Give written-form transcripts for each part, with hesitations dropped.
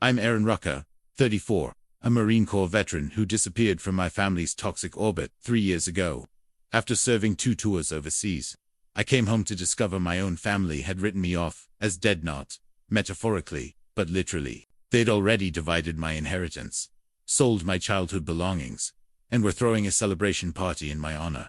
I'm Aaron Rucker, 34, a Marine Corps veteran who disappeared from my family's toxic orbit 3 years ago. After serving 2 tours overseas, I came home to discover my own family had written me off as dead, not metaphorically, but literally. They'd already divided my inheritance, sold my childhood belongings, and were throwing a celebration party in my honor.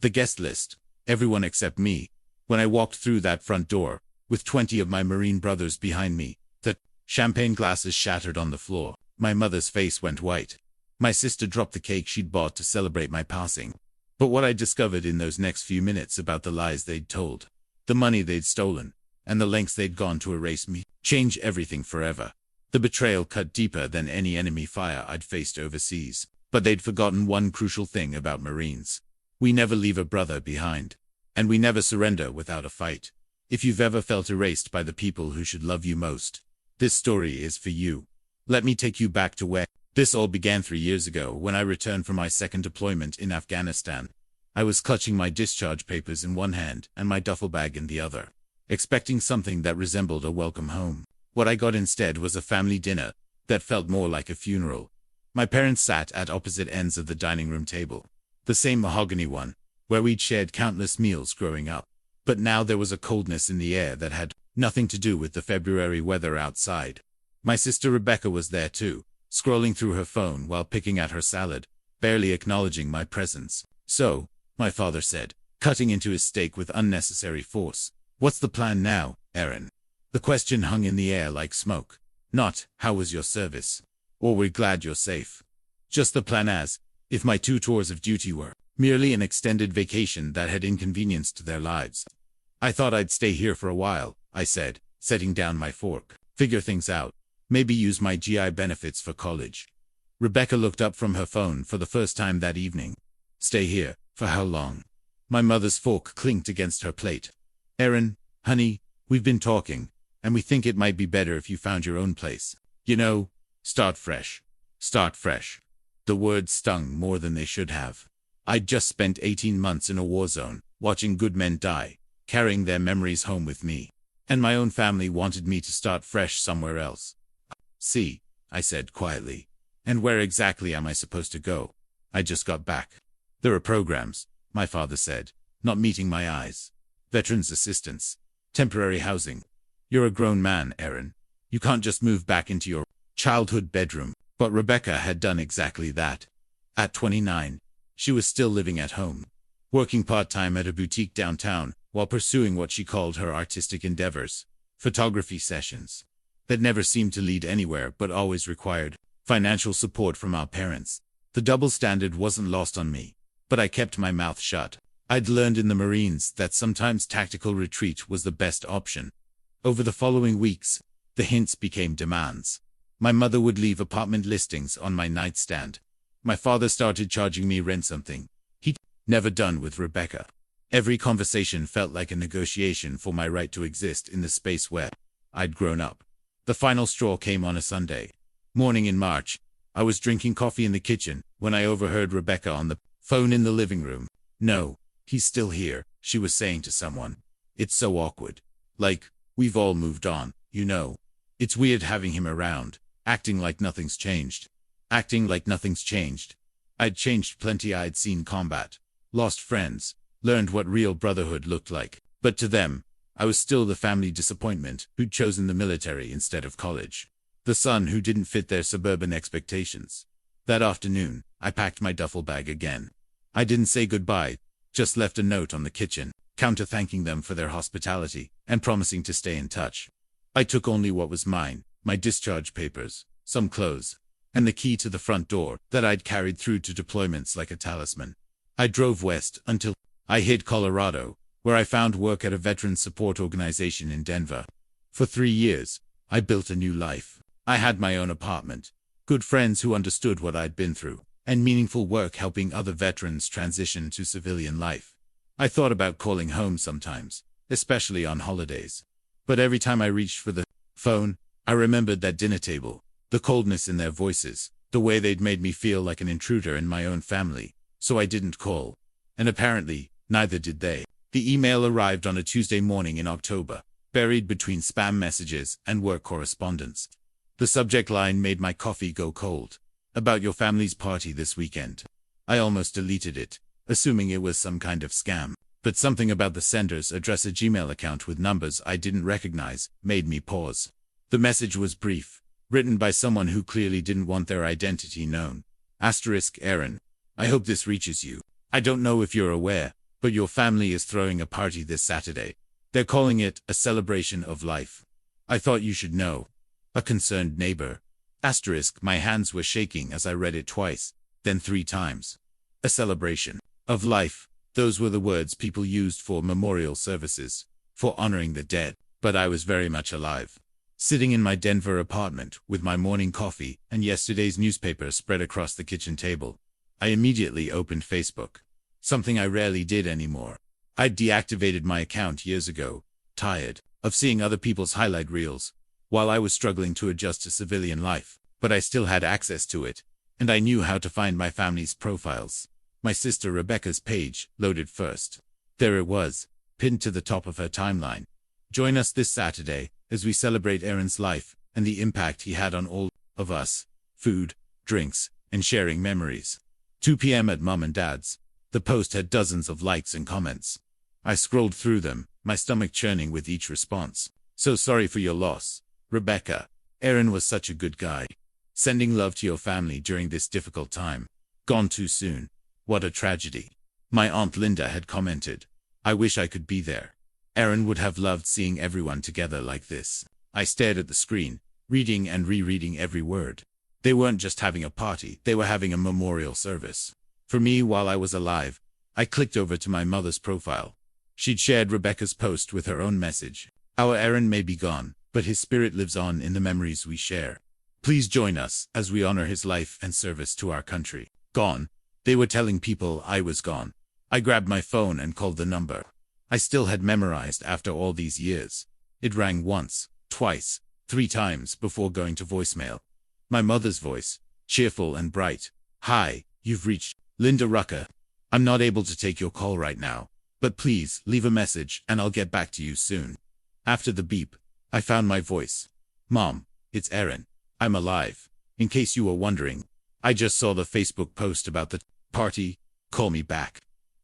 The guest list, everyone except me. When I walked through that front door, with 20 of my Marine brothers behind me, the champagne glasses shattered on the floor. My mother's face went white. My sister dropped the cake she'd bought to celebrate my passing. But what I discovered in those next few minutes about the lies they'd told, the money they'd stolen, and the lengths they'd gone to erase me, changed everything forever. The betrayal cut deeper than any enemy fire I'd faced overseas. But they'd forgotten one crucial thing about Marines. We never leave a brother behind. And we never surrender without a fight. If you've ever felt erased by the people who should love you most, this story is for you. Let me take you back to where this all began 3 years ago when I returned from my second deployment in Afghanistan. I was clutching my discharge papers in one hand and my duffel bag in the other, expecting something that resembled a welcome home. What I got instead was a family dinner that felt more like a funeral. My parents sat at opposite ends of the dining room table, the same mahogany one, where we'd shared countless meals growing up. But now there was a coldness in the air that had nothing to do with the February weather outside. My sister Rebecca was there too, scrolling through her phone while picking at her salad, barely acknowledging my presence. "So," my father said, cutting into his steak with unnecessary force, "what's the plan now, Aaron?" The question hung in the air like smoke. Not, "How was your service?" or "We're glad you're safe." Just the plan as if my 2 tours of duty were merely an extended vacation that had inconvenienced their lives. "I thought I'd stay here for a while," I said, setting down my fork. "Figure things out. Maybe use my GI benefits for college." Rebecca looked up from her phone for the first time that evening. "Stay here? For how long?" My mother's fork clinked against her plate. "Aaron, honey, we've been talking, and we think it might be better if you found your own place. You know, start fresh. Start fresh." The words stung more than they should have. I'd just spent 18 months in a war zone, watching good men die, carrying their memories home with me. And my own family wanted me to start fresh somewhere else. "See," I said quietly. "And where exactly am I supposed to go? I just got back." "There are programs," my father said, not meeting my eyes. "Veterans assistance. Temporary housing. You're a grown man, Aaron. You can't just move back into your childhood bedroom." But Rebecca had done exactly that. At 29, she was still living at home, working part-time at a boutique downtown while pursuing what she called her artistic endeavors, photography sessions that never seemed to lead anywhere but always required financial support from our parents. The double standard wasn't lost on me, but I kept my mouth shut. I'd learned in the Marines that sometimes tactical retreat was the best option. Over the following weeks, the hints became demands. My mother would leave apartment listings on my nightstand. My father started charging me rent, something he'd never done with Rebecca. Every conversation felt like a negotiation for my right to exist in the space where I'd grown up. The final straw came on a Sunday morning in March. I was drinking coffee in the kitchen when I overheard Rebecca on the phone in the living room. "No, he's still here," she was saying to someone. "It's so awkward. Like, we've all moved on, you know. It's weird having him around. Acting like nothing's changed." Acting like nothing's changed. I'd changed plenty. I'd seen combat, lost friends, learned what real brotherhood looked like. But to them, I was still the family disappointment who'd chosen the military instead of college. The son who didn't fit their suburban expectations. That afternoon, I packed my duffel bag again. I didn't say goodbye, just left a note on the kitchen counter thanking them for their hospitality and promising to stay in touch. I took only what was mine, my discharge papers, some clothes, and the key to the front door that I'd carried through to deployments like a talisman. I drove west until I hit Colorado, where I found work at a veterans support organization in Denver. For 3 years, I built a new life. I had my own apartment, good friends who understood what I'd been through, and meaningful work helping other veterans transition to civilian life. I thought about calling home sometimes, especially on holidays. But every time I reached for the phone, I remembered that dinner table, the coldness in their voices, the way they'd made me feel like an intruder in my own family. So I didn't call. And apparently, neither did they. The email arrived on a Tuesday morning in October, buried between spam messages and work correspondence. The subject line made my coffee go cold. About your family's party this weekend. I almost deleted it, assuming it was some kind of scam. But something about the sender's address, a Gmail account with numbers I didn't recognize, made me pause. The message was brief, written by someone who clearly didn't want their identity known. Aaron, I hope this reaches you. I don't know if you're aware, but your family is throwing a party this Saturday. They're calling it a celebration of life. I thought you should know. A concerned neighbor. My hands were shaking as I read it twice, then 3 times. A celebration of life. Those were the words people used for memorial services, for honoring the dead. But I was very much alive. Sitting in my Denver apartment with my morning coffee and yesterday's newspaper spread across the kitchen table, I immediately opened Facebook. Something I rarely did anymore. I'd deactivated my account years ago, tired of seeing other people's highlight reels, while I was struggling to adjust to civilian life. But I still had access to it, and I knew how to find my family's profiles. My sister Rebecca's page loaded first. There it was, pinned to the top of her timeline. Join us this Saturday as we celebrate Aaron's life and the impact he had on all of us. Food, drinks, and sharing memories. 2 p.m. at Mom and Dad's. The post had dozens of likes and comments. I scrolled through them, my stomach churning with each response. So sorry for your loss, Rebecca. Aaron was such a good guy. Sending love to your family during this difficult time. Gone too soon. What a tragedy. My Aunt Linda had commented. I wish I could be there. Aaron would have loved seeing everyone together like this. I stared at the screen, reading and rereading every word. They weren't just having a party, they were having a memorial service. For me, while I was alive, I clicked over to my mother's profile. She'd shared Rebecca's post with her own message. Our Aaron may be gone, but his spirit lives on in the memories we share. Please join us as we honor his life and service to our country. Gone. They were telling people I was gone. I grabbed my phone and called the number. I still had memorized after all these years. It rang once, twice, 3 times before going to voicemail. My mother's voice, cheerful and bright. Hi, you've reached Linda Rucker. I'm not able to take your call right now, but please leave a message and I'll get back to you soon. After the beep, I found my voice. Mom, it's Aaron. I'm alive. In case you were wondering, I just saw the Facebook post about the party. Call me back.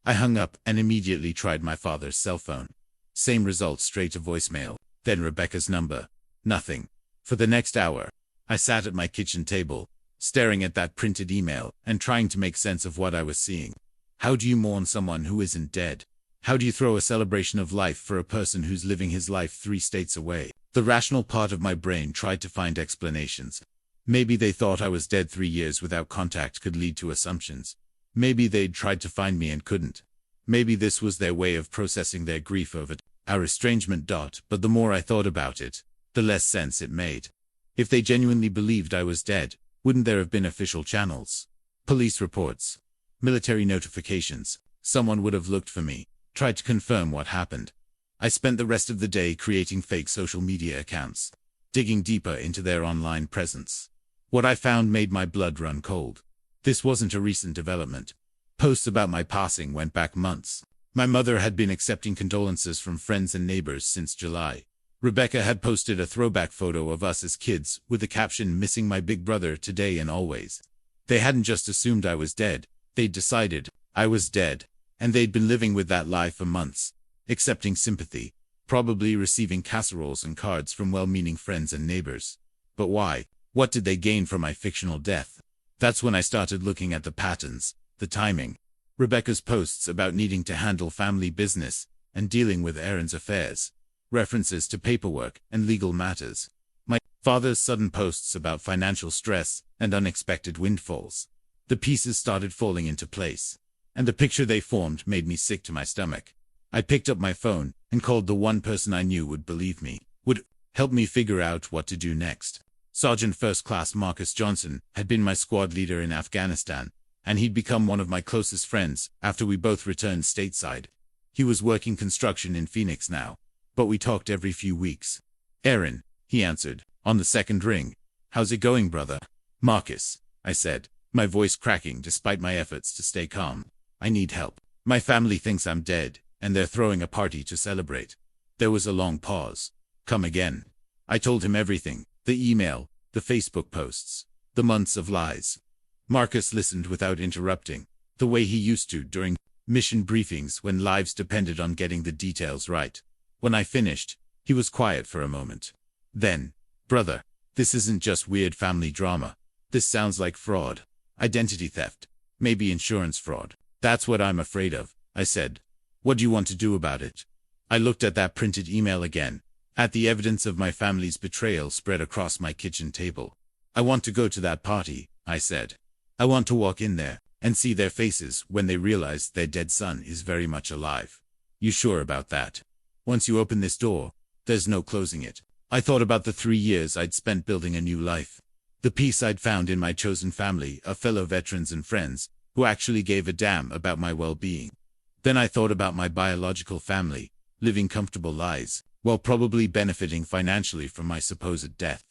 I hung up and immediately tried my father's cell phone. Same result, straight to voicemail. Then Rebecca's number. Nothing. For the next hour, I sat at my kitchen table, staring at that printed email and trying to make sense of what I was seeing. How do you mourn someone who isn't dead? How do you throw a celebration of life for a person who's living his life 3 states away? The rational part of my brain tried to find explanations. Maybe they thought I was dead 3 years without contact could lead to assumptions. Maybe they'd tried to find me and couldn't. Maybe this was their way of processing their grief over our estrangement. But the more I thought about it, the less sense it made. If they genuinely believed I was dead, wouldn't there have been official channels? Police reports. Military notifications. Someone would have looked for me, tried to confirm what happened. I spent the rest of the day creating fake social media accounts, digging deeper into their online presence. What I found made my blood run cold. This wasn't a recent development. Posts about my passing went back months. My mother had been accepting condolences from friends and neighbors since July. Rebecca had posted a throwback photo of us as kids with the caption, "Missing my big brother today and always." They hadn't just assumed I was dead. They'd decided I was dead, and they'd been living with that lie for months, accepting sympathy, probably receiving casseroles and cards from well-meaning friends and neighbors. But why? What did they gain from my fictional death? That's when I started looking at the patterns, the timing. Rebecca's posts about needing to handle family business and dealing with Aaron's affairs. References to paperwork and legal matters. My father's sudden posts about financial stress and unexpected windfalls. The pieces started falling into place, and the picture they formed made me sick to my stomach. I picked up my phone and called the one person I knew would believe me, would help me figure out what to do next. Sergeant First Class Marcus Johnson had been my squad leader in Afghanistan, and he'd become one of my closest friends after we both returned stateside. He was working construction in Phoenix now, but we talked every few weeks. "Aaron," he answered, on the second ring. "How's it going, brother?" "Marcus," I said, my voice cracking despite my efforts to stay calm. "I need help. My family thinks I'm dead, and they're throwing a party to celebrate." There was a long pause. "Come again." I told him everything. The email, the Facebook posts, the months of lies. Marcus listened without interrupting, the way he used to during mission briefings when lives depended on getting the details right. When I finished, he was quiet for a moment. Then, "Brother, this isn't just weird family drama. This sounds like fraud. Identity theft. Maybe insurance fraud. That's what I'm afraid of," I said. "What do you want to do about it?" I looked at that printed email again, at the evidence of my family's betrayal spread across my kitchen table. "I want to go to that party," I said. "I want to walk in there and see their faces when they realize their dead son is very much alive." "You sure about that? Once you open this door, there's no closing it." I thought about the 3 years I'd spent building a new life. The peace I'd found in my chosen family of fellow veterans and friends who actually gave a damn about my well-being. Then I thought about my biological family, living comfortable lives, while probably benefiting financially from my supposed death.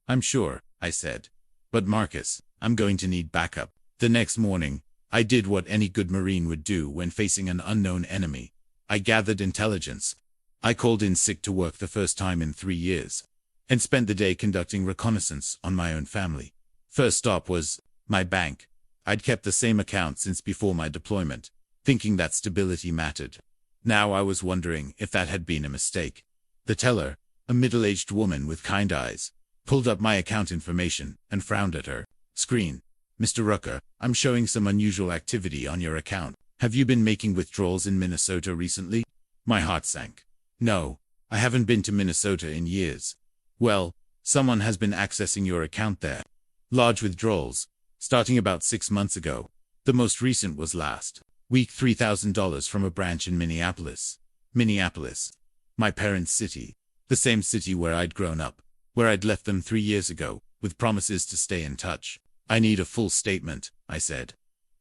"I'm sure," I said. "But Marcus, I'm going to need backup." The next morning, I did what any good Marine would do when facing an unknown enemy. I gathered intelligence. I called in sick to work the first time in 3 years, and spent the day conducting reconnaissance on my own family. First stop was my bank. I'd kept the same account since before my deployment, thinking that stability mattered. Now I was wondering if that had been a mistake. The teller, a middle-aged woman with kind eyes, pulled up my account information and frowned at her screen. "Mr. Rucker, I'm showing some unusual activity on your account. Have you been making withdrawals in Minnesota recently?" My heart sank. "No, I haven't been to Minnesota in years." "Well, someone has been accessing your account there. Large withdrawals, starting about 6 months ago. The most recent was last week, $3,000 from a branch in Minneapolis." Minneapolis, my parents' city, the same city where I'd grown up, where I'd left them 3 years ago, with promises to stay in touch. "I need a full statement," I said.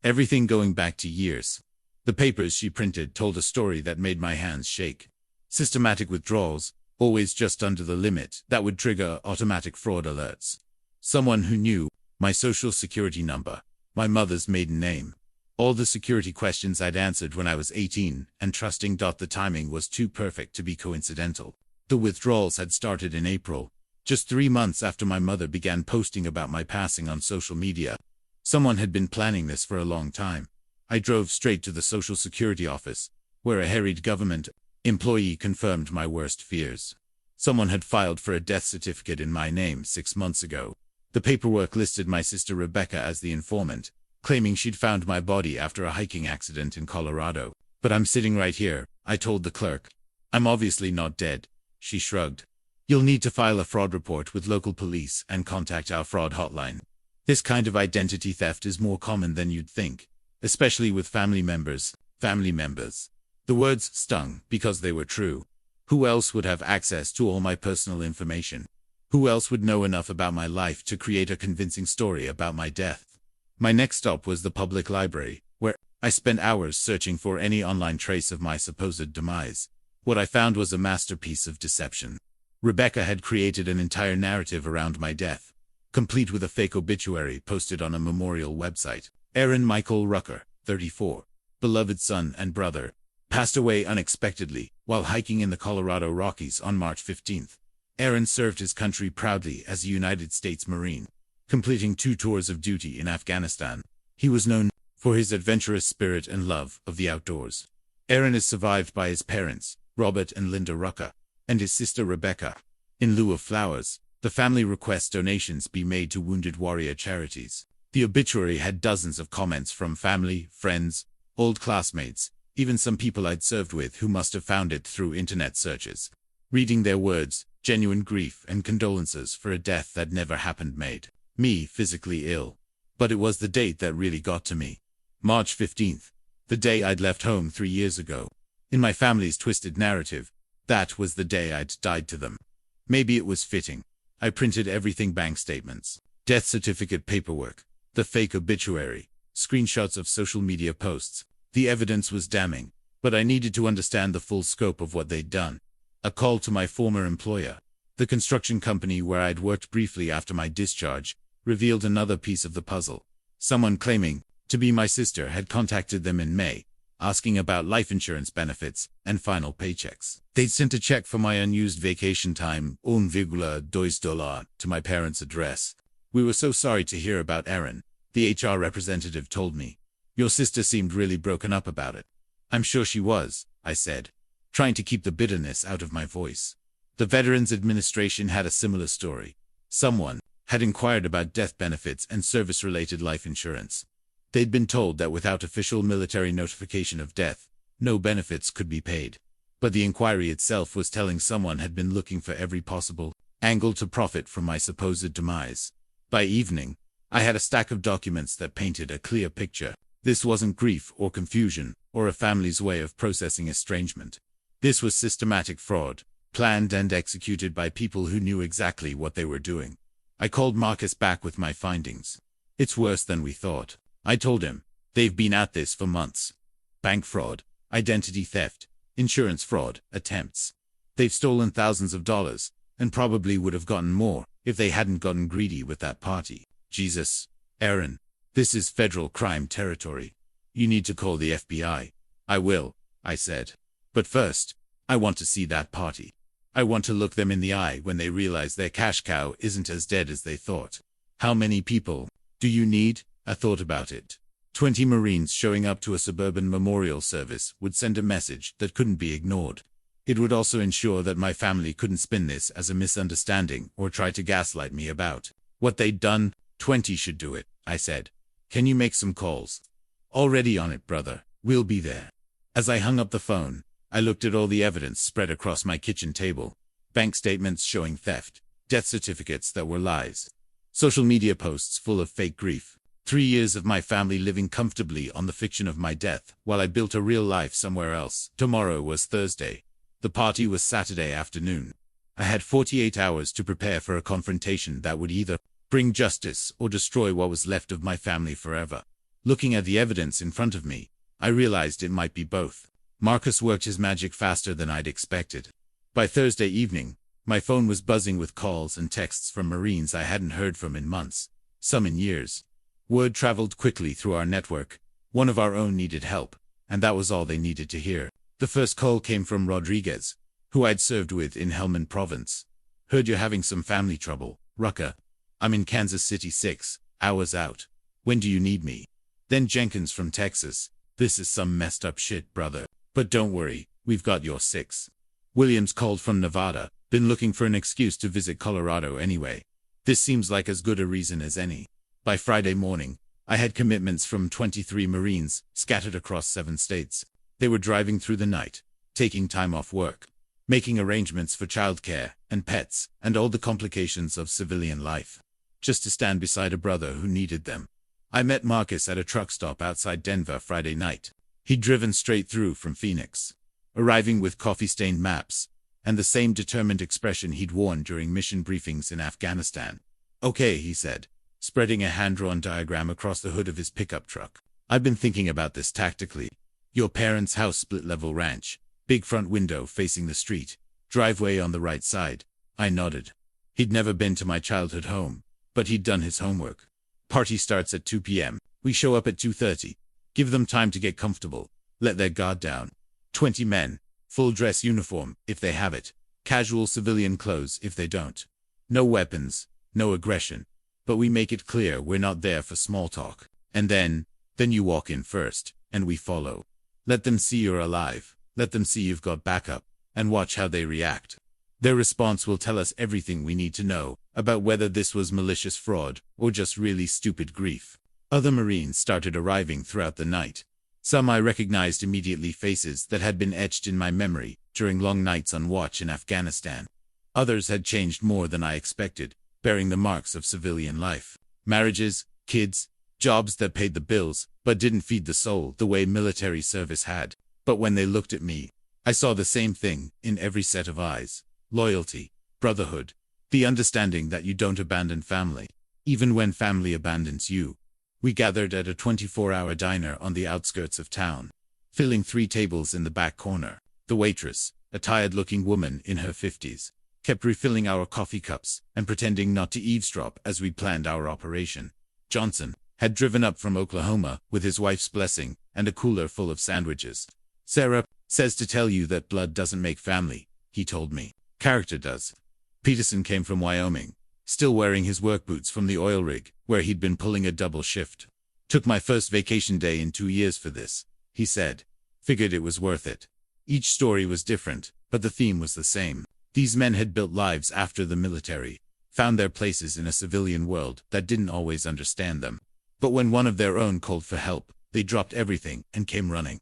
"Everything going back to years." The papers she printed told a story that made my hands shake. Systematic withdrawals, always just under the limit that would trigger automatic fraud alerts. Someone who knew my social security number, my mother's maiden name, all the security questions I'd answered when I was 18, and trusting the timing was too perfect to be coincidental. The withdrawals had started in April, just 3 months after my mother began posting about my passing on social media. Someone had been planning this for a long time. I drove straight to the Social Security office, where a harried government employee confirmed my worst fears. Someone had filed for a death certificate in my name 6 months ago. The paperwork listed my sister Rebecca as the informant, claiming she'd found my body after a hiking accident in Colorado. "But I'm sitting right here," I told the clerk. "I'm obviously not dead." She shrugged. "You'll need to file a fraud report with local police and contact our fraud hotline. This kind of identity theft is more common than you'd think, especially with family members." Family members. The words stung because they were true. Who else would have access to all my personal information? Who else would know enough about my life to create a convincing story about my death? My next stop was the public library, where I spent hours searching for any online trace of my supposed demise. What I found was a masterpiece of deception. Rebecca had created an entire narrative around my death, complete with a fake obituary posted on a memorial website. Aaron Michael Rucker, 34, beloved son and brother, passed away unexpectedly while hiking in the Colorado Rockies on March 15th. Aaron served his country proudly as a United States Marine, completing 2 tours of duty in Afghanistan. He was known for his adventurous spirit and love of the outdoors. Aaron is survived by his parents, Robert and Linda Rucker, and his sister Rebecca. In lieu of flowers, the family requests donations be made to Wounded Warrior charities. The obituary had dozens of comments from family, friends, old classmates, even some people I'd served with who must have found it through internet searches. Reading their words, genuine grief and condolences for a death that never happened made me physically ill. But it was the date that really got to me. March 15th, the day I'd left home 3 years ago. In my family's twisted narrative, that was the day I'd died to them. Maybe it was fitting. I printed everything: bank statements, death certificate paperwork, the fake obituary, screenshots of social media posts. The evidence was damning, but I needed to understand the full scope of what they'd done. A call to my former employer, the construction company where I'd worked briefly after my discharge, revealed another piece of the puzzle. Someone claiming to be my sister had contacted them in May, asking about life insurance benefits and final paychecks. They'd sent a check for my unused vacation time, $1.2, to my parents' address. We were so sorry to hear about Aaron, the HR representative told me. Your sister seemed really broken up about it. I'm sure she was, I said, trying to keep the bitterness out of my voice. The Veterans Administration had a similar story. Someone had inquired about death benefits and service-related life insurance. They'd been told that without official military notification of death, no benefits could be paid. But the inquiry itself was telling someone had been looking for every possible angle to profit from my supposed demise. By evening, I had a stack of documents that painted a clear picture. This wasn't grief or confusion, or a family's way of processing estrangement. This was systematic fraud, planned and executed by people who knew exactly what they were doing. I called Marcus back with my findings. It's worse than we thought. I told him, they've been at this for months. Bank fraud, identity theft, insurance fraud, attempts. They've stolen thousands of dollars, and probably would have gotten more if they hadn't gotten greedy with that party. Jesus, Aaron, this is federal crime territory. You need to call the FBI. I will, I said. But first, I want to see that party. I want to look them in the eye when they realize their cash cow isn't as dead as they thought. How many people do you need? I thought about it. 20 Marines showing up to a suburban memorial service would send a message that couldn't be ignored. It would also ensure that my family couldn't spin this as a misunderstanding or try to gaslight me about what they'd done. 20 should do it, I said. Can you make some calls? Already on it, brother. We'll be there. As I hung up the phone, I looked at all the evidence spread across my kitchen table. Bank statements showing theft, death certificates that were lies, social media posts full of fake grief. 3 years of my family living comfortably on the fiction of my death while I built a real life somewhere else. Tomorrow was Thursday. The party was Saturday afternoon. I had 48 hours to prepare for a confrontation that would either bring justice or destroy what was left of my family forever. Looking at the evidence in front of me, I realized it might be both. Marcus worked his magic faster than I'd expected. By Thursday evening, my phone was buzzing with calls and texts from Marines I hadn't heard from in months, some in years. Word traveled quickly through our network. One of our own needed help, and that was all they needed to hear. The first call came from Rodriguez, who I'd served with in Helmand Province. Heard you're having some family trouble, Rucker. I'm in Kansas City 6 hours out. When do you need me? Then Jenkins from Texas. This is some messed up shit, brother. But don't worry, we've got your 6. Williams called from Nevada. Been looking for an excuse to visit Colorado anyway. This seems like as good a reason as any. By Friday morning, I had commitments from 23 Marines, scattered across 7 states. They were driving through the night, taking time off work, making arrangements for childcare and pets and all the complications of civilian life, just to stand beside a brother who needed them. I met Marcus at a truck stop outside Denver Friday night. He'd driven straight through from Phoenix, arriving with coffee-stained maps and the same determined expression he'd worn during mission briefings in Afghanistan. Okay, he said, spreading a hand-drawn diagram across the hood of his pickup truck. I've been thinking about this tactically. Your parents' house, split-level ranch, big front window facing the street, driveway on the right side. I nodded. He'd never been to my childhood home, but he'd done his homework. Party starts at 2 p.m. We show up at 2:30. Give them time to get comfortable. Let their guard down. 20 men, full dress uniform, if they have it. Casual civilian clothes if they don't. No weapons, no aggression. But we make it clear we're not there for small talk. And then you walk in first, and we follow. Let them see you're alive. Let them see you've got backup, and watch how they react. Their response will tell us everything we need to know about whether this was malicious fraud or just really stupid grief. Other Marines started arriving throughout the night. Some I recognized immediately, faces that had been etched in my memory during long nights on watch in Afghanistan. Others had changed more than I expected, bearing the marks of civilian life. Marriages, kids, jobs that paid the bills but didn't feed the soul the way military service had. But when they looked at me, I saw the same thing in every set of eyes. Loyalty, brotherhood, the understanding that you don't abandon family, even when family abandons you. We gathered at a 24-hour diner on the outskirts of town, filling 3 tables in the back corner. The waitress, a tired-looking woman in her 50s, kept refilling our coffee cups and pretending not to eavesdrop as we planned our operation. Johnson, had driven up from Oklahoma with his wife's blessing and a cooler full of sandwiches. Sarah says to tell you that blood doesn't make family, he told me. Character does. Peterson came from Wyoming, still wearing his work boots from the oil rig, where he'd been pulling a double shift. Took my first vacation day in 2 years for this, he said. Figured it was worth it. Each story was different, but the theme was the same. These men had built lives after the military, found their places in a civilian world that didn't always understand them. But when one of their own called for help, they dropped everything and came running.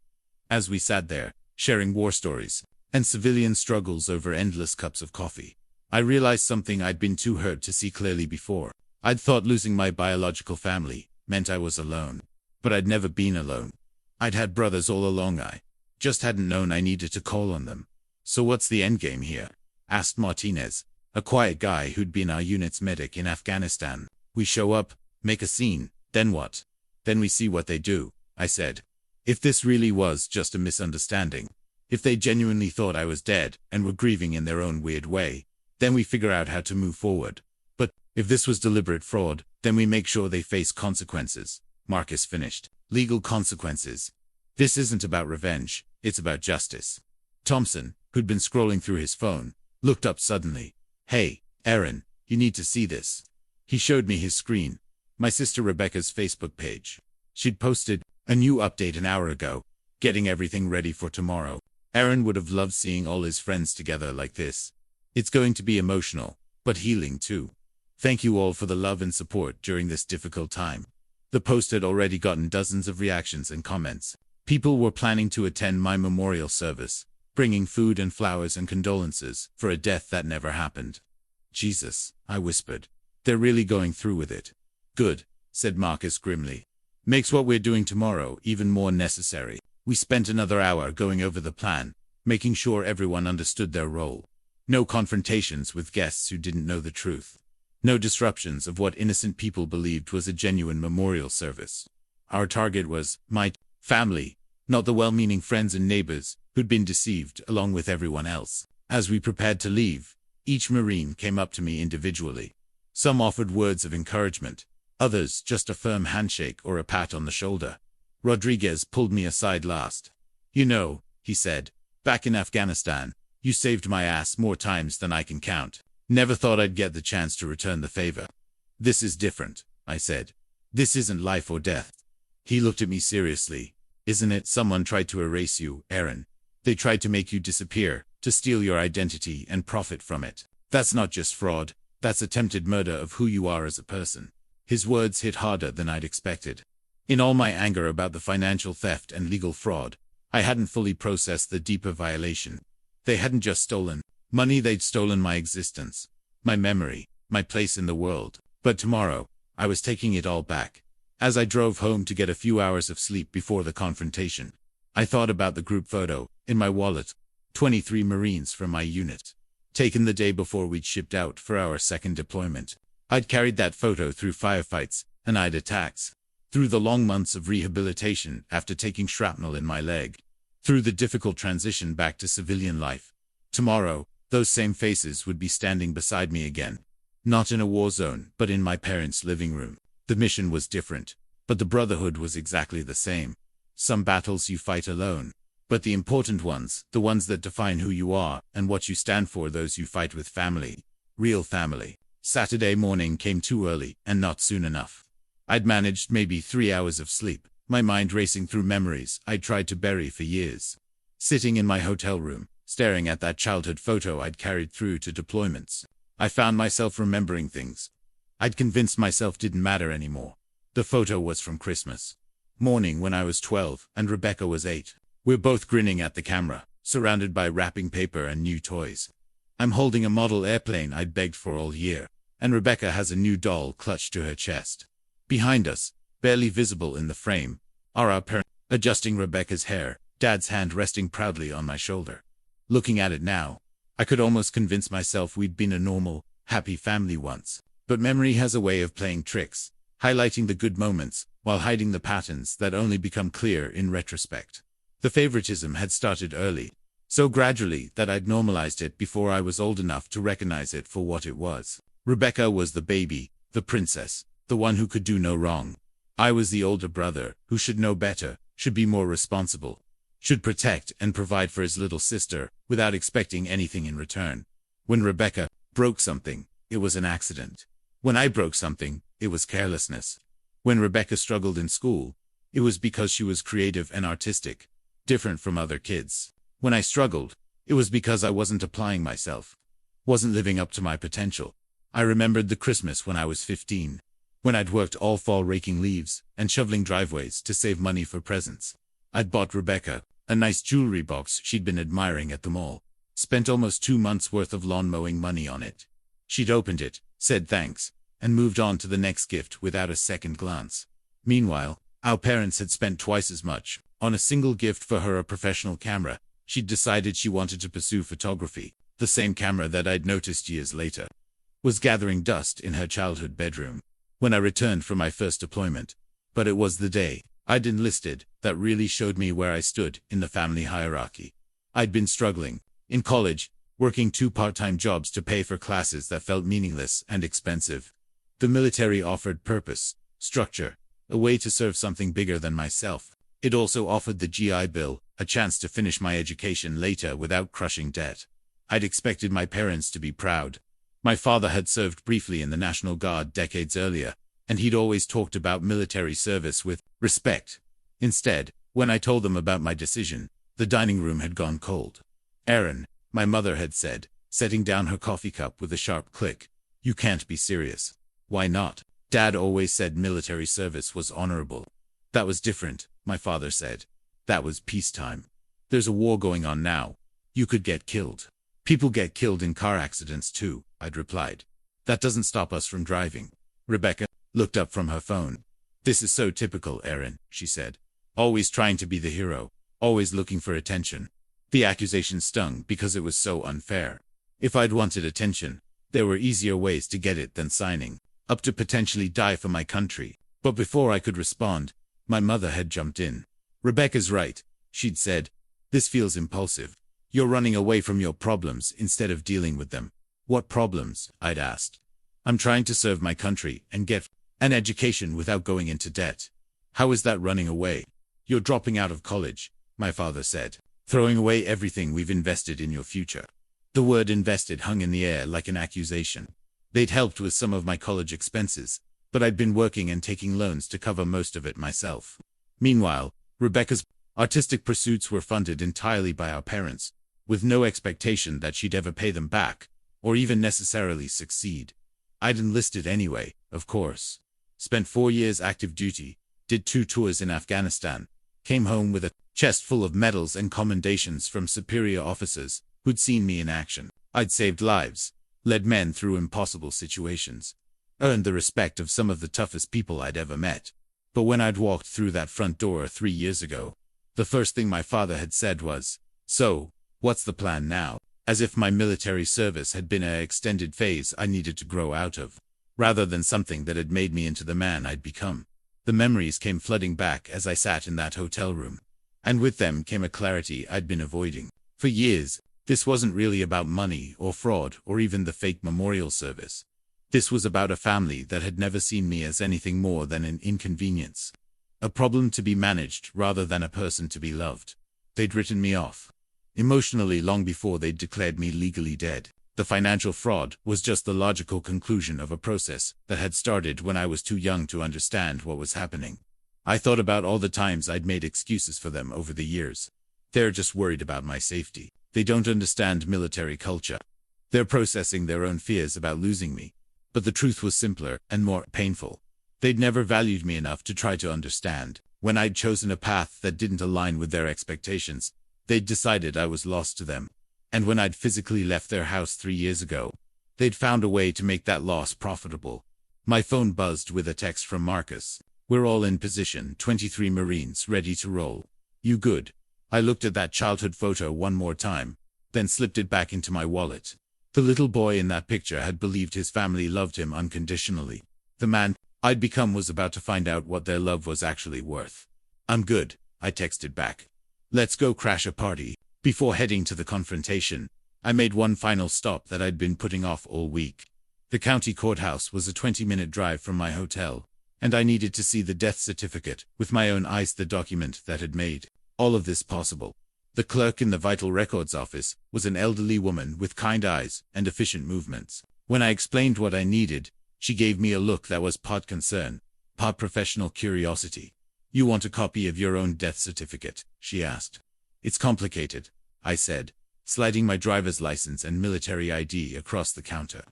As we sat there, sharing war stories and civilian struggles over endless cups of coffee, I realized something I'd been too hurt to see clearly before. I'd thought losing my biological family meant I was alone. But I'd never been alone. I'd had brothers all along. I just hadn't known I needed to call on them. So what's the endgame here? Asked Martinez, a quiet guy who'd been our unit's medic in Afghanistan. We show up, make a scene, then what? Then we see what they do, I said. If this really was just a misunderstanding, if they genuinely thought I was dead and were grieving in their own weird way, then we figure out how to move forward. But if this was deliberate fraud, then we make sure they face consequences. Marcus finished. Legal consequences. This isn't about revenge, it's about justice. Thompson, who'd been scrolling through his phone, looked up suddenly. Hey, Aaron, you need to see this. He showed me his screen. My sister Rebecca's Facebook page. She'd posted a new update an hour ago, getting everything ready for tomorrow. Aaron would have loved seeing all his friends together like this. It's going to be emotional, but healing too. Thank you all for the love and support during this difficult time. The post had already gotten dozens of reactions and comments. People were planning to attend my memorial service, bringing food and flowers and condolences for a death that never happened. Jesus, I whispered. They're really going through with it. Good, said Marcus grimly. Makes what we're doing tomorrow even more necessary. We spent another hour going over the plan, making sure everyone understood their role. No confrontations with guests who didn't know the truth. No disruptions of what innocent people believed was a genuine memorial service. Our target was my family, not the well-meaning friends and neighbors who'd been deceived along with everyone else. As we prepared to leave, each Marine came up to me individually. Some offered words of encouragement, others just a firm handshake or a pat on the shoulder. Rodriguez pulled me aside last. You know, he said, back in Afghanistan, you saved my ass more times than I can count. Never thought I'd get the chance to return the favor. This is different, I said. This isn't life or death. He looked at me seriously. Isn't it? Someone tried to erase you, Aaron. They tried to make you disappear, to steal your identity and profit from it. That's not just fraud, that's attempted murder of who you are as a person. His words hit harder than I'd expected. In all my anger about the financial theft and legal fraud, I hadn't fully processed the deeper violation. They hadn't just stolen money, they'd stolen my existence, my memory, my place in the world. But tomorrow, I was taking it all back. As I drove home to get a few hours of sleep before the confrontation, I thought about the group photo in my wallet. 23 Marines from my unit, taken the day before we'd shipped out for our second deployment. I'd carried that photo through firefights and I'd attacks, through the long months of rehabilitation after taking shrapnel in my leg, through the difficult transition back to civilian life. Tomorrow, those same faces would be standing beside me again. Not in a war zone, but in my parents' living room. The mission was different, but the brotherhood was exactly the same. Some battles you fight alone, but the important ones, the ones that define who you are and what you stand for, those you fight with family. Real family. Saturday morning came too early and not soon enough. I'd managed maybe 3 hours of sleep, my mind racing through memories I'd tried to bury for years. Sitting in my hotel room, staring at that childhood photo I'd carried through to deployments, I found myself remembering things I'd convinced myself didn't matter anymore. The photo was from Christmas morning when I was 12 and Rebecca was 8. We're both grinning at the camera, surrounded by wrapping paper and new toys. I'm holding a model airplane I'd begged for all year, and Rebecca has a new doll clutched to her chest. Behind us, barely visible in the frame, are our parents, adjusting Rebecca's hair, Dad's hand resting proudly on my shoulder. Looking at it now, I could almost convince myself we'd been a normal, happy family once. But memory has a way of playing tricks, highlighting the good moments, while hiding the patterns that only become clear in retrospect. The favoritism had started early, so gradually that I'd normalized it before I was old enough to recognize it for what it was. Rebecca was the baby, the princess, the one who could do no wrong. I was the older brother, who should know better, should be more responsible, should protect and provide for his little sister, without expecting anything in return. When Rebecca broke something, it was an accident. When I broke something, it was carelessness. When Rebecca struggled in school, it was because she was creative and artistic, different from other kids. When I struggled, it was because I wasn't applying myself, wasn't living up to my potential. I remembered the Christmas when I was 15, when I'd worked all fall raking leaves and shoveling driveways to save money for presents. I'd bought Rebecca a nice jewelry box she'd been admiring at the mall, spent almost 2 months' worth of lawn mowing money on it. She'd opened it, said thanks, and moved on to the next gift without a second glance. Meanwhile, our parents had spent twice as much on a single gift for her, a professional camera. She'd decided she wanted to pursue photography, the same camera that I'd noticed years later was gathering dust in her childhood bedroom when I returned from my first deployment. But it was the day I'd enlisted that really showed me where I stood in the family hierarchy. I'd been struggling in college, working 2 part-time jobs to pay for classes that felt meaningless and expensive. The military offered purpose, structure, a way to serve something bigger than myself. It also offered the GI Bill, a chance to finish my education later without crushing debt. I'd expected my parents to be proud. My father had served briefly in the National Guard decades earlier, and he'd always talked about military service with respect. Instead, when I told them about my decision, the dining room had gone cold. "Aaron," my mother had said, setting down her coffee cup with a sharp click, "you can't be serious." "Why not? Dad always said military service was honorable." "That was different," my father said. "That was peacetime. There's a war going on now. You could get killed." "People get killed in car accidents too," I'd replied. "That doesn't stop us from driving." Rebecca looked up from her phone. "This is so typical, Aaron," she said. "Always trying to be the hero, always looking for attention." The accusation stung because it was so unfair. If I'd wanted attention, there were easier ways to get it than signing up to potentially die for my country. But before I could respond, my mother had jumped in. "Rebecca's right," she'd said. "This feels impulsive. You're running away from your problems instead of dealing with them." "What problems?" I'd asked. "I'm trying to serve my country and get an education without going into debt." "How is that running away?" "You're dropping out of college," my father said. "Throwing away everything we've invested in your future." The word invested hung in the air like an accusation. They'd helped with some of my college expenses, but I'd been working and taking loans to cover most of it myself. Meanwhile, Rebecca's artistic pursuits were funded entirely by our parents, with no expectation that she'd ever pay them back, or even necessarily succeed. I'd enlisted anyway, of course. Spent 4 years active duty, did 2 tours in Afghanistan, came home with a chest full of medals and commendations from superior officers who'd seen me in action. I'd saved lives, led men through impossible situations, earned the respect of some of the toughest people I'd ever met. But when I'd walked through that front door 3 years ago, the first thing my father had said was, "So, what's the plan now?" As if my military service had been an extended phase I needed to grow out of, rather than something that had made me into the man I'd become. The memories came flooding back as I sat in that hotel room, and with them came a clarity I'd been avoiding. For years, this wasn't really about money or fraud or even the fake memorial service. This was about a family that had never seen me as anything more than an inconvenience, a problem to be managed rather than a person to be loved. They'd written me off emotionally long before they'd declared me legally dead. The financial fraud was just the logical conclusion of a process that had started when I was too young to understand what was happening. I thought about all the times I'd made excuses for them over the years. They're just worried about my safety. They don't understand military culture. They're processing their own fears about losing me. But the truth was simpler and more painful. They'd never valued me enough to try to understand. When I'd chosen a path that didn't align with their expectations, they'd decided I was lost to them. And when I'd physically left their house 3 years ago, they'd found a way to make that loss profitable. My phone buzzed with a text from Marcus. "We're all in position, 23 Marines ready to roll. You good?" I looked at that childhood photo one more time, then slipped it back into my wallet. The little boy in that picture had believed his family loved him unconditionally. The man I'd become was about to find out what their love was actually worth. "I'm good," I texted back. "Let's go crash a party." Before heading to the confrontation, I made one final stop that I'd been putting off all week. The county courthouse was a 20-minute drive from my hotel, and I needed to see the death certificate with my own eyes, the document that had made all of this possible. The clerk in the Vital Records office was an elderly woman with kind eyes and efficient movements. When I explained what I needed, she gave me a look that was part concern, part professional curiosity. "You want a copy of your own death certificate?" she asked. "It's complicated," I said, sliding my driver's license and military ID across the counter.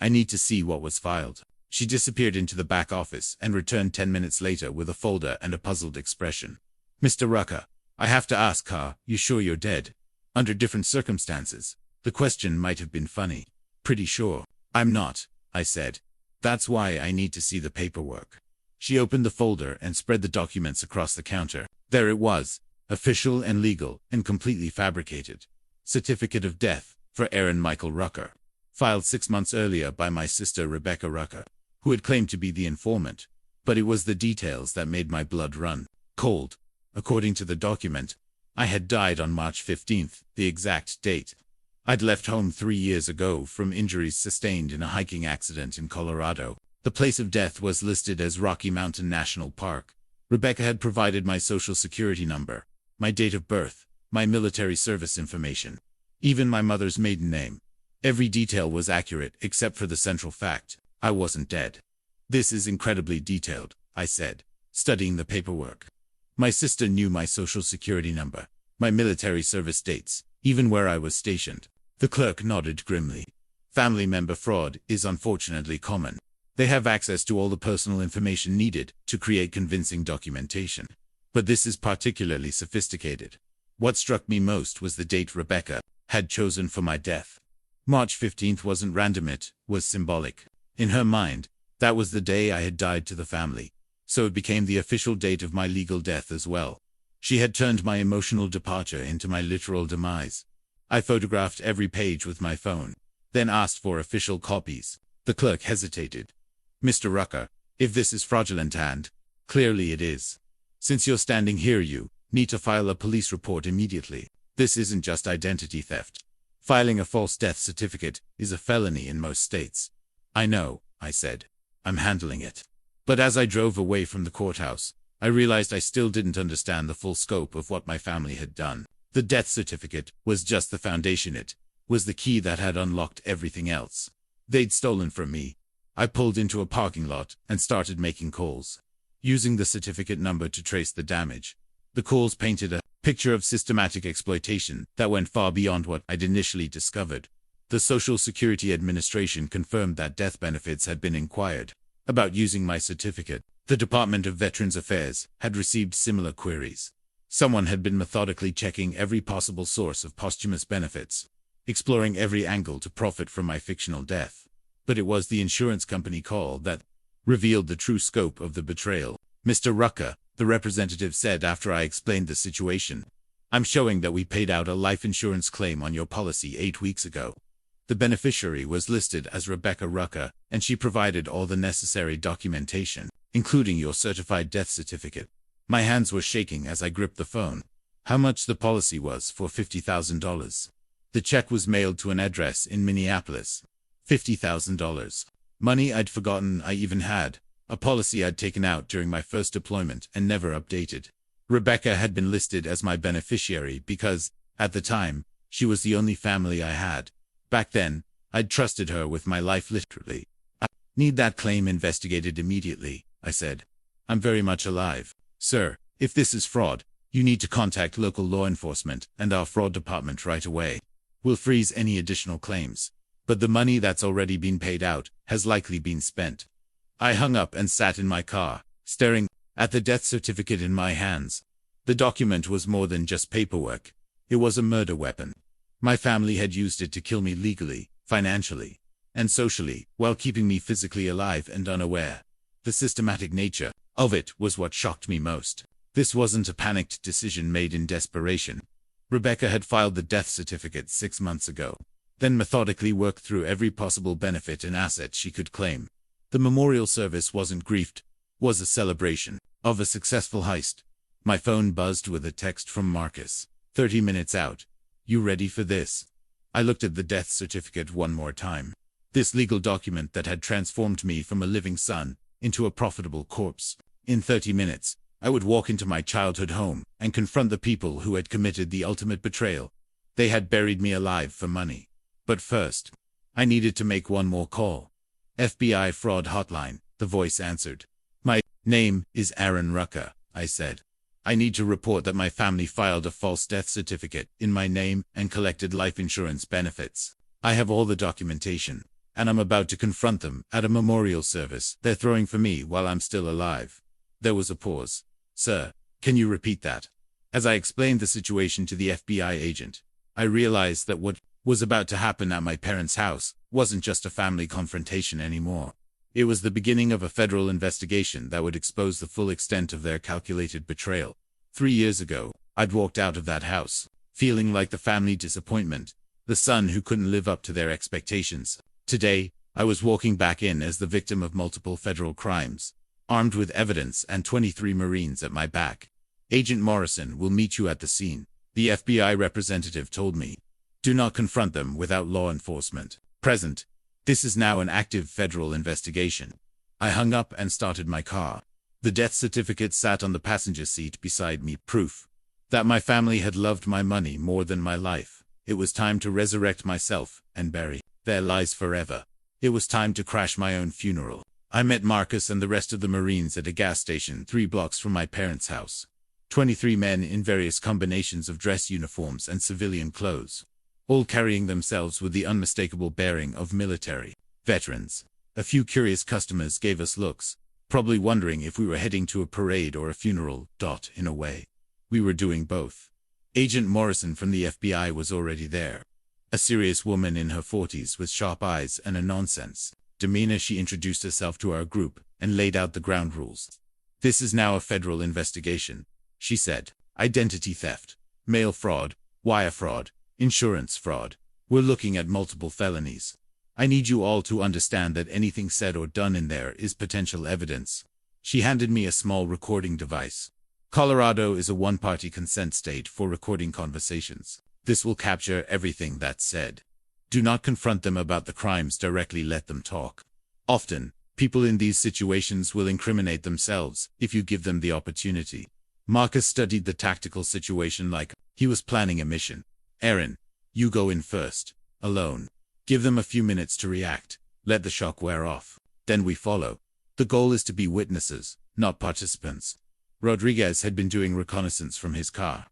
"I need to see what was filed." She disappeared into the back office and returned 10 minutes later with a folder and a puzzled expression. "Mr. Rucker, I have to ask, you sure you're dead?" Under different circumstances, the question might have been funny. "Pretty sure." "I'm not," I said. "That's why I need to see the paperwork." She opened the folder and spread the documents across the counter. There it was, official and legal and completely fabricated. Certificate of death for Aaron Michael Rucker, filed 6 months earlier by my sister Rebecca Rucker, who had claimed to be the informant. But it was the details that made my blood run cold. According to the document, I had died on March 15th, the exact date. I'd left home 3 years ago from injuries sustained in a hiking accident in Colorado. The place of death was listed as Rocky Mountain National Park. Rebecca had provided my social security number, my date of birth, my military service information, even my mother's maiden name. Every detail was accurate except for the central fact: I wasn't dead. "This is incredibly detailed," I said, studying the paperwork. My sister knew my social security number, my military service dates, even where I was stationed. The clerk nodded grimly. "Family member fraud is unfortunately common. They have access to all the personal information needed to create convincing documentation. But this is particularly sophisticated." What struck me most was the date Rebecca had chosen for my death. March 15th wasn't random, it was symbolic. In her mind, that was the day I had died to the family, so it became the official date of my legal death as well. She had turned my emotional departure into my literal demise. I photographed every page with my phone, then asked for official copies. The clerk hesitated. "Mr. Rucker, if this is fraudulent, and clearly it is, since you're standing here, you need to file a police report immediately. This isn't just identity theft. Filing a false death certificate is a felony in most states." "I know," I said. "I'm handling it." But as I drove away from the courthouse, I realized I still didn't understand the full scope of what my family had done. The death certificate was just the foundation. It was the key that had unlocked everything else. They'd stolen from me. I pulled into a parking lot and started making calls, using the certificate number to trace the damage. The calls painted a picture of systematic exploitation that went far beyond what I'd initially discovered. The Social Security Administration confirmed that death benefits had been inquired about using my certificate. The Department of Veterans Affairs had received similar queries. Someone had been methodically checking every possible source of posthumous benefits, exploring every angle to profit from my fictional death. But it was the insurance company call that revealed the true scope of the betrayal. "Mr. Rucker," the representative said after I explained the situation, "I'm showing that we paid out a life insurance claim on your policy 8 weeks ago. The beneficiary was listed as Rebecca Rucker, and she provided all the necessary documentation, including your certified death certificate." My hands were shaking as I gripped the phone. How much the policy was for $50,000. The check was mailed to an address in Minneapolis. $50,000. Money I'd forgotten I even had. A policy I'd taken out during my first deployment and never updated. Rebecca had been listed as my beneficiary because, at the time, she was the only family I had. Back then, I'd trusted her with my life literally. "I need that claim investigated immediately," I said. "I'm very much alive. Sir, if this is fraud, you need to contact local law enforcement and our fraud department right away. We'll freeze any additional claims. But the money that's already been paid out has likely been spent." I hung up and sat in my car, staring at the death certificate in my hands. The document was more than just paperwork. It was a murder weapon. My family had used it to kill me legally, financially, and socially, while keeping me physically alive and unaware. The systematic nature of it was what shocked me most. This wasn't a panicked decision made in desperation. Rebecca had filed the death certificate 6 months ago, then methodically worked through every possible benefit and asset she could claim. The memorial service wasn't grief, was a celebration of a successful heist. My phone buzzed with a text from Marcus. 30 minutes out. "You ready for this?" I looked at the death certificate one more time. This legal document that had transformed me from a living son into a profitable corpse. In 30 minutes, I would walk into my childhood home and confront the people who had committed the ultimate betrayal. They had buried me alive for money. But first, I needed to make one more call. FBI fraud hotline, the voice answered. My name is Aaron Rucker, I said. I need to report that my family filed a false death certificate in my name and collected life insurance benefits. I have all the documentation, and I'm about to confront them at a memorial service they're throwing for me while I'm still alive. There was a pause. Sir, can you repeat that? As I explained the situation to the FBI agent, I realized that what was about to happen at my parents' house wasn't just a family confrontation anymore. It was the beginning of a federal investigation that would expose the full extent of their calculated betrayal. 3 years ago, I'd walked out of that house, feeling like the family disappointment, the son who couldn't live up to their expectations. Today, I was walking back in as the victim of multiple federal crimes, armed with evidence and 23 Marines at my back. Agent Morrison will meet you at the scene, the FBI representative told me. Do not confront them without law enforcement present. This is now an active federal investigation. I hung up and started my car. The death certificate sat on the passenger seat beside me, proof that my family had loved my money more than my life. It was time to resurrect myself and bury their lies forever. It was time to crash my own funeral. I met Marcus and the rest of the Marines at a gas station 3 blocks from my parents' house. 23 men in various combinations of dress uniforms and civilian clothes, all carrying themselves with the unmistakable bearing of military veterans. A few curious customers gave us looks, probably wondering if we were heading to a parade or a funeral. In a way, we were doing both. Agent Morrison from the FBI was already there. A serious woman in her 40s with sharp eyes and a nonsense demeanor. She introduced herself to our group and laid out the ground rules. This is now a federal investigation, she said. Identity theft, mail fraud, wire fraud, insurance fraud. We're looking at multiple felonies. I need you all to understand that anything said or done in there is potential evidence. She handed me a small recording device. Colorado is a one-party consent state for recording conversations. This will capture everything that's said. Do not confront them about the crimes directly, let them talk. Often, people in these situations will incriminate themselves if you give them the opportunity. Marcus studied the tactical situation like he was planning a mission. Aaron, you go in first, alone. Give them a few minutes to react. Let the shock wear off. Then we follow. The goal is to be witnesses, not participants. Rodriguez had been doing reconnaissance from his car.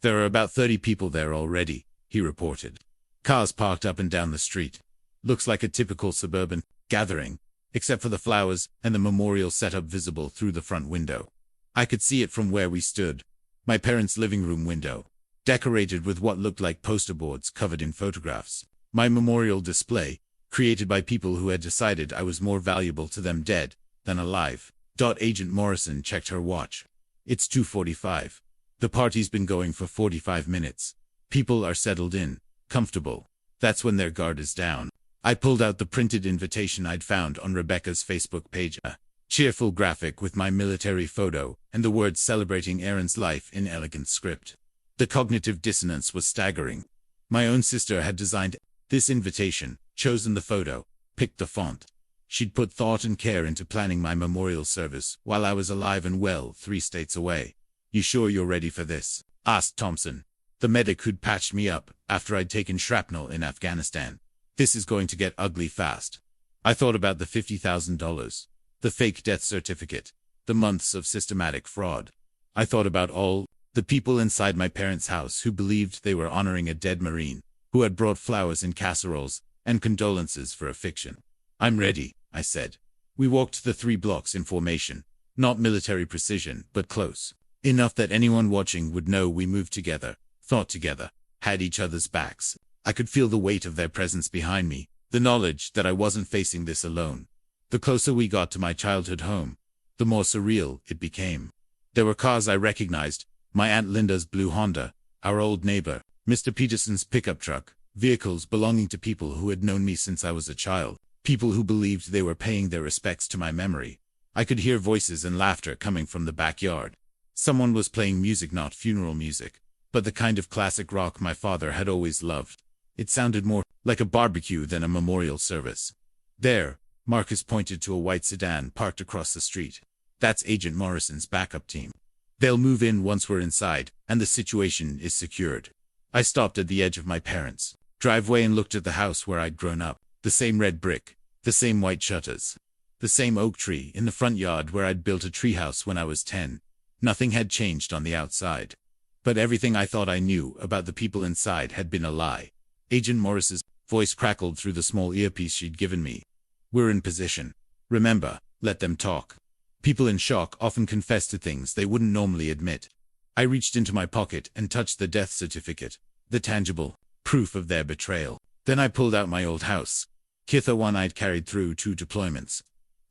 There are about 30 people there already, he reported. Cars parked up and down the street. Looks like a typical suburban gathering, except for the flowers and the memorial setup visible through the front window. I could see it from where we stood. My parents' living room window, decorated with what looked like poster boards covered in photographs. My memorial display, created by people who had decided I was more valuable to them dead than alive. Agent Morrison checked her watch. It's 2:45. The party's been going for 45 minutes. People are settled in, comfortable. That's when their guard is down. I pulled out the printed invitation I'd found on Rebecca's Facebook page, a cheerful graphic with my military photo and the words celebrating Aaron's life in elegant script. The cognitive dissonance was staggering. My own sister had designed this invitation, chosen the photo, picked the font. She'd put thought and care into planning my memorial service while I was alive and well 3 states away. You sure you're ready for this? Asked Thompson, the medic who'd patched me up after I'd taken shrapnel in Afghanistan. This is going to get ugly fast. I thought about the $50,000, the fake death certificate, the months of systematic fraud. I thought about all the people inside my parents' house who believed they were honoring a dead Marine, who had brought flowers in casseroles and condolences for a fiction. I'm ready, I said. We walked the 3 blocks in formation, not military precision, but close. Enough that anyone watching would know we moved together, thought together, had each other's backs. I could feel the weight of their presence behind me, the knowledge that I wasn't facing this alone. The closer we got to my childhood home, the more surreal it became. There were cars I recognized, my Aunt Linda's blue Honda, our old neighbor, Mr. Peterson's pickup truck, vehicles belonging to people who had known me since I was a child, people who believed they were paying their respects to my memory. I could hear voices and laughter coming from the backyard. Someone was playing music, not funeral music, but the kind of classic rock my father had always loved. It sounded more like a barbecue than a memorial service. There, Marcus pointed to a white sedan parked across the street. That's Agent Morrison's backup team. They'll move in once we're inside, and the situation is secured. I stopped at the edge of my parents' driveway and looked at the house where I'd grown up. The same red brick, the same white shutters, the same oak tree in the front yard where I'd built a treehouse when I was 10. Nothing had changed on the outside. But everything I thought I knew about the people inside had been a lie. Agent Morris's voice crackled through the small earpiece she'd given me. We're in position. Remember, let them talk. People in shock often confess to things they wouldn't normally admit. I reached into my pocket and touched the death certificate, the tangible proof of their betrayal. Then I pulled out my old house. Kitha one I'd carried through 2 deployments.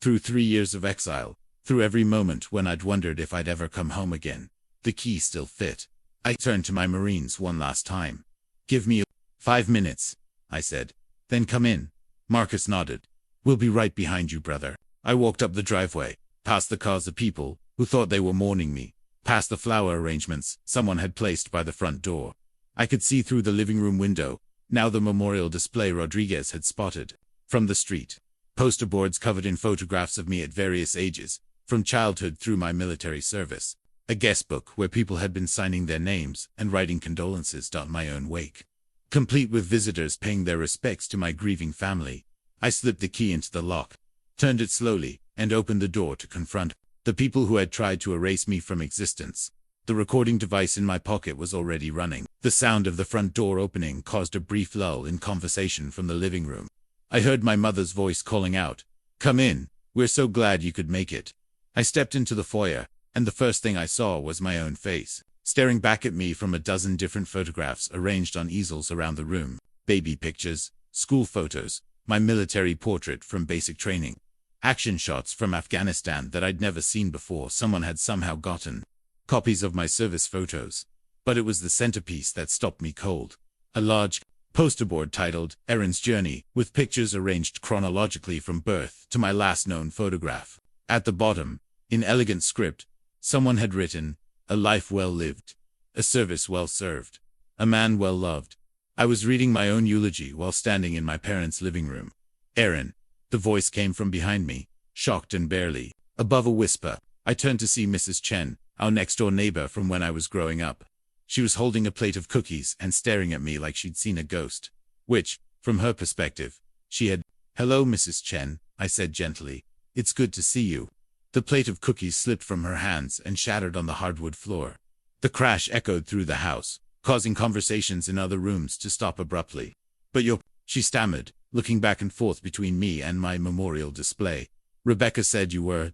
Through 3 years of exile. Through every moment when I'd wondered if I'd ever come home again. The key still fit. I turned to my Marines one last time. Give me 5 minutes, I said. Then come in. Marcus nodded. We'll be right behind you, brother. I walked up the driveway, past the cars of people who thought they were mourning me, past the flower arrangements someone had placed by the front door. I could see through the living room window, now the memorial display Rodriguez had spotted. From the street, poster boards covered in photographs of me at various ages, from childhood through my military service. A guest book where people had been signing their names and writing condolences on my own wake. Complete with visitors paying their respects to my grieving family. I slipped the key into the lock, turned it slowly, and opened the door to confront the people who had tried to erase me from existence. The recording device in my pocket was already running. The sound of the front door opening caused a brief lull in conversation from the living room. I heard my mother's voice calling out, "Come in, we're so glad you could make it." I stepped into the foyer, and the first thing I saw was my own face, staring back at me from a dozen different photographs arranged on easels around the room. Baby pictures, school photos, my military portrait from basic training, action shots from Afghanistan that I'd never seen before. Someone had somehow gotten copies of my service photos. But it was the centerpiece that stopped me cold. A large poster board titled Aaron's Journey, with pictures arranged chronologically from birth to my last known photograph. At the bottom, in elegant script, someone had written, "A life well lived, a service well served, a man well loved." I was reading my own eulogy while standing in my parents' living room. "Aaron," the voice came from behind me, shocked and barely above a whisper. I turned to see Mrs. Chen, our next-door neighbor from when I was growing up. She was holding a plate of cookies and staring at me like she'd seen a ghost. Which, from her perspective, she had. "Hello, Mrs. Chen," I said gently. "It's good to see you." The plate of cookies slipped from her hands and shattered on the hardwood floor. The crash echoed through the house, causing conversations in other rooms to stop abruptly. "But you're," she stammered, looking back and forth between me and my memorial display. "Rebecca said you were ...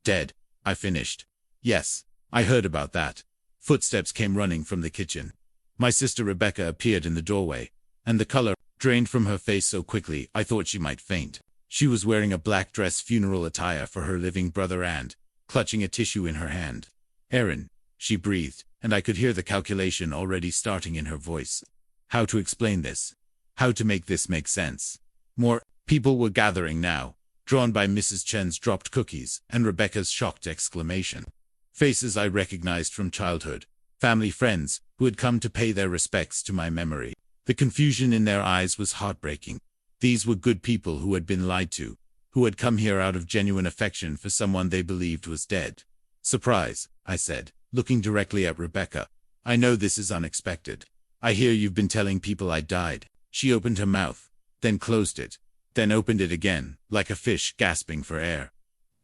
dead," I finished. "Yes, I heard about that." Footsteps came running from the kitchen. My sister Rebecca appeared in the doorway, and the color drained from her face so quickly I thought she might faint. She was wearing a black dress funeral attire for her living brother and clutching a tissue in her hand. "Aaron," she breathed, and I could hear the calculation already starting in her voice. How to explain this? How to make this make sense? More people were gathering now, drawn by Mrs. Chen's dropped cookies and Rebecca's shocked exclamation. Faces I recognized from childhood, family friends who had come to pay their respects to my memory. The confusion in their eyes was heartbreaking. These were good people who had been lied to, who had come here out of genuine affection for someone they believed was dead. "Surprise," I said, looking directly at Rebecca. "I know this is unexpected. I hear you've been telling people I died." She opened her mouth, then closed it, then opened it again, like a fish gasping for air.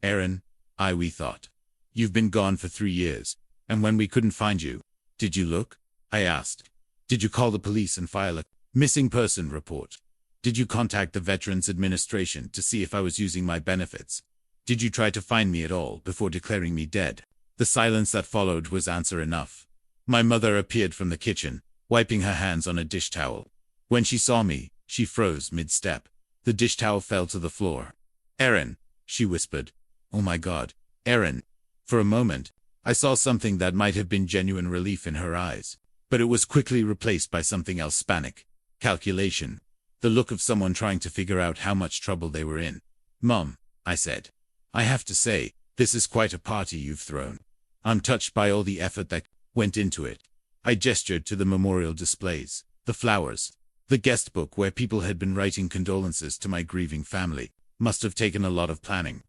"Aaron," we thought. "You've been gone for 3 years, and when we couldn't find you, did you look?" I asked. "Did you call the police and file a missing person report? Did you contact the Veterans Administration to see if I was using my benefits? Did you try to find me at all before declaring me dead?" The silence that followed was answer enough. My mother appeared from the kitchen, wiping her hands on a dish towel. When she saw me, she froze mid-step. The dish towel fell to the floor. "Aaron," she whispered. "Oh my God, Aaron." For a moment, I saw something that might have been genuine relief in her eyes, but it was quickly replaced by something else: panic, calculation, the look of someone trying to figure out how much trouble they were in. "Mom," I said, "I have to say, this is quite a party you've thrown. I'm touched by all the effort that went into it." I gestured to the memorial displays, the flowers, the guest book where people had been writing condolences to my grieving family. Must have taken a lot of planning.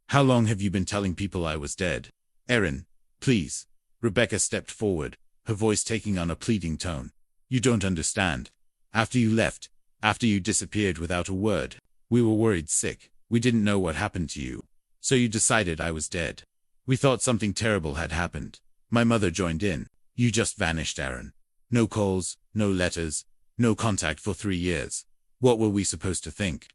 How long have you been telling people I was dead? Aaron, please. Rebecca stepped forward, her voice taking on a pleading tone. You don't understand. After you left, after you disappeared without a word, we were worried sick. We didn't know what happened to you. So you decided I was dead. We thought something terrible had happened. My mother joined in. You just vanished, Aaron. No calls, no letters, no contact for 3 years. What were we supposed to think?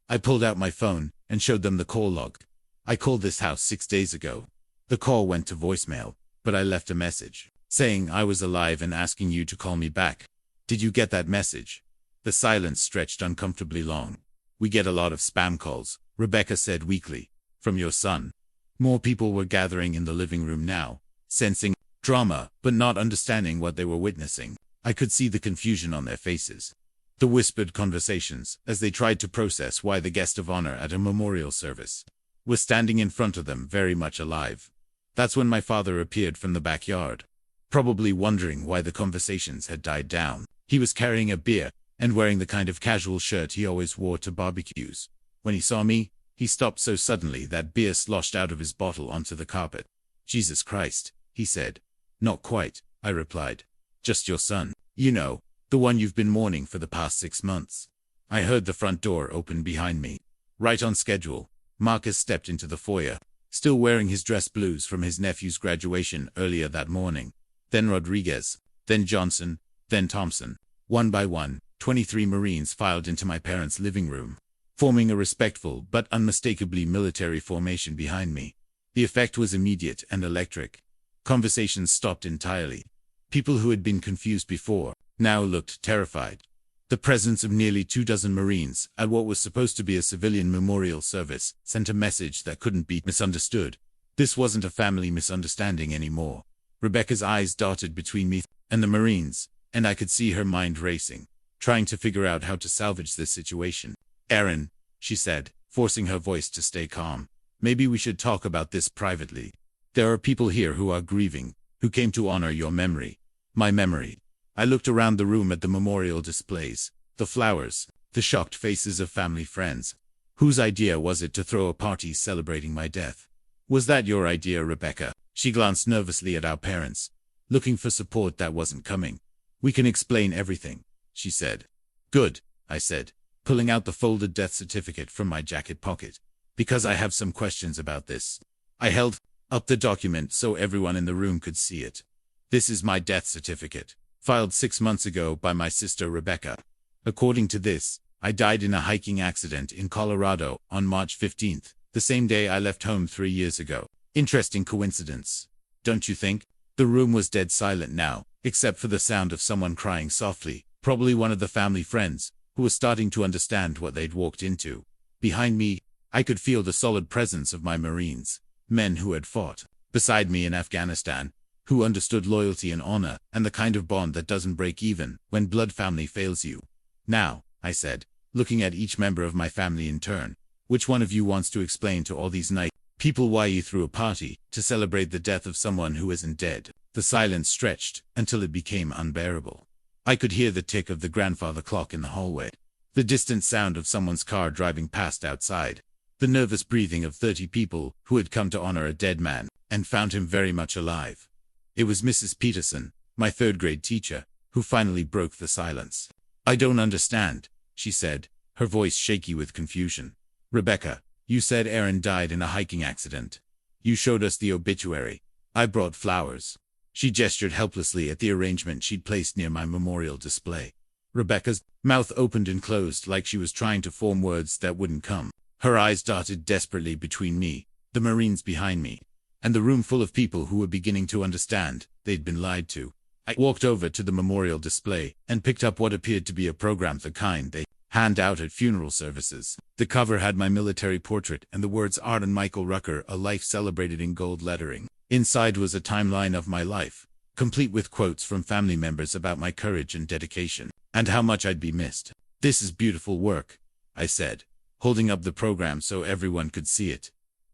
I pulled out my phone and showed them the call log. I called this house 6 days ago. The call went to voicemail, but I left a message saying I was alive and asking you to call me back. Did you get that message? The silence stretched uncomfortably long. We get a lot of spam calls, Rebecca said weakly, from your son. More people were gathering in the living room now, sensing drama, but not understanding what they were witnessing. I could see the confusion on their faces. The whispered conversations, as they tried to process why the guest of honor at a memorial service was standing in front of them very much alive. That's when my father appeared from the backyard, probably wondering why the conversations had died down. He was carrying a beer and wearing the kind of casual shirt he always wore to barbecues. When he saw me, he stopped so suddenly that beer sloshed out of his bottle onto the carpet. Jesus Christ, he said. Not quite, I replied. Just your son. You know, the one you've been mourning for the past 6 months. I heard the front door open behind me. Right on schedule, Marcus stepped into the foyer, still wearing his dress blues from his nephew's graduation earlier that morning. Then Rodriguez, then Johnson, then Thompson. One by one, 23 Marines filed into my parents' living room, forming a respectful but unmistakably military formation behind me. The effect was immediate and electric. Conversations stopped entirely. People who had been confused before now looked terrified. The presence of nearly 24 Marines at what was supposed to be a civilian memorial service sent a message that couldn't be misunderstood. This wasn't a family misunderstanding anymore. Rebecca's eyes darted between me and the Marines, and I could see her mind racing, trying to figure out how to salvage this situation. Aaron, she said, forcing her voice to stay calm, maybe we should talk about this privately. There are people here who are grieving, who came to honor your memory. My memory. I looked around the room at the memorial displays, the flowers, the shocked faces of family friends. Whose idea was it to throw a party celebrating my death? Was that your idea, Rebecca? She glanced nervously at our parents, looking for support that wasn't coming. We can explain everything, she said. Good, I said, pulling out the folded death certificate from my jacket pocket. Because I have some questions about this. I held up the document so everyone in the room could see it. This is my death certificate, filed 6 months ago by my sister Rebecca. According to this, I died in a hiking accident in Colorado on March 15th, the same day I left home 3 years ago. Interesting coincidence, don't you think? The room was dead silent now, except for the sound of someone crying softly, probably one of the family friends, who was starting to understand what they'd walked into. Behind me, I could feel the solid presence of my Marines, men who had fought beside me in Afghanistan, who understood loyalty and honor, and the kind of bond that doesn't break even when blood family fails you. Now, I said, looking at each member of my family in turn, which one of you wants to explain to all these nice people why you threw a party to celebrate the death of someone who isn't dead? The silence stretched until it became unbearable. I could hear the tick of the grandfather clock in the hallway, the distant sound of someone's car driving past outside, the nervous breathing of 30 people who had come to honor a dead man and found him very much alive. It was Mrs. Peterson, my third-grade teacher, who finally broke the silence. I don't understand, she said, her voice shaky with confusion. Rebecca, you said Aaron died in a hiking accident. You showed us the obituary. I brought flowers. She gestured helplessly at the arrangement she'd placed near my memorial display. Rebecca's mouth opened and closed like she was trying to form words that wouldn't come. Her eyes darted desperately between me, the Marines behind me, and the room full of people who were beginning to understand they'd been lied to. I walked over to the memorial display and picked up what appeared to be a program, the kind they hand out at funeral services. The cover had my military portrait and the words Aaron Michael Rucker, a life celebrated in gold lettering. Inside was a timeline of my life, complete with quotes from family members about my courage and dedication, and how much I'd be missed. This is beautiful work, I said, holding up the program so everyone could see it.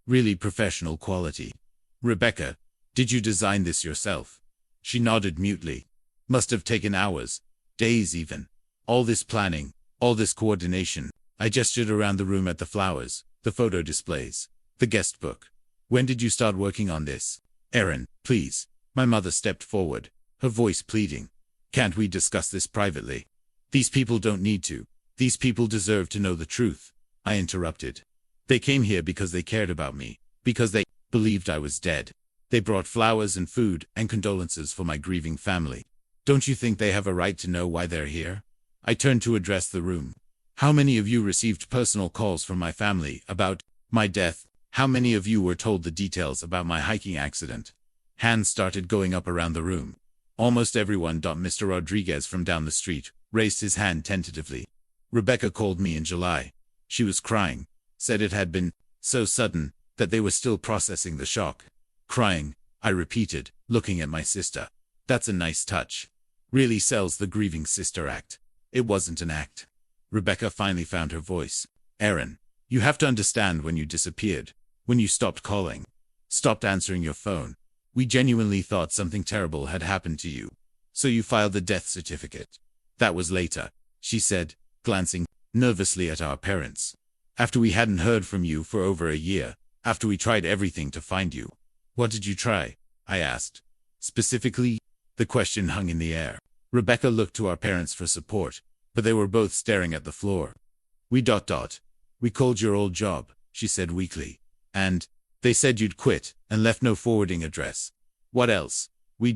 Really professional quality. Rebecca, did you design this yourself? She nodded mutely. Must have taken hours, days even. All this planning, all this coordination. I gestured around the room at the flowers, The photo displays. The guest book. When did you start working on this? Aaron, please. My mother stepped forward, her voice pleading. Can't we discuss this privately? These people don't need to. These people deserve to know the truth. I interrupted. They came here because they cared about me, because they believed I was dead. They brought flowers and food and condolences for my grieving family. Don't you think they have a right to know why they're here? I turned to address the room. How many of you received personal calls from my family about my death? How many of you were told the details about my hiking accident? Hands started going up around the room. Almost everyone. Mr. Rodriguez from down the street raised his hand tentatively. Rebecca called me in July. She was crying, said it had been so sudden that they were still processing the shock. Crying, I repeated, looking at my sister. That's a nice touch. Really sells the grieving sister act. It wasn't an act. Rebecca finally found her voice. Aaron, you have to understand, when you disappeared, when you stopped calling, stopped answering your phone, we genuinely thought something terrible had happened to you. So you filed the death certificate. That was later, she said, glancing nervously at our parents. After we hadn't heard from you for over a year, after we tried everything to find you. What did you try? I asked. Specifically, the question hung in the air. Rebecca looked to our parents for support, but they were both staring at the floor. We called your old job, she said weakly. And they said you'd quit and left no forwarding address. What else? We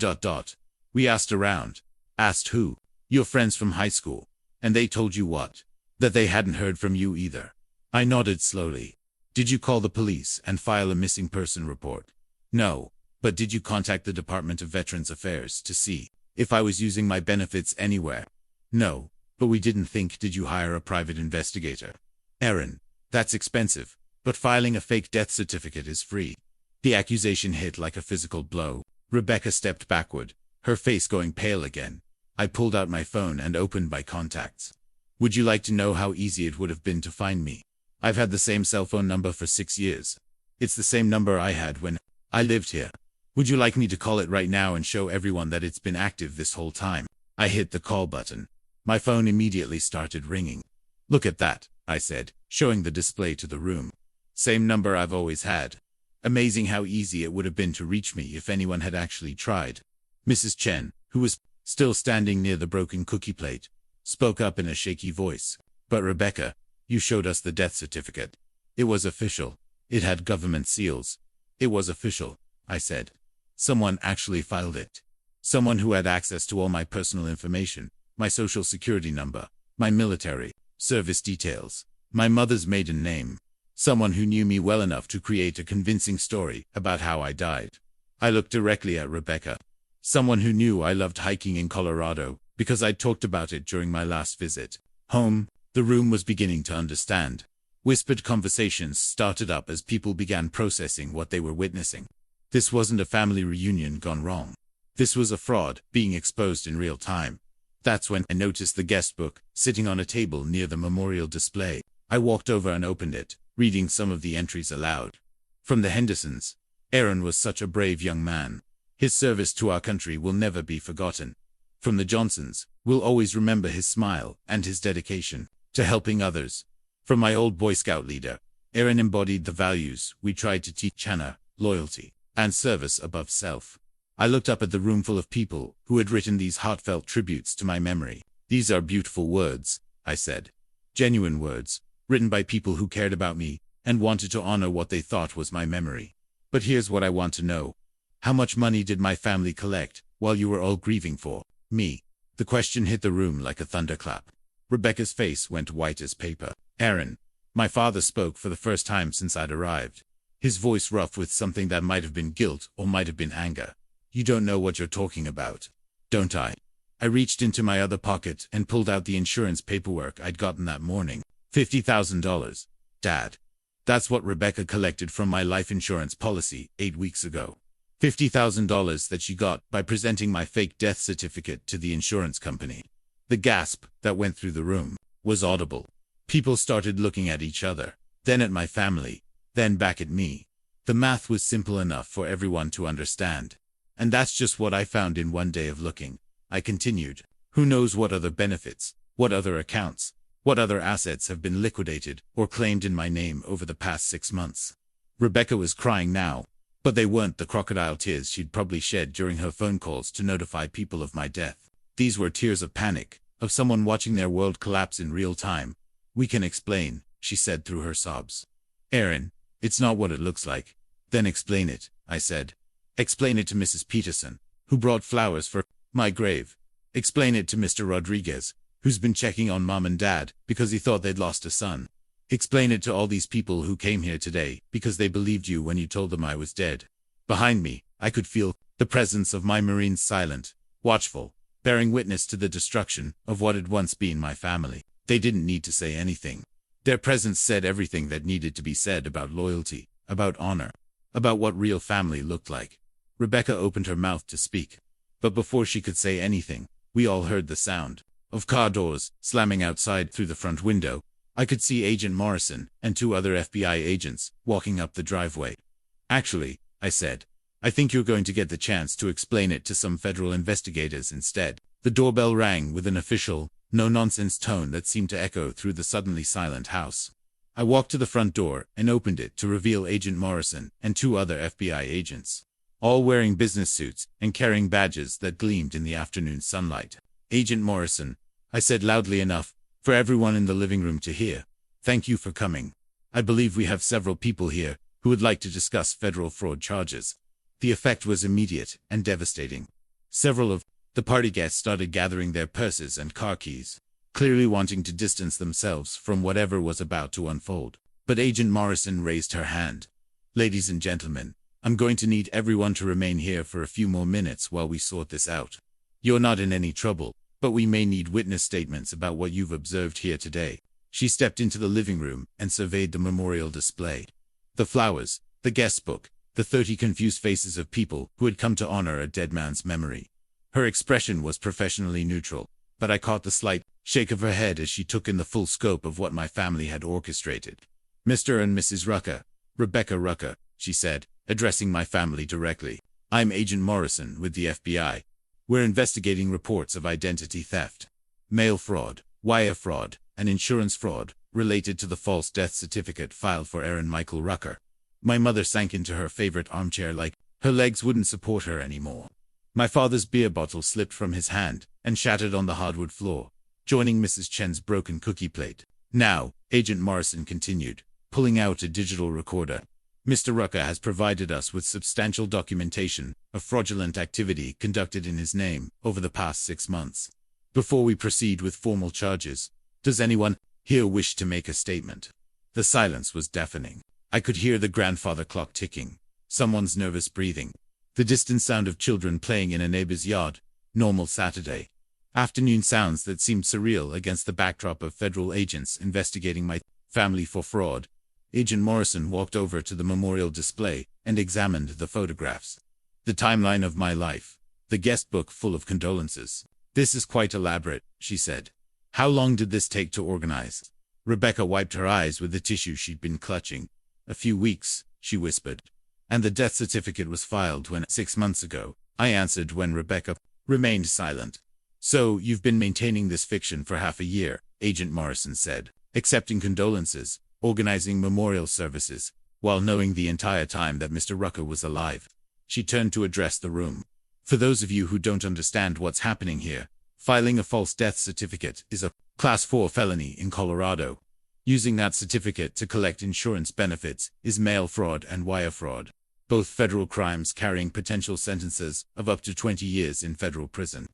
asked around. Asked who? Your friends from high school. And they told you what? That they hadn't heard from you either. I nodded slowly. Did you call the police and file a missing person report? No. But did you contact the Department of Veterans Affairs to see if I was using my benefits anywhere? No. But we didn't think. Did you hire a private investigator? Aaron, that's expensive, but filing a fake death certificate is free. The accusation hit like a physical blow. Rebecca stepped backward, her face going pale again. I pulled out my phone and opened my contacts. Would you like to know how easy it would have been to find me? I've had the same cell phone number for 6 years. It's the same number I had when I lived here. Would you like me to call it right now and show everyone that it's been active this whole time? I hit the call button. My phone immediately started ringing. Look at that, I said, showing the display to the room. Same number I've always had. Amazing how easy it would have been to reach me if anyone had actually tried. Mrs. Chen, who was still standing near the broken cookie plate, spoke up in a shaky voice. But Rebecca, you showed us the death certificate. It was official. It had government seals. It was official, I said. Someone actually filed it. Someone who had access to all my personal information, my social security number, my military service details, my mother's maiden name. Someone who knew me well enough to create a convincing story about how I died. I looked directly at Rebecca. Someone who knew I loved hiking in Colorado because I'd talked about it during my last visit home. The room was beginning to understand. Whispered conversations started up as people began processing what they were witnessing. This wasn't a family reunion gone wrong. This was a fraud being exposed in real time. That's when I noticed the guest book sitting on a table near the memorial display. I walked over and opened it, reading some of the entries aloud. From the Hendersons. Aaron was such a brave young man. His service to our country will never be forgotten. From the Johnsons, we'll always remember his smile and his dedication to helping others. From my old Boy Scout leader, Aaron embodied the values we tried to teach: honor, loyalty, and service above self. I looked up at the room full of people who had written these heartfelt tributes to my memory. These are beautiful words, I said. Genuine words, written by people who cared about me and wanted to honor what they thought was my memory. But here's what I want to know. How much money did my family collect while you were all grieving for me? The question hit the room like a thunderclap. Rebecca's face went white as paper. Aaron, my father spoke for the first time since I'd arrived. His voice rough with something that might have been guilt or might have been anger. You don't know what you're talking about, don't I? I reached into my other pocket and pulled out the insurance paperwork I'd gotten that morning. $50,000. Dad. That's what Rebecca collected from my life insurance policy 8 weeks ago. $50,000 that she got by presenting my fake death certificate to the insurance company. The gasp that went through the room was audible. People started looking at each other, then at my family, then back at me. The math was simple enough for everyone to understand. And that's just what I found in one day of looking. I continued. Who knows what other benefits, what other accounts, What other assets have been liquidated or claimed in my name over the past 6 months? Rebecca was crying now, but they weren't the crocodile tears she'd probably shed during her phone calls to notify people of my death. These were tears of panic, of someone watching their world collapse in real time. "We can explain," she said through her sobs. "Aaron, it's not what it looks like." "Then explain it," I said. "Explain it to Mrs. Peterson, who brought flowers for my grave. Explain it to Mr. Rodriguez, who's been checking on Mom and Dad because he thought they'd lost a son. Explain it to all these people who came here today because they believed you when you told them I was dead." Behind me, I could feel the presence of my Marines, silent, watchful, bearing witness to the destruction of what had once been my family. They didn't need to say anything. Their presence said everything that needed to be said about loyalty, about honor, about what real family looked like. Rebecca opened her mouth to speak, but before she could say anything, we all heard the sound of car doors slamming outside. Through the front window, I could see Agent Morrison and 2 other FBI agents walking up the driveway. "Actually," I said, "I think you're going to get the chance to explain it to some federal investigators instead." The doorbell rang with an official, no-nonsense tone that seemed to echo through the suddenly silent house. I walked to the front door and opened it to reveal Agent Morrison and 2 other FBI agents, all wearing business suits and carrying badges that gleamed in the afternoon sunlight. "Agent Morrison," I said loudly enough for everyone in the living room to hear, "thank you for coming. I believe we have several people here who would like to discuss federal fraud charges." The effect was immediate and devastating. Several of the party guests started gathering their purses and car keys, clearly wanting to distance themselves from whatever was about to unfold. But Agent Morrison raised her hand. "Ladies and gentlemen, I'm going to need everyone to remain here for a few more minutes while we sort this out. You're not in any trouble, but we may need witness statements about what you've observed here today." She stepped into the living room and surveyed the memorial display. The flowers, the guest book, the 30 confused faces of people who had come to honor a dead man's memory. Her expression was professionally neutral, but I caught the slight shake of her head as she took in the full scope of what my family had orchestrated. "Mr. and Mrs. Rucker, Rebecca Rucker," she said, addressing my family directly. "I'm Agent Morrison with the FBI. We're investigating reports of identity theft, mail fraud, wire fraud, and insurance fraud related to the false death certificate filed for Aaron Michael Rucker." My mother sank into her favorite armchair like her legs wouldn't support her anymore. My father's beer bottle slipped from his hand and shattered on the hardwood floor, joining Mrs. Chen's broken cookie plate. "Now," Agent Morrison continued, pulling out a digital recorder, "Mr. Rucker has provided us with substantial documentation of fraudulent activity conducted in his name over the past 6 months. Before we proceed with formal charges, does anyone here wish to make a statement?" The silence was deafening. I could hear the grandfather clock ticking, someone's nervous breathing, the distant sound of children playing in a neighbor's yard. Normal Saturday afternoon sounds that seemed surreal against the backdrop of federal agents investigating my family for fraud. Agent Morrison walked over to the memorial display and examined the photographs. "The timeline of my life. The guest book full of condolences. This is quite elaborate," she said. "How long did this take to organize?" Rebecca wiped her eyes with the tissue she'd been clutching. "A few weeks," she whispered. "And the death certificate was filed 6 months ago," I answered when Rebecca remained silent. "So, you've been maintaining this fiction for half a year," Agent Morrison said, "accepting condolences, organizing memorial services, while knowing the entire time that Mr. Rucker was alive." She turned to address the room. "For those of you who don't understand what's happening here, filing a false death certificate is a Class 4 felony in Colorado. Using that certificate to collect insurance benefits is mail fraud and wire fraud, both federal crimes carrying potential sentences of up to 20 years in federal prison."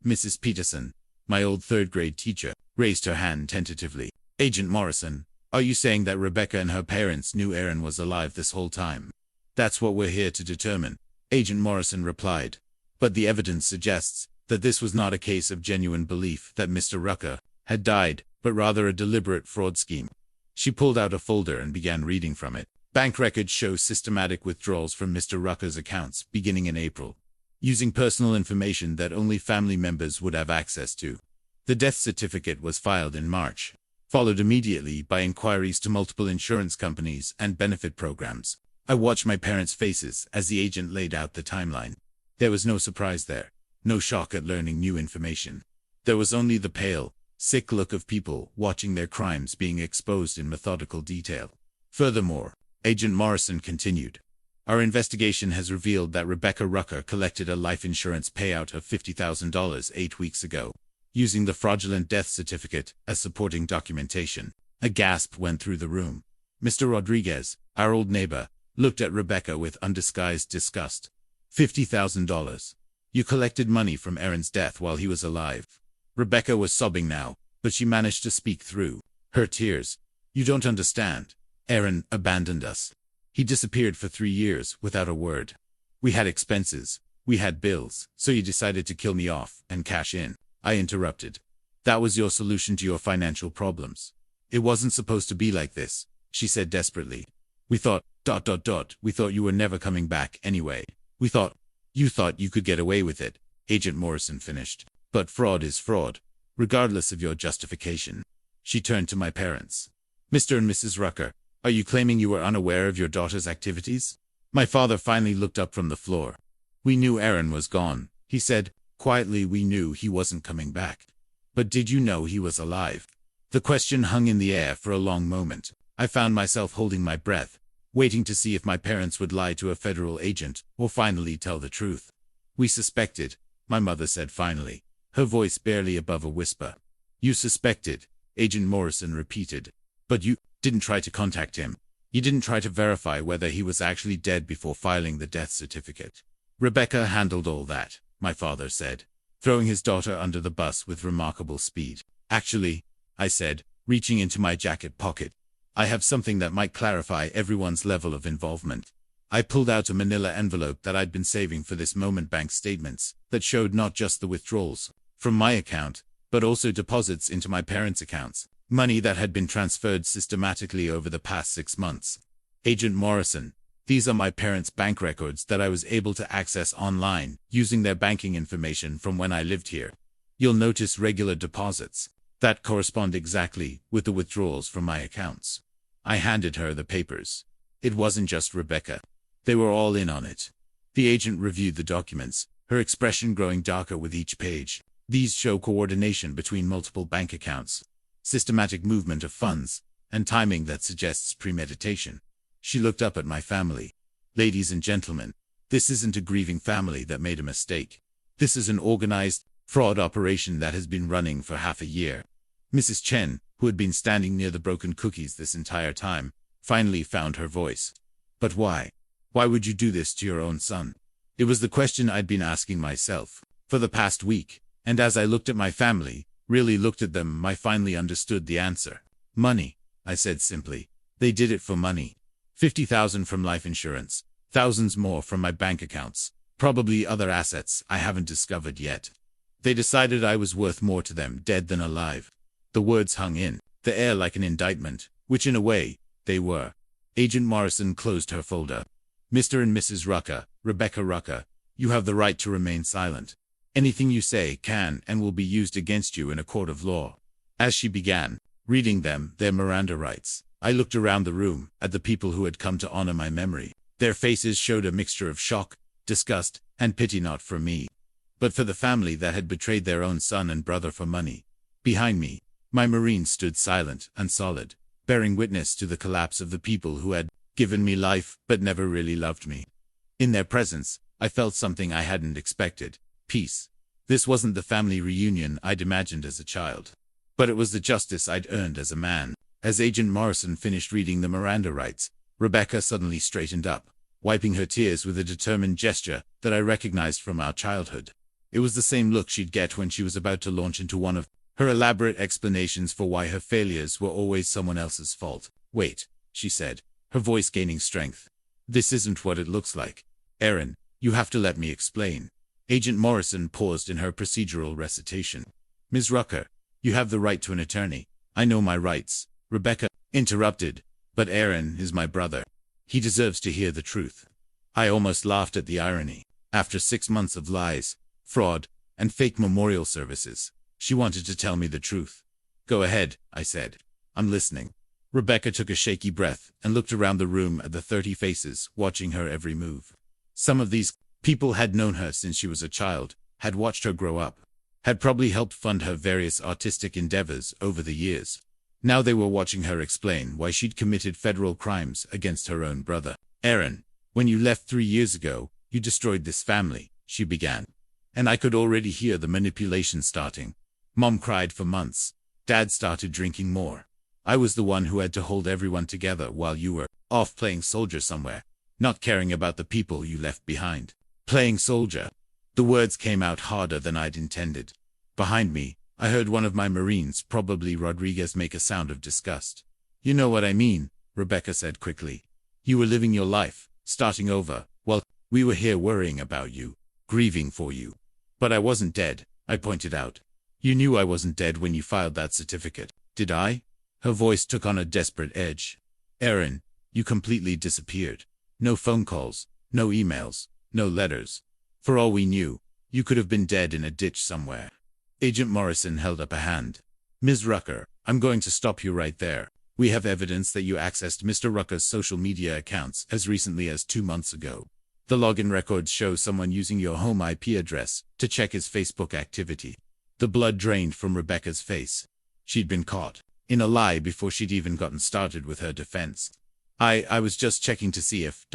Mrs. Peterson, my old 3rd-grade teacher, raised her hand tentatively. "Agent Morrison, are you saying that Rebecca and her parents knew Aaron was alive this whole time?" "That's what we're here to determine," Agent Morrison replied. "But the evidence suggests that this was not a case of genuine belief that Mr. Rucker had died, but rather a deliberate fraud scheme." She pulled out a folder and began reading from it. "Bank records show systematic withdrawals from Mr. Rucker's accounts beginning in April, using personal information that only family members would have access to. The death certificate was filed in March, followed immediately by inquiries to multiple insurance companies and benefit programs." I watched my parents' faces as the agent laid out the timeline. There was no surprise there, no shock at learning new information. There was only the pale, sick look of people watching their crimes being exposed in methodical detail. Furthermore, Agent Morrison continued, our investigation has revealed that Rebecca Rucker collected a life insurance payout of $50,000 8 weeks ago, using the fraudulent death certificate as supporting documentation. A gasp went through the room. Mr. Rodriguez, our old neighbor, looked at Rebecca with undisguised disgust. $50,000. You collected money from Aaron's death while he was alive. Rebecca was sobbing now, but she managed to speak through her tears. You don't understand. Aaron abandoned us. He disappeared for 3 years without a word. We had expenses. We had bills, so you decided to kill me off and cash in. I interrupted. That was your solution to your financial problems. It wasn't supposed to be like this, she said desperately. We thought, we thought you were never coming back anyway. You thought you could get away with it, Agent Morrison finished. But fraud is fraud, regardless of your justification. She turned to my parents. Mr. and Mrs. Rucker, are you claiming you were unaware of your daughter's activities? My father finally looked up from the floor. We knew Aaron was gone, he said. Quietly, we knew he wasn't coming back. But did you know he was alive? The question hung in the air for a long moment. I found myself holding my breath, waiting to see if my parents would lie to a federal agent or finally tell the truth. We suspected, my mother said finally, her voice barely above a whisper. You suspected, Agent Morrison repeated. But you didn't try to contact him. You didn't try to verify whether he was actually dead before filing the death certificate. Rebecca handled all that, my father said, throwing his daughter under the bus with remarkable speed. Actually, I said, reaching into my jacket pocket, I have something that might clarify everyone's level of involvement. I pulled out a manila envelope that I'd been saving for this moment, bank statements that showed not just the withdrawals from my account, but also deposits into my parents' accounts, money that had been transferred systematically over the past 6 months. Agent Morrison, these are my parents' bank records that I was able to access online using their banking information from when I lived here. You'll notice regular deposits that correspond exactly with the withdrawals from my accounts. I handed her the papers. It wasn't just Rebecca. They were all in on it. The agent reviewed the documents, her expression growing darker with each page. These show coordination between multiple bank accounts, systematic movement of funds, and timing that suggests premeditation. She looked up at my family. Ladies and gentlemen, this isn't a grieving family that made a mistake. This is an organized fraud operation that has been running for half a year. Mrs. Chen, who had been standing near the broken cookies this entire time, finally found her voice. But why? Why would you do this to your own son? It was the question I'd been asking myself for the past week, and as I looked at my family, really looked at them, I finally understood the answer. Money, I said simply. They did it for money. 50,000 from life insurance, thousands more from my bank accounts, probably other assets I haven't discovered yet. They decided I was worth more to them dead than alive. The words hung in the air like an indictment, which in a way, they were. Agent Morrison closed her folder. Mr. and Mrs. Rucker, Rebecca Rucker, you have the right to remain silent. Anything you say can and will be used against you in a court of law. As she began reading them their Miranda rights, I looked around the room at the people who had come to honor my memory. Their faces showed a mixture of shock, disgust, and pity, not for me, but for the family that had betrayed their own son and brother for money. Behind me, my Marine stood silent and solid, bearing witness to the collapse of the people who had given me life but never really loved me. In their presence, I felt something I hadn't expected. Peace. This wasn't the family reunion I'd imagined as a child, but it was the justice I'd earned as a man. As Agent Morrison finished reading the Miranda rights, Rebecca suddenly straightened up, wiping her tears with a determined gesture that I recognized from our childhood. It was the same look she'd get when she was about to launch into one of her elaborate explanations for why her failures were always someone else's fault. Wait, she said, her voice gaining strength. This isn't what it looks like. Aaron, you have to let me explain. Agent Morrison paused in her procedural recitation. Ms. Rucker, you have the right to an attorney. I know my rights. Rebecca interrupted. But Aaron is my brother. He deserves to hear the truth. I almost laughed at the irony. After 6 months of lies, fraud, and fake memorial services, she wanted to tell me the truth. Go ahead, I said. I'm listening. Rebecca took a shaky breath and looked around the room at the 30 faces watching her every move. Some of these people had known her since she was a child, had watched her grow up. had probably helped fund her various artistic endeavors over the years. Now they were watching her explain why she'd committed federal crimes against her own brother. Aaron, when you left 3 years ago, you destroyed this family, she began. And I could already hear the manipulation starting. Mom cried for months. Dad started drinking more. I was the one who had to hold everyone together while you were off playing soldier somewhere, not caring about the people you left behind. Playing soldier. The words came out harder than I'd intended. Behind me, I heard one of my Marines, probably Rodriguez, make a sound of disgust. You know what I mean, Rebecca said quickly. You were living your life, starting over, while we were here worrying about you, grieving for you. But I wasn't dead, I pointed out. You knew I wasn't dead when you filed that certificate, did I? Her voice took on a desperate edge. Aaron, you completely disappeared. No phone calls, no emails, no letters. For all we knew, you could have been dead in a ditch somewhere. Agent Morrison held up a hand. Ms. Rucker, I'm going to stop you right there. We have evidence that you accessed Mr. Rucker's social media accounts as recently as 2 months ago. The login records show someone using your home IP address to check his Facebook activity. The blood drained from Rebecca's face. She'd been caught in a lie before she'd even gotten started with her defense. I was just checking to see if ...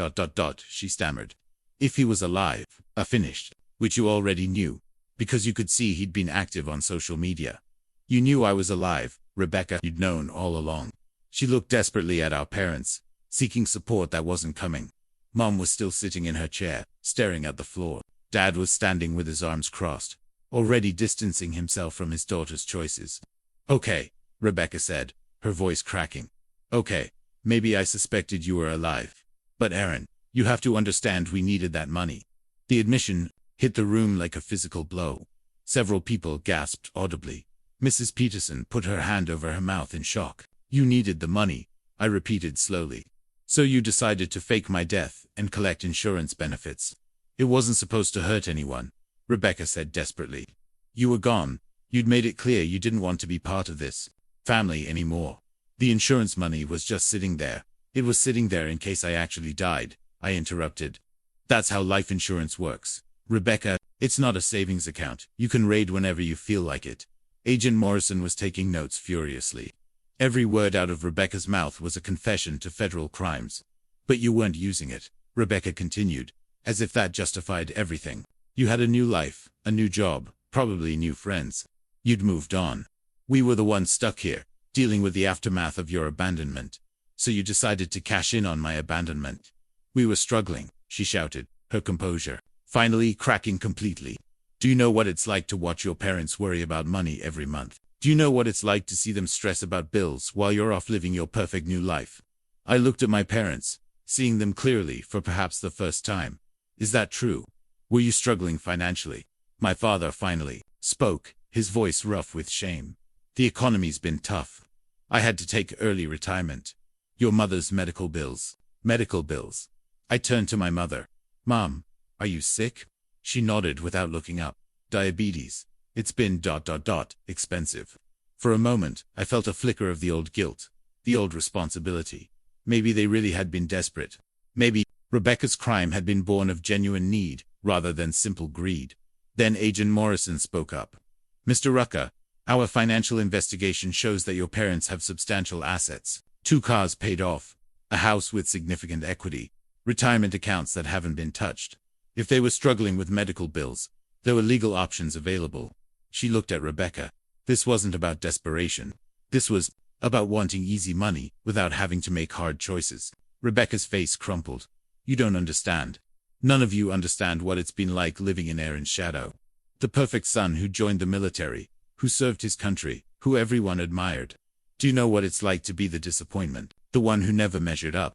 she stammered. If he was alive, finished, which you already knew, because you could see he'd been active on social media. You knew I was alive, Rebecca, you'd known all along. She looked desperately at our parents, seeking support that wasn't coming. Mom was still sitting in her chair, staring at the floor. Dad was standing with his arms crossed, already distancing himself from his daughter's choices. Okay, Rebecca said, her voice cracking. Okay, maybe I suspected you were alive. But Aaron, you have to understand we needed that money. The admission hit the room like a physical blow. Several people gasped audibly. Mrs. Peterson put her hand over her mouth in shock. You needed the money, I repeated slowly. So you decided to fake my death and collect insurance benefits. It wasn't supposed to hurt anyone, Rebecca said desperately. You were gone. You'd made it clear you didn't want to be part of this family anymore. The insurance money was just sitting there. It was sitting there in case I actually died, I interrupted. That's how life insurance works. Rebecca, it's not a savings account. You can raid whenever you feel like it. Agent Morrison was taking notes furiously. Every word out of Rebecca's mouth was a confession to federal crimes. But you weren't using it, Rebecca continued, as if that justified everything. You had a new life, a new job, probably new friends. You'd moved on. We were the ones stuck here, dealing with the aftermath of your abandonment. So you decided to cash in on my abandonment. We were struggling, she shouted, her composure finally cracking completely. Do you know what it's like to watch your parents worry about money every month? Do you know what it's like to see them stress about bills while you're off living your perfect new life? I looked at my parents, seeing them clearly for perhaps the first time. Is that true? Were you struggling financially? My father finally spoke, his voice rough with shame. The economy's been tough. I had to take early retirement. Your mother's medical bills. Medical bills. I turned to my mother. Mom, are you sick? She nodded without looking up. Diabetes. It's been ... expensive. For a moment, I felt a flicker of the old guilt, the old responsibility. Maybe they really had been desperate. Maybe Rebecca's crime had been born of genuine need, rather than simple greed. Then Agent Morrison spoke up. Mr. Rucker, our financial investigation shows that your parents have substantial assets. 2 cars paid off, a house with significant equity, retirement accounts that haven't been touched. If they were struggling with medical bills, there were legal options available. She looked at Rebecca. This wasn't about desperation. This was about wanting easy money without having to make hard choices. Rebecca's face crumpled. You don't understand. None of you understand what it's been like living in Aaron's shadow. The perfect son who joined the military, who served his country, who everyone admired. Do you know what it's like to be the disappointment, the one who never measured up?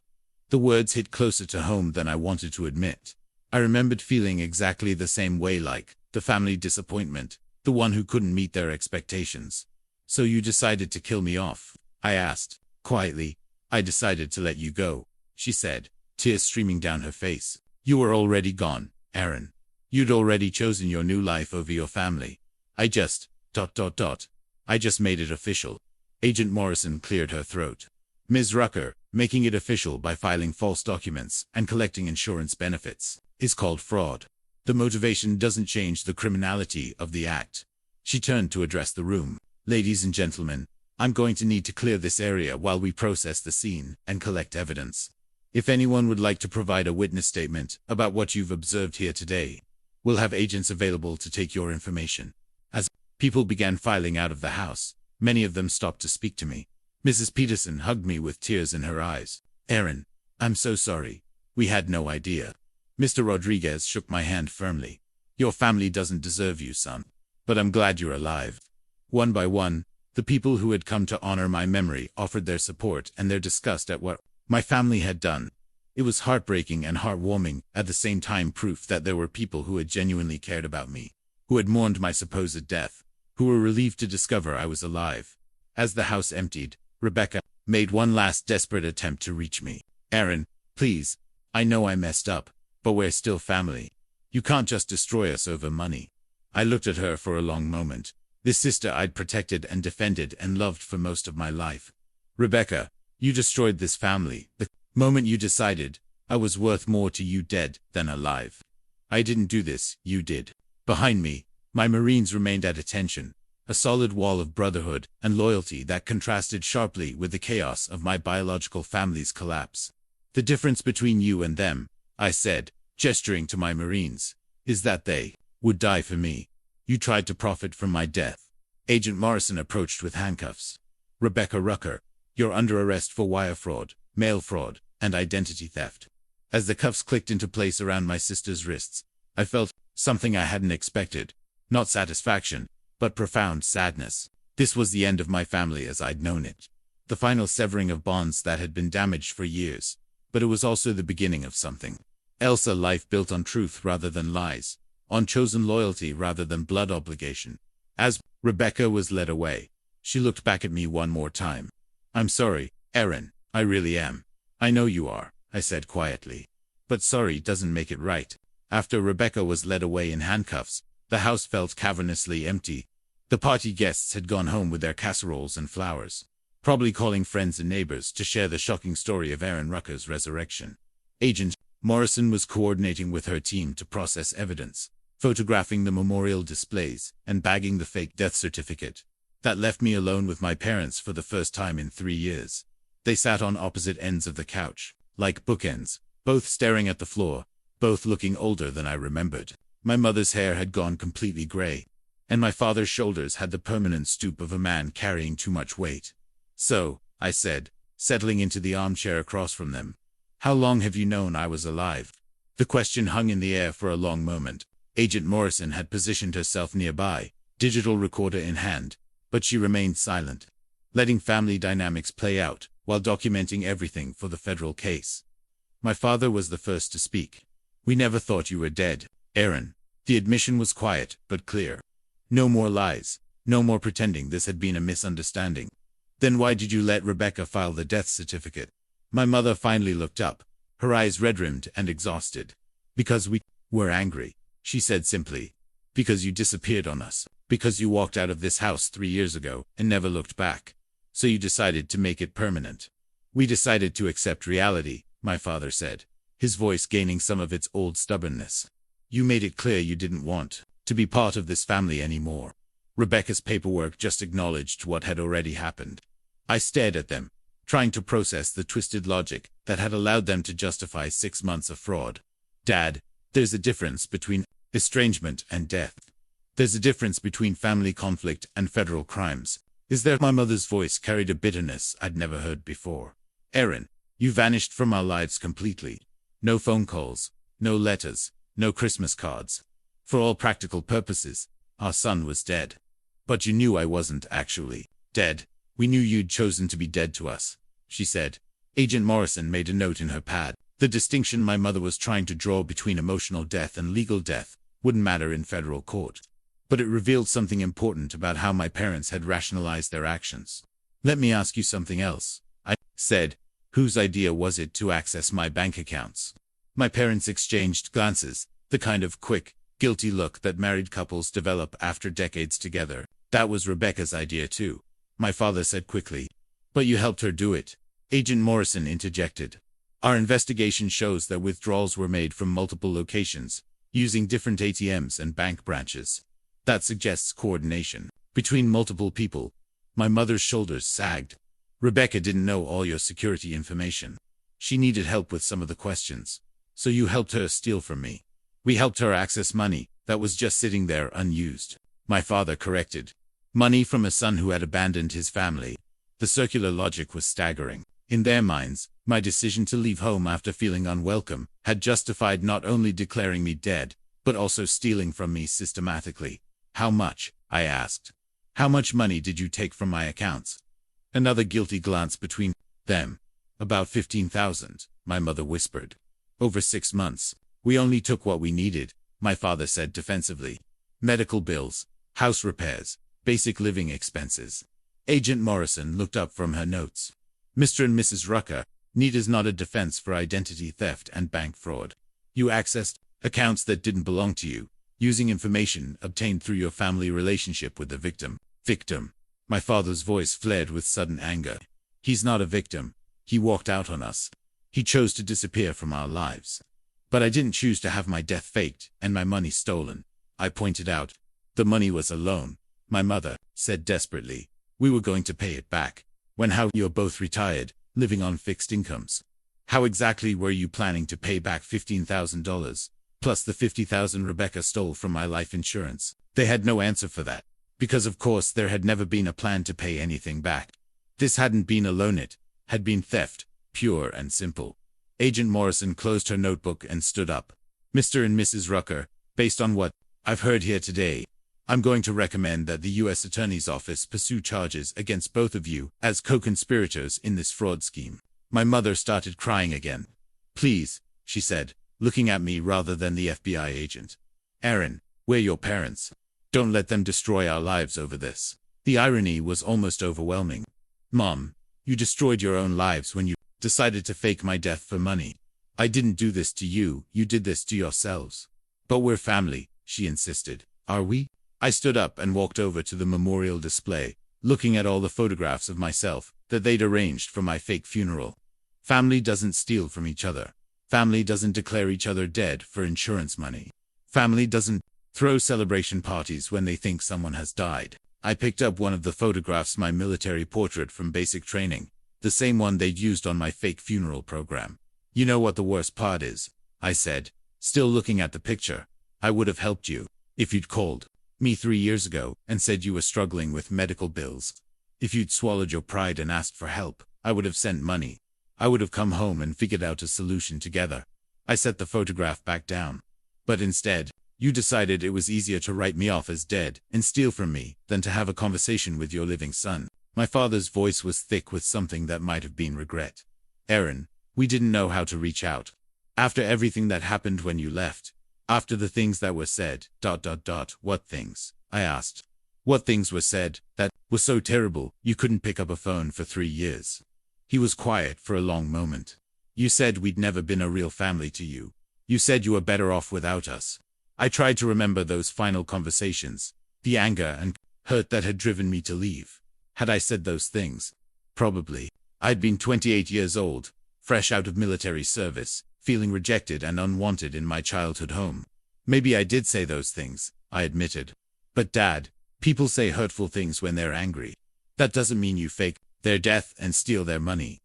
The words hit closer to home than I wanted to admit. I remembered feeling exactly the same way, like the family disappointment, the one who couldn't meet their expectations. So you decided to kill me off? I asked, quietly. I decided to let you go, she said, tears streaming down her face. You were already gone, Aaron. You'd already chosen your new life over your family. I just... I just made it official. Agent Morrison cleared her throat. Ms. Rucker, making it official by filing false documents and collecting insurance benefits is called fraud. The motivation doesn't change the criminality of the act. She turned to address the room. Ladies and gentlemen, I'm going to need to clear this area while we process the scene and collect evidence. If anyone would like to provide a witness statement about what you've observed here today, we'll have agents available to take your information. As people began filing out of the house, many of them stopped to speak to me. Mrs. Peterson hugged me with tears in her eyes. Aaron, I'm so sorry. We had no idea. Mr. Rodriguez shook my hand firmly. Your family doesn't deserve you, son. But I'm glad you're alive. One by one, the people who had come to honor my memory offered their support and their disgust at what my family had done. It was heartbreaking and heartwarming, at the same time proof that there were people who had genuinely cared about me, who had mourned my supposed death, who were relieved to discover I was alive. As the house emptied, Rebecca made one last desperate attempt to reach me. Aaron, please, I know I messed up, but we're still family. You can't just destroy us over money. I looked at her for a long moment. This sister I'd protected and defended and loved for most of my life. Rebecca, you destroyed this family the moment you decided I was worth more to you dead than alive. I didn't do this, you did. Behind me, my Marines remained at attention, a solid wall of brotherhood and loyalty that contrasted sharply with the chaos of my biological family's collapse. The difference between you and them, I said, gesturing to my Marines, is that they would die for me. You tried to profit from my death. Agent Morrison approached with handcuffs. Rebecca Rucker, you're under arrest for wire fraud, mail fraud, and identity theft. As the cuffs clicked into place around my sister's wrists, I felt something I hadn't expected. Not satisfaction, but profound sadness. This was the end of my family as I'd known it. The final severing of bonds that had been damaged for years. But it was also the beginning of something else, a life built on truth rather than lies, on chosen loyalty rather than blood obligation. As Rebecca was led away, she looked back at me one more time. I'm sorry, Aaron, I really am. I know you are, I said quietly. But sorry doesn't make it right. After Rebecca was led away in handcuffs, the house felt cavernously empty. The party guests had gone home with their casseroles and flowers, probably calling friends and neighbors to share the shocking story of Aaron Rucker's resurrection. Agent Morrison was coordinating with her team to process evidence, photographing the memorial displays, and bagging the fake death certificate. That left me alone with my parents for the first time in 3 years. They sat on opposite ends of the couch, like bookends, both staring at the floor, both looking older than I remembered. My mother's hair had gone completely gray, and my father's shoulders had the permanent stoop of a man carrying too much weight. So, I said, settling into the armchair across from them, how long have you known I was alive? The question hung in the air for a long moment. Agent Morrison had positioned herself nearby, digital recorder in hand, but she remained silent, letting family dynamics play out while documenting everything for the federal case. My father was the first to speak. We never thought you were dead, Aaron. The admission was quiet but clear. No more lies, no more pretending this had been a misunderstanding. Then why did you let Rebecca file the death certificate? My mother finally looked up, her eyes red-rimmed and exhausted. Because we were angry, she said simply. Because you disappeared on us. Because you walked out of this house 3 years ago and never looked back. So you decided to make it permanent. We decided to accept reality, my father said, his voice gaining some of its old stubbornness. You made it clear you didn't want to be part of this family anymore. Rebecca's paperwork just acknowledged what had already happened. I stared at them, trying to process the twisted logic that had allowed them to justify 6 months of fraud. Dad, there's a difference between estrangement and death. There's a difference between family conflict and federal crimes. Is there? My mother's voice carried a bitterness I'd never heard before. Aaron, you vanished from our lives completely. No phone calls, no letters, no Christmas cards. For all practical purposes, our son was dead. But you knew I wasn't actually dead. We knew you'd chosen to be dead to us, she said. Agent Morrison made a note in her pad. The distinction my mother was trying to draw between emotional death and legal death wouldn't matter in federal court. But it revealed something important about how my parents had rationalized their actions. Let me ask you something else, I said. Whose idea was it to access my bank accounts? My parents exchanged glances, the kind of quick, guilty look that married couples develop after decades together. That was Rebecca's idea too, my father said quickly. But you helped her do it, Agent Morrison interjected. Our investigation shows that withdrawals were made from multiple locations, using different ATMs and bank branches. That suggests coordination between multiple people. My mother's shoulders sagged. Rebecca didn't know all your security information. She needed help with some of the questions. So you helped her steal from me. We helped her access money that was just sitting there unused. My father corrected. Money from a son who had abandoned his family. The circular logic was staggering. In their minds, my decision to leave home after feeling unwelcome had justified not only declaring me dead, but also stealing from me systematically. How much? I asked. How much money did you take from my accounts? Another guilty glance between them. About 15,000, my mother whispered. Over 6 months. We only took what we needed, my father said defensively. Medical bills, house repairs, basic living expenses. Agent Morrison looked up from her notes. Mr. and Mrs. Rucker, need is not a defense for identity theft and bank fraud. You accessed accounts that didn't belong to you, using information obtained through your family relationship with the victim. Victim. My father's voice flared with sudden anger. He's not a victim. He walked out on us. He chose to disappear from our lives. But I didn't choose to have my death faked and my money stolen. I pointed out. The money was a loan, my mother said desperately. We were going to pay it back. When you're both retired, living on fixed incomes. How exactly were you planning to pay back $15,000, plus the $50,000 Rebecca stole from my life insurance? They had no answer for that, because of course there had never been a plan to pay anything back. This hadn't been a loan, it had been theft, pure and simple. Agent Morrison closed her notebook and stood up. Mr. and Mrs. Rucker, based on what I've heard here today, I'm going to recommend that the U.S. Attorney's Office pursue charges against both of you as co-conspirators in this fraud scheme. My mother started crying again. Please, she said, looking at me rather than the FBI agent. Aaron, we're your parents. Don't let them destroy our lives over this. The irony was almost overwhelming. Mom, you destroyed your own lives when you decided to fake my death for money. I didn't do this to you, you did this to yourselves. But we're family, she insisted. Are we? I stood up and walked over to the memorial display, looking at all the photographs of myself that they'd arranged for my fake funeral. Family doesn't steal from each other. Family doesn't declare each other dead for insurance money. Family doesn't throw celebration parties when they think someone has died. I picked up one of the photographs, my military portrait from basic training, the same one they'd used on my fake funeral program. You know what the worst part is? I said, still looking at the picture. I would have helped you if you'd called me 3 years ago and said you were struggling with medical bills. If you'd swallowed your pride and asked for help, I would have sent money. I would have come home and figured out a solution together. I set the photograph back down. But instead, you decided it was easier to write me off as dead and steal from me than to have a conversation with your living son. My father's voice was thick with something that might have been regret. Aaron, we didn't know how to reach out. After everything that happened when you left. After the things that were said, ... What things? I asked. What things were said that were so terrible you couldn't pick up a phone for 3 years? He was quiet for a long moment. You said we'd never been a real family to you. You said you were better off without us. I tried to remember those final conversations, the anger and hurt that had driven me to leave. Had I said those things? Probably. I'd been 28 years old, fresh out of military service, feeling rejected and unwanted in my childhood home. Maybe I did say those things, I admitted. But Dad, people say hurtful things when they're angry. That doesn't mean you fake their death and steal their money.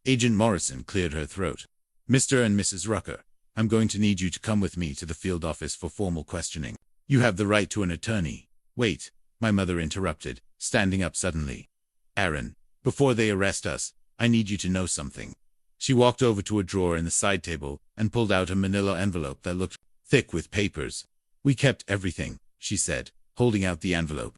Agent Morrison cleared her throat. Mr. and Mrs. Rucker, I'm going to need you to come with me to the field office for formal questioning. You have the right to an attorney. Wait, my mother interrupted, standing up suddenly. Aaron, before they arrest us, I need you to know something. She walked over to a drawer in the side table and pulled out a manila envelope that looked thick with papers. We kept everything, she said, holding out the envelope.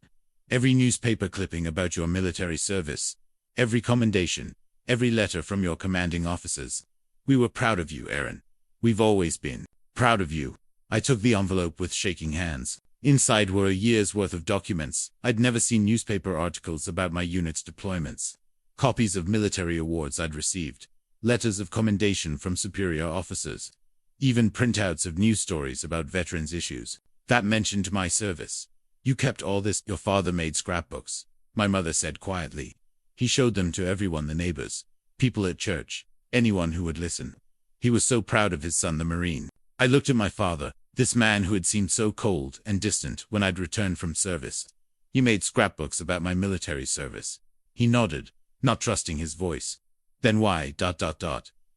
Every newspaper clipping about your military service. Every commendation. Every letter from your commanding officers. We were proud of you, Aaron. We've always been proud of you. I took the envelope with shaking hands. Inside were a year's worth of documents. I'd never seen newspaper articles about my unit's deployments. Copies of military awards I'd received. Letters of commendation from superior officers. Even printouts of news stories about veterans' issues that mentioned my service. You kept all this. Your father made scrapbooks, my mother said quietly. He showed them to everyone, the neighbors, people at church, anyone who would listen. He was so proud of his son, the Marine. I looked at my father, This man who had seemed so cold and distant when I'd returned from service. "You made scrapbooks about my military service." He nodded, not trusting his voice. "Then why, ...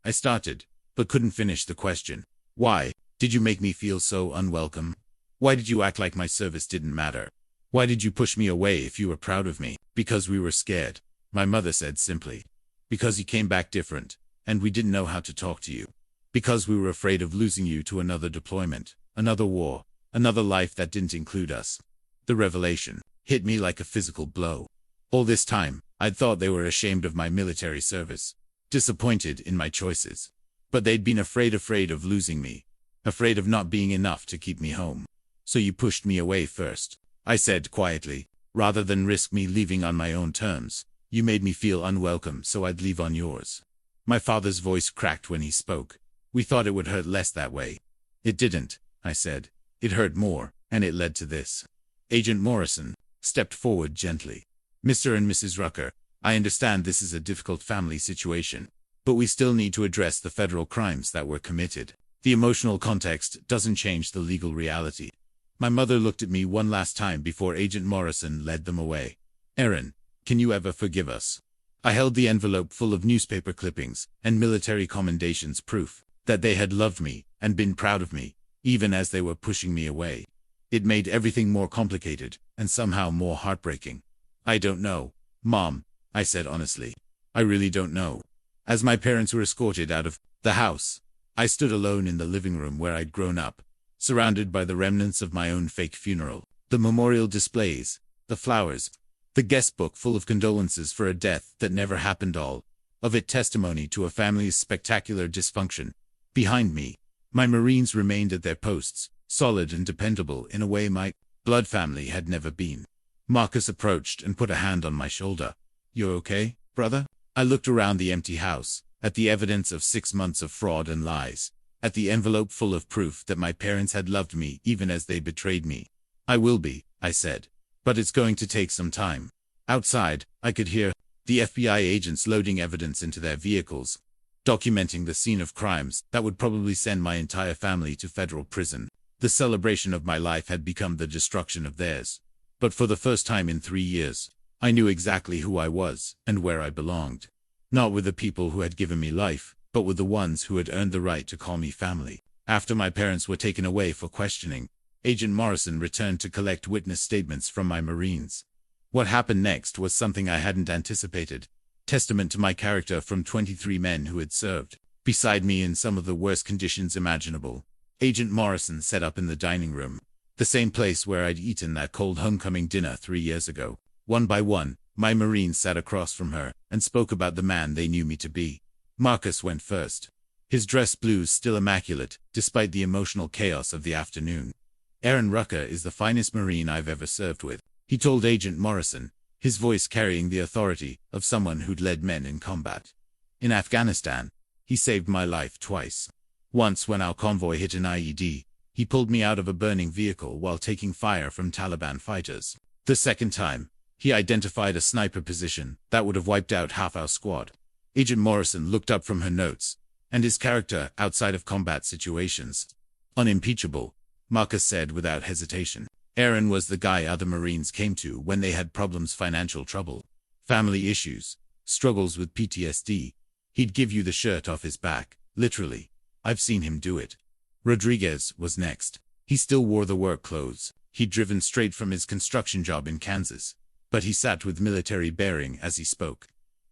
I started, but couldn't finish the question. "Why did you make me feel so unwelcome? Why did you act like my service didn't matter? Why did you push me away if you were proud of me?" "Because we were scared," my mother said simply. "Because you came back different, and we didn't know how to talk to you. Because we were afraid of losing you to another deployment, another war, another life that didn't include us." The revelation hit me like a physical blow. All this time, I'd thought they were ashamed of my military service, disappointed in my choices. But they'd been afraid of losing me, afraid of not being enough to keep me home. "So you pushed me away first," I said quietly, "rather than risk me leaving on my own terms. You made me feel unwelcome, so I'd leave on yours." My father's voice cracked when he spoke. "We thought it would hurt less that way." "It didn't," I said. "It hurt more, and it led to this." Agent Morrison stepped forward gently. "Mr. and Mrs. Rucker, I understand this is a difficult family situation, but we still need to address the federal crimes that were committed. The emotional context doesn't change the legal reality." My mother looked at me one last time before Agent Morrison led them away. "Aaron, can you ever forgive us?" I held the envelope full of newspaper clippings and military commendations, proof that they had loved me and been proud of me, even as they were pushing me away. It made everything more complicated and somehow more heartbreaking. "I don't know, Mom," I said honestly. "I really don't know." As my parents were escorted out of the house, I stood alone in the living room where I'd grown up, surrounded by the remnants of my own fake funeral, the memorial displays, the flowers, the guest book full of condolences for a death that never happened, all of it testimony to a family's spectacular dysfunction. Behind me, my Marines remained at their posts, solid and dependable in a way my blood family had never been. Marcus approached and put a hand on my shoulder. "You're okay, brother?" I looked around the empty house, at the evidence of 6 months of fraud and lies, at the envelope full of proof that my parents had loved me even as they betrayed me. "I will be," I said, "but it's going to take some time." Outside, I could hear the FBI agents loading evidence into their vehicles, documenting the scene of crimes that would probably send my entire family to federal prison. The celebration of my life had become the destruction of theirs. But for the first time in 3 years, I knew exactly who I was and where I belonged. Not with the people who had given me life, but with the ones who had earned the right to call me family. After my parents were taken away for questioning, Agent Morrison returned to collect witness statements from my Marines. What happened next was something I hadn't anticipated, testament to my character from 23 men who had served beside me in some of the worst conditions imaginable. Agent Morrison set up in the dining room, the same place where I'd eaten that cold homecoming dinner 3 years ago. One by one, my Marines sat across from her and spoke about the man they knew me to be. Marcus went first, his dress blues still immaculate, despite the emotional chaos of the afternoon. "Aaron Rucker is the finest Marine I've ever served with," he told Agent Morrison, his voice carrying the authority of someone who'd led men in combat. "In Afghanistan, he saved my life twice. Once when our convoy hit an IED, he pulled me out of a burning vehicle while taking fire from Taliban fighters. The second time, he identified a sniper position that would have wiped out half our squad." Agent Morrison looked up from her notes, and his character outside of combat situations. "Unimpeachable," Marcus said without hesitation. "Aaron was the guy other Marines came to when they had problems, financial trouble, family issues, struggles with PTSD. He'd give you the shirt off his back, literally. I've seen him do it." Rodriguez was next. He still wore the work clothes he'd driven straight from his construction job in Kansas, but he sat with military bearing as he spoke.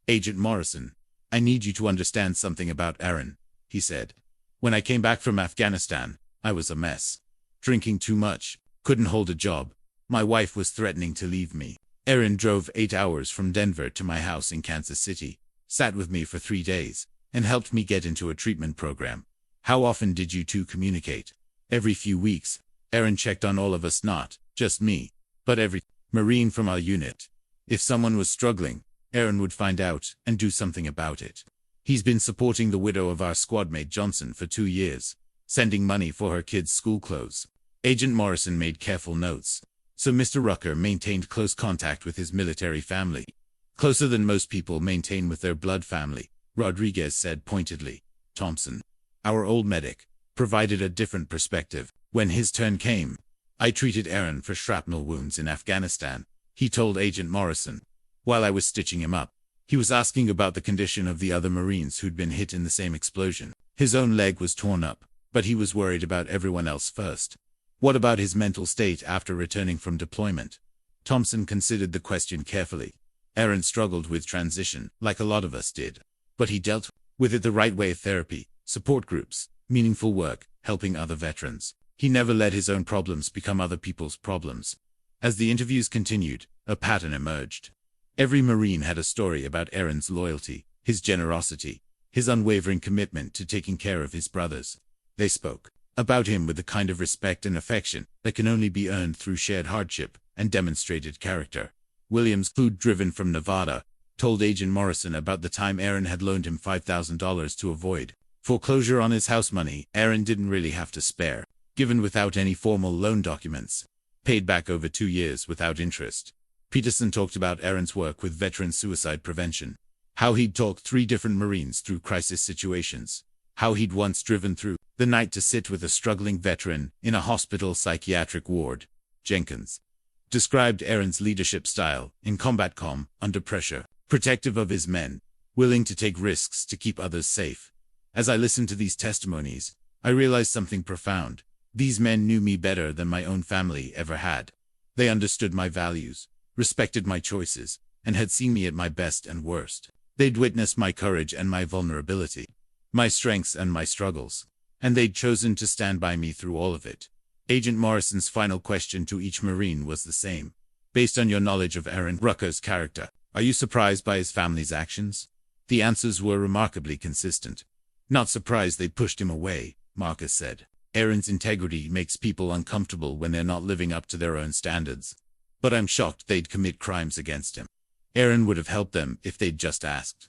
"Agent Morrison, I need you to understand something about Aaron," he said. "When I came back from Afghanistan, I was a mess. Drinking too much, couldn't hold a job. My wife was threatening to leave me. Aaron drove 8 hours from Denver to my house in Kansas City, sat with me for 3 days, and helped me get into a treatment program. How often did you two communicate?" "Every few weeks." Aaron checked on all of us, not just me, but every Marine from our unit. If someone was struggling, Aaron would find out and do something about it. He's been supporting the widow of our squadmate Johnson for 2 years, sending money for her kids' school clothes. Agent Morrison made careful notes. "So Mr. Rucker maintained close contact with his military family. Closer than most people maintain with their blood family," Rodriguez said pointedly. "Thompson, our old medic, provided a different perspective. When his turn came, I treated Aaron for shrapnel wounds in Afghanistan, he told Agent Morrison. While I was stitching him up, he was asking about the condition of the other Marines who'd been hit in the same explosion. His own leg was torn up, but he was worried about everyone else first. What about his mental state after returning from deployment? Thompson considered the question carefully. Aaron struggled with transition, like a lot of us did. But he dealt with it the right way: therapy, support groups, meaningful work, helping other veterans. He never let his own problems become other people's problems. As the interviews continued, a pattern emerged. Every Marine had a story about Aaron's loyalty, his generosity, his unwavering commitment to taking care of his brothers. They spoke about him with the kind of respect and affection that can only be earned through shared hardship and demonstrated character. Williams, who'd driven from Nevada, told Agent Morrison about the time Aaron had loaned him $5,000 to avoid foreclosure on his house money Aaron didn't really have to spare, given without any formal loan documents, paid back over 2 years without interest. Peterson talked about Aaron's work with veteran suicide prevention, how he'd talked 3 different Marines through crisis situations, how he'd once driven through the night to sit with a struggling veteran in a hospital psychiatric ward. Jenkins described Aaron's leadership style: in combat calm, under pressure, protective of his men, willing to take risks to keep others safe. As I listened to these testimonies, I realized something profound. These men knew me better than my own family ever had. They understood my values, respected my choices, and had seen me at my best and worst. They'd witnessed my courage and my vulnerability, my strengths and my struggles, and they'd chosen to stand by me through all of it. Agent Morrison's final question to each Marine was the same. Based on your knowledge of Aaron Rucker's character, are you surprised by his family's actions? The answers were remarkably consistent. Not surprised they pushed him away, Marcus said. Aaron's integrity makes people uncomfortable when they're not living up to their own standards. But I'm shocked they'd commit crimes against him. Aaron would have helped them if they'd just asked.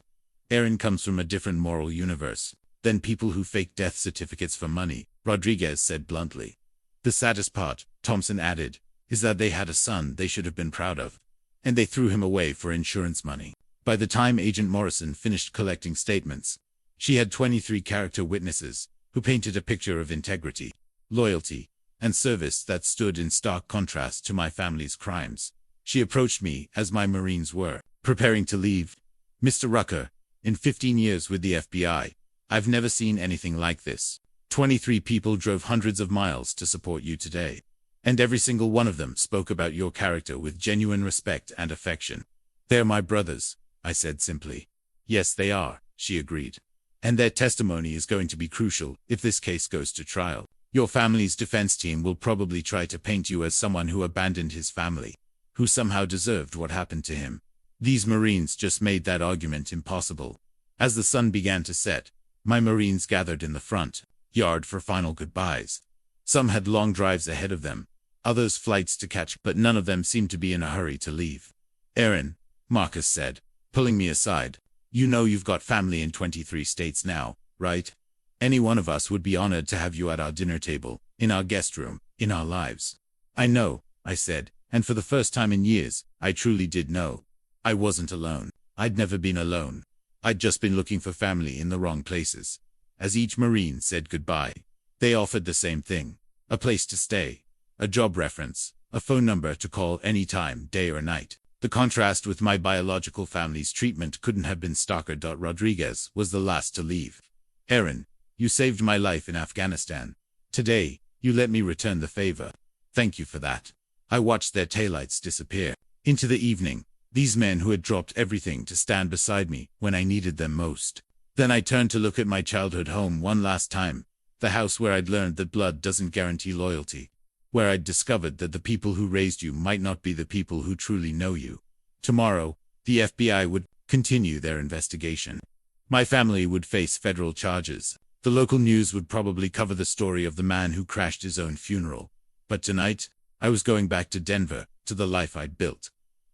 Aaron comes from a different moral universe than people who fake death certificates for money, Rodriguez said bluntly. The saddest part, Thompson added, is that they had a son they should have been proud of, and they threw him away for insurance money. By the time Agent Morrison finished collecting statements, she had 23 character witnesses who painted a picture of integrity, loyalty, and service that stood in stark contrast to my family's crimes. She approached me as my Marines were preparing to leave. Mr. Rucker, in 15 years with the FBI, I've never seen anything like this. 23 people drove hundreds of miles to support you today. And every single one of them spoke about your character with genuine respect and affection. They're my brothers, I said simply. Yes, they are, she agreed. And their testimony is going to be crucial if this case goes to trial. Your family's defense team will probably try to paint you as someone who abandoned his family, who somehow deserved what happened to him. These Marines just made that argument impossible. As the sun began to set, my Marines gathered in the front yard for final goodbyes. Some had long drives ahead of them, others flights to catch, but none of them seemed to be in a hurry to leave. Aaron, Marcus said, pulling me aside, you know you've got family in 23 states now, right? Any one of us would be honored to have you at our dinner table, in our guest room, in our lives. I know, I said, and for the first time in years, I truly did know. I wasn't alone. I'd never been alone. I'd just been looking for family in the wrong places. As each Marine said goodbye, they offered the same thing: a place to stay, a job reference, a phone number to call any time, day or night. The contrast with my biological family's treatment couldn't have been starker. Rodriguez was the last to leave. Aaron, you saved my life in Afghanistan. Today, you let me return the favor. Thank you for that. I watched their taillights disappear into the evening, these men who had dropped everything to stand beside me when I needed them most. Then I turned to look at my childhood home one last time, the house where I'd learned that blood doesn't guarantee loyalty, where I'd discovered that the people who raised you might not be the people who truly know you. Tomorrow, the FBI would continue their investigation. My family would face federal charges. The local news would probably cover the story of the man who crashed his own funeral. But tonight, I was going back to Denver, to the life I'd built,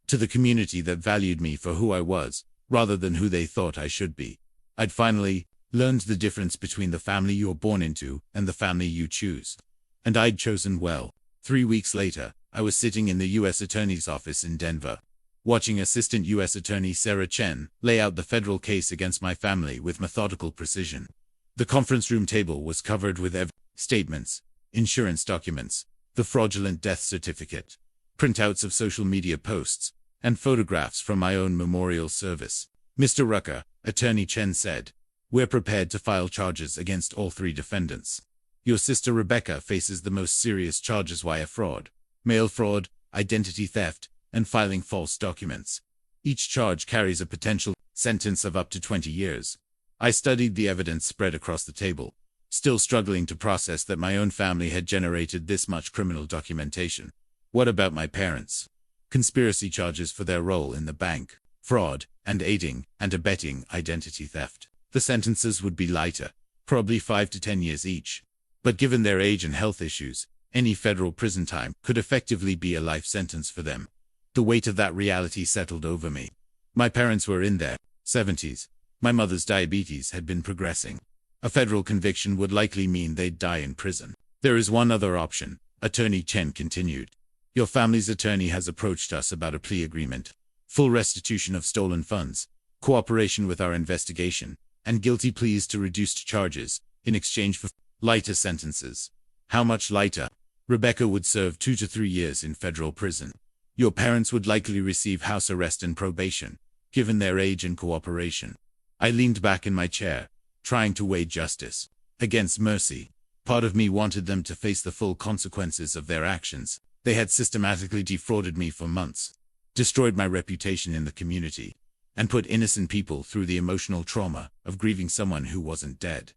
to the community that valued me for who I was, rather than who they thought I should be. I'd finally learned the difference between the family you're born into and the family you choose. And I'd chosen well. 3 weeks later, I was sitting in the U.S. Attorney's office in Denver, watching Assistant U.S. Attorney Sarah Chen lay out the federal case against my family with methodical precision. The conference room table was covered with statements, insurance documents, the fraudulent death certificate, printouts of social media posts, and photographs from my own memorial service. Mr. Rucker, Attorney Chen said, "We're prepared to file charges against all three defendants. Your sister Rebecca faces the most serious charges: wire fraud, mail fraud, identity theft, and filing false documents. Each charge carries a potential sentence of up to 20 years. I studied the evidence spread across the table, still struggling to process that my own family had generated this much criminal documentation. What about my parents? Conspiracy charges for their role in the bank, fraud, and aiding and abetting identity theft. The sentences would be lighter, probably 5 to 10 years each. But given their age and health issues, any federal prison time could effectively be a life sentence for them. The weight of that reality settled over me. My parents were in their 70s. My mother's diabetes had been progressing. A federal conviction would likely mean they'd die in prison. There is one other option," Attorney Chen continued. "Your family's attorney has approached us about a plea agreement, full restitution of stolen funds, cooperation with our investigation, and guilty pleas to reduced charges in exchange for lighter sentences." "How much lighter?" "Rebecca would serve 2 to 3 years in federal prison. Your parents would likely receive house arrest and probation, given their age and cooperation." I leaned back in my chair, trying to weigh justice against mercy. Part of me wanted them to face the full consequences of their actions. They had systematically defrauded me for months, destroyed my reputation in the community, and put innocent people through the emotional trauma of grieving someone who wasn't dead.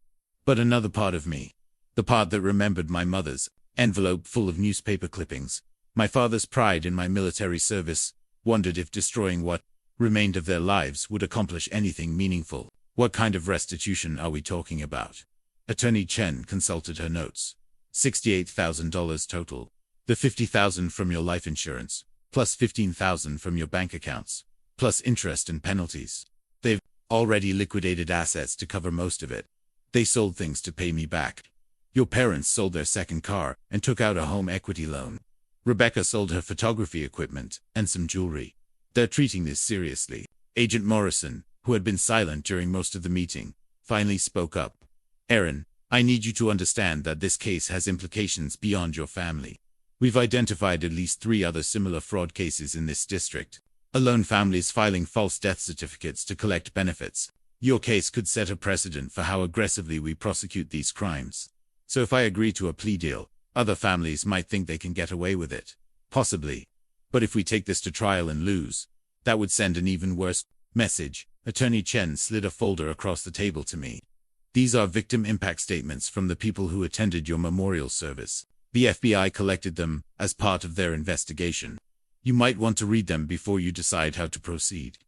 But another part of me, the part that remembered my mother's envelope full of newspaper clippings, my father's pride in my military service, wondered if destroying what remained of their lives would accomplish anything meaningful. "What kind of restitution are we talking about?" Attorney Chen consulted her notes. $68,000 total. The $50,000 from your life insurance, plus $15,000 from your bank accounts, plus interest and penalties. They've already liquidated assets to cover most of it. They sold things to pay me back. Your parents sold their second car and took out a home equity loan. Rebecca sold her photography equipment and some jewelry. They're treating this seriously." Agent Morrison, who had been silent during most of the meeting, finally spoke up. "Aaron, I need you to understand that this case has implications beyond your family. We've identified at least 3 other similar fraud cases in this district. Alone families filing false death certificates to collect benefits. Your case could set a precedent for how aggressively we prosecute these crimes. So if I agree to a plea deal, other families might think they can get away with it. Possibly. But if we take this to trial and lose, that would send an even worse message." Attorney Chen slid a folder across the table to me. "These are victim impact statements from the people who attended your memorial service. The FBI collected them as part of their investigation. You might want to read them before you decide how to proceed."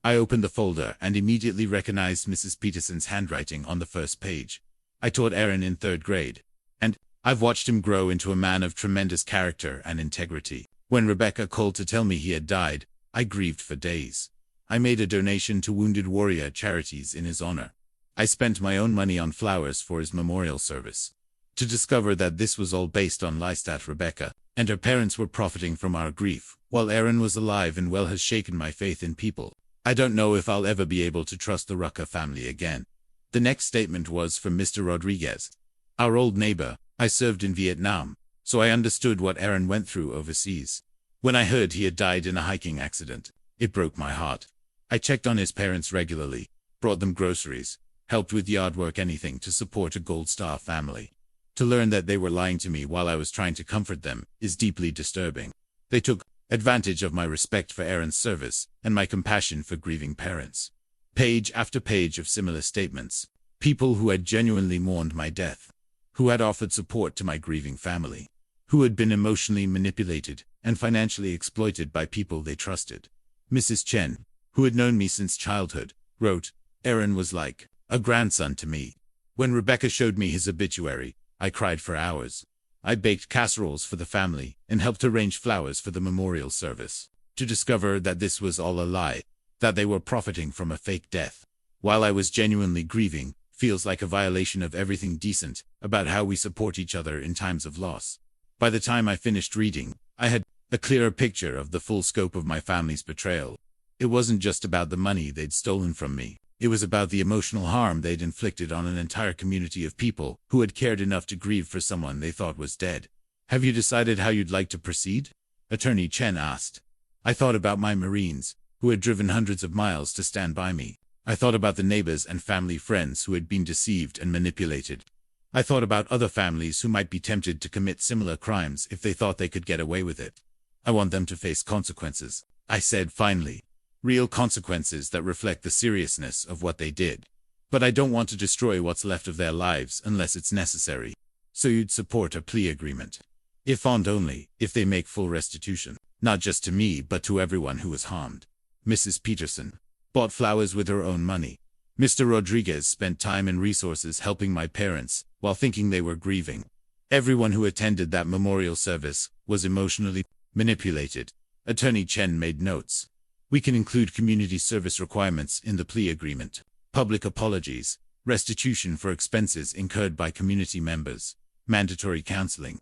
I opened the folder and immediately recognized Mrs. Peterson's handwriting on the first page. "I taught Aaron in 3rd grade, and I've watched him grow into a man of tremendous character and integrity. When Rebecca called to tell me he had died, I grieved for days. I made a donation to Wounded Warrior charities in his honor. I spent my own money on flowers for his memorial service. To discover that this was all based on lies that Rebecca and her parents were profiting from our grief, while Aaron was alive and well, has shaken my faith in people. I don't know if I'll ever be able to trust the Rucker family again." The next statement was from Mr. Rodriguez. "Our old neighbor. I served in Vietnam, so I understood what Aaron went through overseas. When I heard he had died in a hiking accident, it broke my heart. I checked on his parents regularly, brought them groceries, helped with yard work, anything to support a Gold Star family. To learn that they were lying to me while I was trying to comfort them is deeply disturbing. They took advantage of my respect for Aaron's service and my compassion for grieving parents." Page after page of similar statements. People who had genuinely mourned my death, who had offered support to my grieving family, who had been emotionally manipulated and financially exploited by people they trusted. Mrs. Chen, who had known me since childhood, wrote, "Aaron was like a grandson to me. When Rebecca showed me his obituary, I cried for hours. I baked casseroles for the family and helped arrange flowers for the memorial service. To discover that this was all a lie, that they were profiting from a fake death, while I was genuinely grieving, feels like a violation of everything decent about how we support each other in times of loss." By the time I finished reading, I had a clearer picture of the full scope of my family's betrayal. It wasn't just about the money they'd stolen from me. It was about the emotional harm they'd inflicted on an entire community of people who had cared enough to grieve for someone they thought was dead. Have you decided how you'd like to proceed? Attorney Chen asked. I thought about my Marines, who had driven hundreds of miles to stand by me. I thought about the neighbors and family friends who had been deceived and manipulated. I thought about other families who might be tempted to commit similar crimes if they thought they could get away with it. I want them to face consequences, I said finally. Real consequences that reflect the seriousness of what they did. But I don't want to destroy what's left of their lives unless it's necessary. So you'd support a plea agreement. If and only if they make full restitution, not just to me but to everyone who was harmed. Mrs. Peterson bought flowers with her own money. Mr. Rodriguez spent time and resources helping my parents while thinking they were grieving. Everyone who attended that memorial service was emotionally manipulated. Attorney Chen made notes. We can include community service requirements in the plea agreement, public apologies, restitution for expenses incurred by community members, mandatory counseling.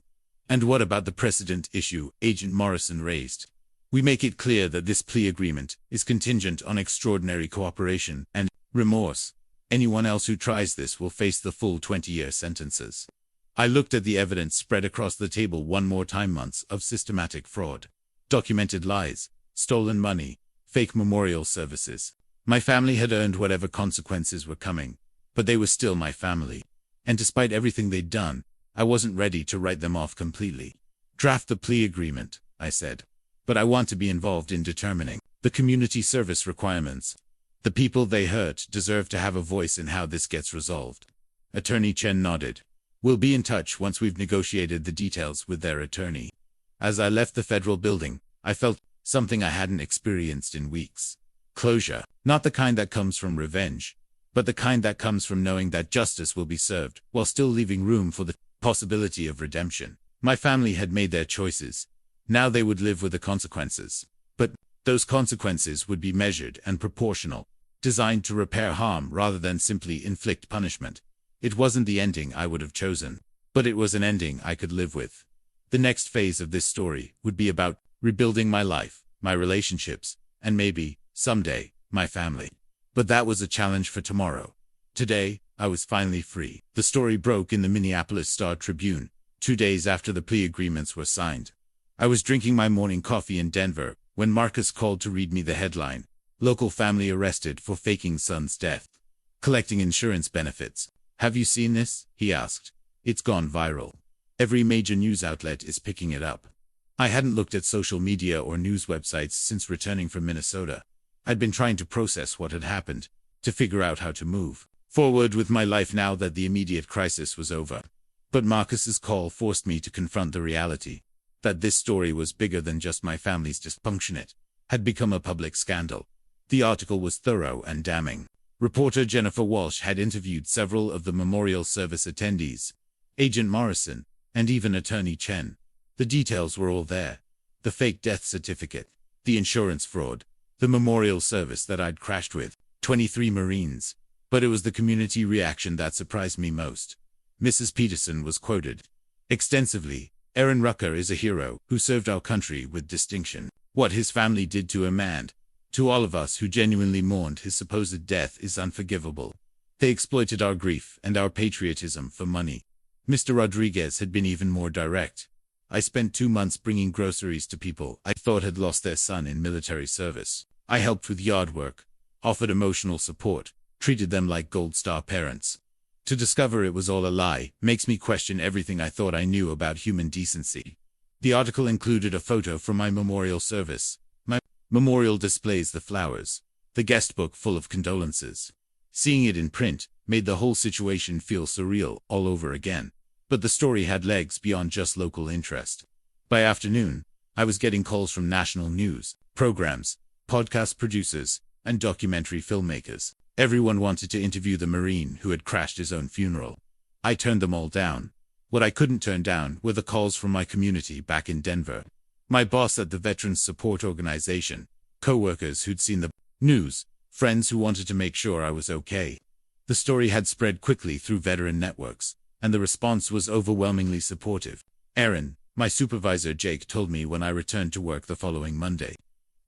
And what about the precedent issue Agent Morrison raised? We make it clear that this plea agreement is contingent on extraordinary cooperation and remorse. Anyone else who tries this will face the full 20-year sentences. I looked at the evidence spread across the table one more time. Months of systematic fraud, documented lies, stolen money, fake memorial services. My family had earned whatever consequences were coming, but they were still my family. And despite everything they'd done, I wasn't ready to write them off completely. Draft the plea agreement, I said. But I want to be involved in determining the community service requirements. The people they hurt deserve to have a voice in how this gets resolved. Attorney Chen nodded. We'll be in touch once we've negotiated the details with their attorney. As I left the federal building, I felt something I hadn't experienced in weeks. Closure. Not the kind that comes from revenge, but the kind that comes from knowing that justice will be served while still leaving room for the possibility of redemption. My family had made their choices. Now they would live with the consequences. But those consequences would be measured and proportional, designed to repair harm rather than simply inflict punishment. It wasn't the ending I would have chosen, but it was an ending I could live with. The next phase of this story would be about rebuilding my life, my relationships, and maybe, someday, my family. But that was a challenge for tomorrow. Today, I was finally free. The story broke in the Minneapolis Star-Tribune, 2 days after the plea agreements were signed. I was drinking my morning coffee in Denver when Marcus called to read me the headline. Local family arrested for faking son's death. Collecting insurance benefits. Have you seen this? He asked. It's gone viral. Every major news outlet is picking it up. I hadn't looked at social media or news websites since returning from Minnesota. I'd been trying to process what had happened, to figure out how to move forward with my life now that the immediate crisis was over. But Marcus's call forced me to confront the reality that this story was bigger than just my family's dysfunction. It had become a public scandal. The article was thorough and damning. Reporter Jennifer Walsh had interviewed several of the memorial service attendees, Agent Morrison, and even Attorney Chen. The details were all there. The fake death certificate, the insurance fraud, the memorial service that I'd crashed with, 23 Marines. But it was the community reaction that surprised me most. Mrs. Peterson was quoted extensively. Aaron Rucker is a hero who served our country with distinction. What his family did to him and to all of us who genuinely mourned his supposed death is unforgivable. They exploited our grief and our patriotism for money. Mr. Rodriguez had been even more direct. I spent 2 months bringing groceries to people I thought had lost their son in military service. I helped with yard work, offered emotional support, treated them like gold star parents. To discover it was all a lie makes me question everything I thought I knew about human decency. The article included a photo from my memorial service. My memorial displays the flowers, the guest book full of condolences. Seeing it in print made the whole situation feel surreal all over again. But the story had legs beyond just local interest. By afternoon, I was getting calls from national news programs, podcast producers, and documentary filmmakers. Everyone wanted to interview the Marine who had crashed his own funeral. I turned them all down. What I couldn't turn down were the calls from my community back in Denver. My boss at the Veterans Support Organization, co-workers who'd seen the news, friends who wanted to make sure I was okay. The story had spread quickly through veteran networks, and the response was overwhelmingly supportive. Aaron, my supervisor Jake, told me when I returned to work the following Monday.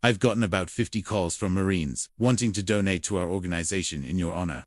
I've gotten about 50 calls from Marines wanting to donate to our organization in your honor.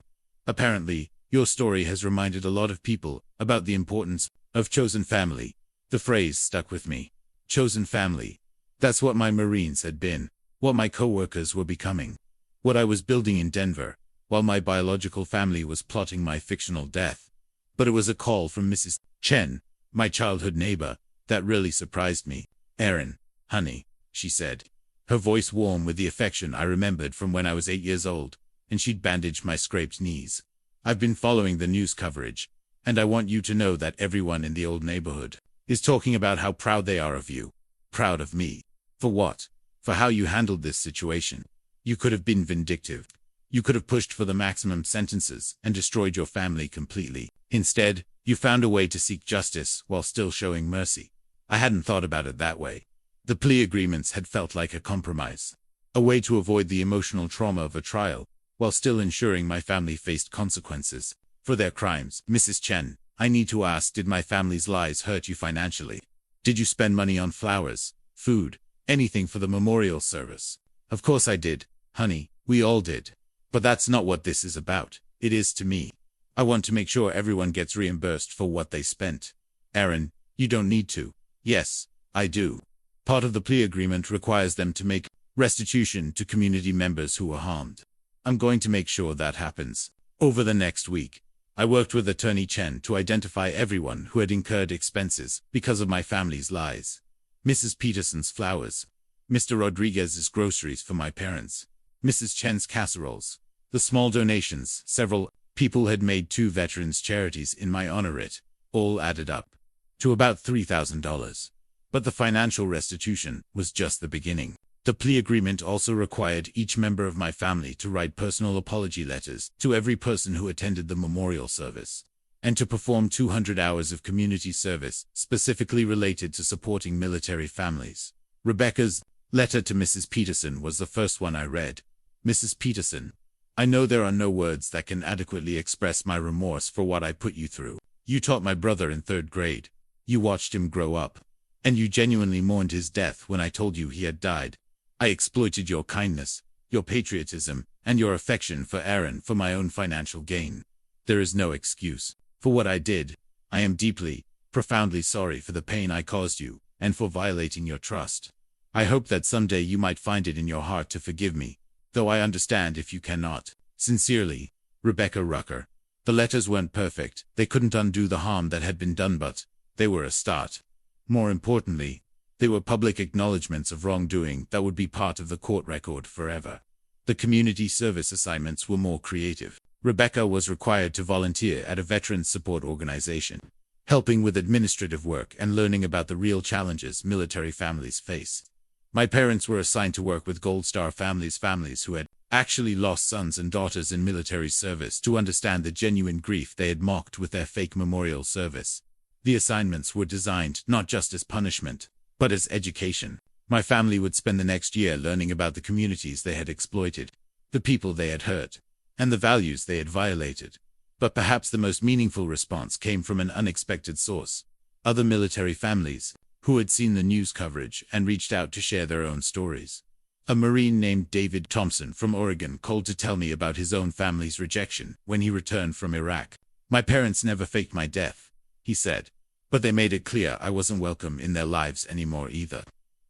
Apparently, your story has reminded a lot of people about the importance of chosen family. The phrase stuck with me. Chosen family. That's what my Marines had been, what my co-workers were becoming, what I was building in Denver, while my biological family was plotting my fictional death. But it was a call from Mrs. Chen, my childhood neighbor, that really surprised me. "Aaron, honey," she said, her voice warm with the affection I remembered from when I was 8 years old, and she'd bandaged my scraped knees. "I've been following the news coverage, and I want you to know that everyone in the old neighborhood is talking about how proud they are of you. Proud of me. For what? For how you handled this situation. You could have been vindictive. You could have pushed for the maximum sentences and destroyed your family completely. Instead, you found a way to seek justice while still showing mercy. I hadn't thought about it that way. The plea agreements had felt like a compromise, a way to avoid the emotional trauma of a trial, while still ensuring my family faced consequences for their crimes. Mrs. Chen, I need to ask, did my family's lies hurt you financially? Did you spend money on flowers, food, anything for the memorial service? Of course I did, honey, we all did. But that's not what this is about. It is to me. I want to make sure everyone gets reimbursed for what they spent. Aaron, you don't need to. Yes, I do. Part of the plea agreement requires them to make restitution to community members who were harmed. I'm going to make sure that happens. Over the next week, I worked with Attorney Chen to identify everyone who had incurred expenses because of my family's lies. Mrs. Peterson's flowers, Mr. Rodriguez's groceries for my parents, Mrs. Chen's casseroles, the small donations several people had made to veterans charities in my honor. It all added up to about $3,000. But the financial restitution was just the beginning. The plea agreement also required each member of my family to write personal apology letters to every person who attended the memorial service, and to perform 200 hours of community service specifically related to supporting military families. Rebecca's letter to Mrs. Peterson was the first one I read. "Mrs. Peterson, I know there are no words that can adequately express my remorse for what I put you through. You taught my brother in 3rd grade. You watched him grow up. And you genuinely mourned his death when I told you he had died. I exploited your kindness, your patriotism, and your affection for Aaron for my own financial gain. There is no excuse for what I did. I am deeply, profoundly sorry for the pain I caused you, and for violating your trust. I hope that someday you might find it in your heart to forgive me, though I understand if you cannot. Sincerely, Rebecca Rucker." The letters weren't perfect. They couldn't undo the harm that had been done, but they were a start. More importantly, they were public acknowledgments of wrongdoing that would be part of the court record forever. The community service assignments were more creative. Rebecca was required to volunteer at a veterans support organization, helping with administrative work and learning about the real challenges military families face. My parents were assigned to work with Gold Star families who had actually lost sons and daughters in military service, to understand the genuine grief they had mocked with their fake memorial service. The assignments were designed not just as punishment, but as education. My family would spend the next year learning about the communities they had exploited, the people they had hurt, and the values they had violated. But perhaps the most meaningful response came from an unexpected source: other military families who had seen the news coverage and reached out to share their own stories. A Marine named David Thompson from Oregon called to tell me about his own family's rejection when he returned from Iraq. "My parents never faked my death," he said, "but they made it clear I wasn't welcome in their lives anymore either.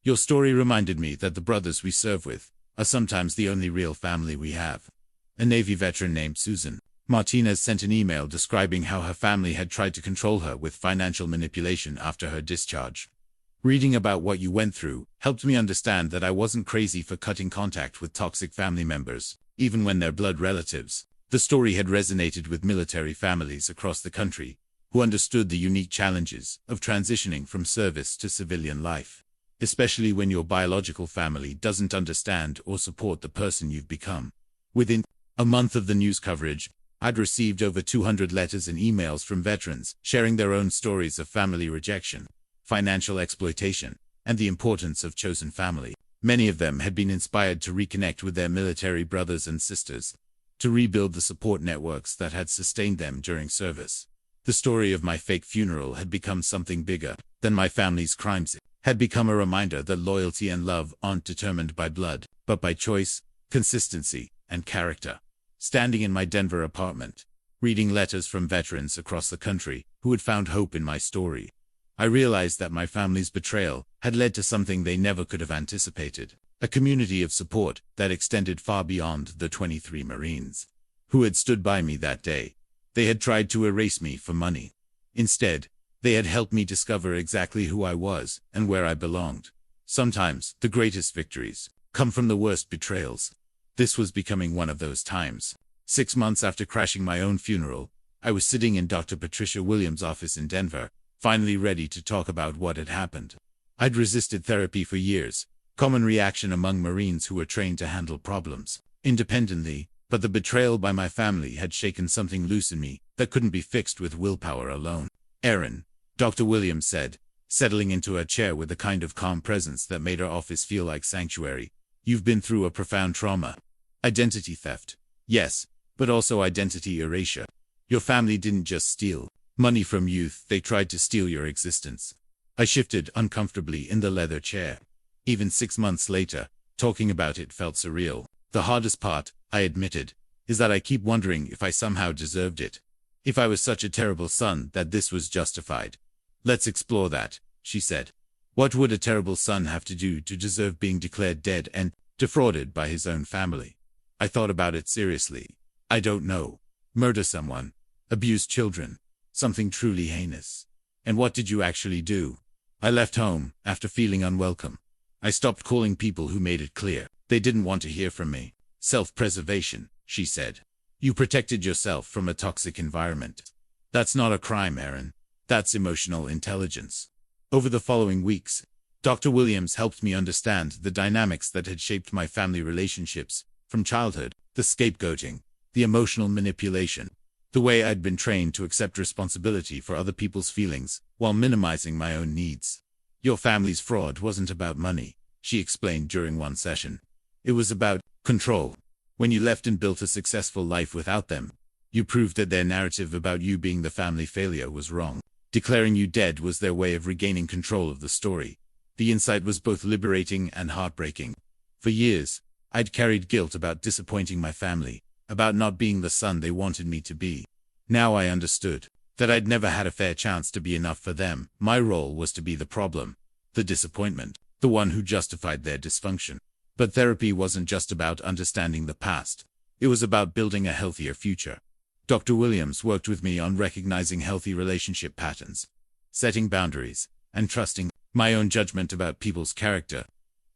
Your story reminded me that the brothers we serve with are sometimes the only real family we have." A Navy veteran named Susan Martinez sent an email describing how her family had tried to control her with financial manipulation after her discharge. "Reading about what you went through helped me understand that I wasn't crazy for cutting contact with toxic family members, even when they're blood relatives." The story had resonated with military families across the country, who understood the unique challenges of transitioning from service to civilian life, especially when your biological family doesn't understand or support the person you've become. Within a month of the news coverage, I'd received over 200 letters and emails from veterans sharing their own stories of family rejection, financial exploitation, and the importance of chosen family. Many of them had been inspired to reconnect with their military brothers and sisters, to rebuild the support networks that had sustained them during service. The story of my fake funeral had become something bigger than my family's crimes. had become a reminder that loyalty and love aren't determined by blood, but by choice, consistency, and character. Standing in my Denver apartment, reading letters from veterans across the country who had found hope in my story, I realized that my family's betrayal had led to something they never could have anticipated, a community of support that extended far beyond the 23 Marines who had stood by me that day. They had tried to erase me for money. Instead, they had helped me discover exactly who I was and where I belonged. Sometimes, the greatest victories come from the worst betrayals. This was becoming one of those times. 6 months after crashing my own funeral, I was sitting in Dr. Patricia Williams' office in Denver, finally ready to talk about what had happened. I'd resisted therapy for years, common reaction among Marines who were trained to handle problems independently, but the betrayal by my family had shaken something loose in me that couldn't be fixed with willpower alone. "Aaron," Dr. Williams said, settling into a chair with a kind of calm presence that made our office feel like sanctuary, "you've been through a profound trauma. Identity theft. Yes, but also identity erasure. Your family didn't just steal money from you, they tried to steal your existence." I shifted uncomfortably in the leather chair. Even 6 months later, talking about it felt surreal. The hardest part, I admitted, is that I keep wondering if I somehow deserved it. If I was such a terrible son that this was justified. "Let's explore that," she said. "What would a terrible son have to do to deserve being declared dead and defrauded by his own family?" I thought about it seriously. I don't know. Murder someone. Abuse children. Something truly heinous. And what did you actually do? I left home after feeling unwelcome. I stopped calling people who made it clear they didn't want to hear from me. "Self-preservation," she said. "You protected yourself from a toxic environment. That's not a crime, Aaron. That's emotional intelligence." Over the following weeks, Dr. Williams helped me understand the dynamics that had shaped my family relationships from childhood, the scapegoating, the emotional manipulation, the way I'd been trained to accept responsibility for other people's feelings while minimizing my own needs. "Your family's fraud wasn't about money," she explained during one session. "It was about control. When you left and built a successful life without them, you proved that their narrative about you being the family failure was wrong. Declaring you dead was their way of regaining control of the story." The insight was both liberating and heartbreaking. For years, I'd carried guilt about disappointing my family, about not being the son they wanted me to be. Now I understood that I'd never had a fair chance to be enough for them. My role was to be the problem, the disappointment, the one who justified their dysfunction. But therapy wasn't just about understanding the past. It was about building a healthier future. Dr. Williams worked with me on recognizing healthy relationship patterns, setting boundaries, and trusting my own judgment about people's character.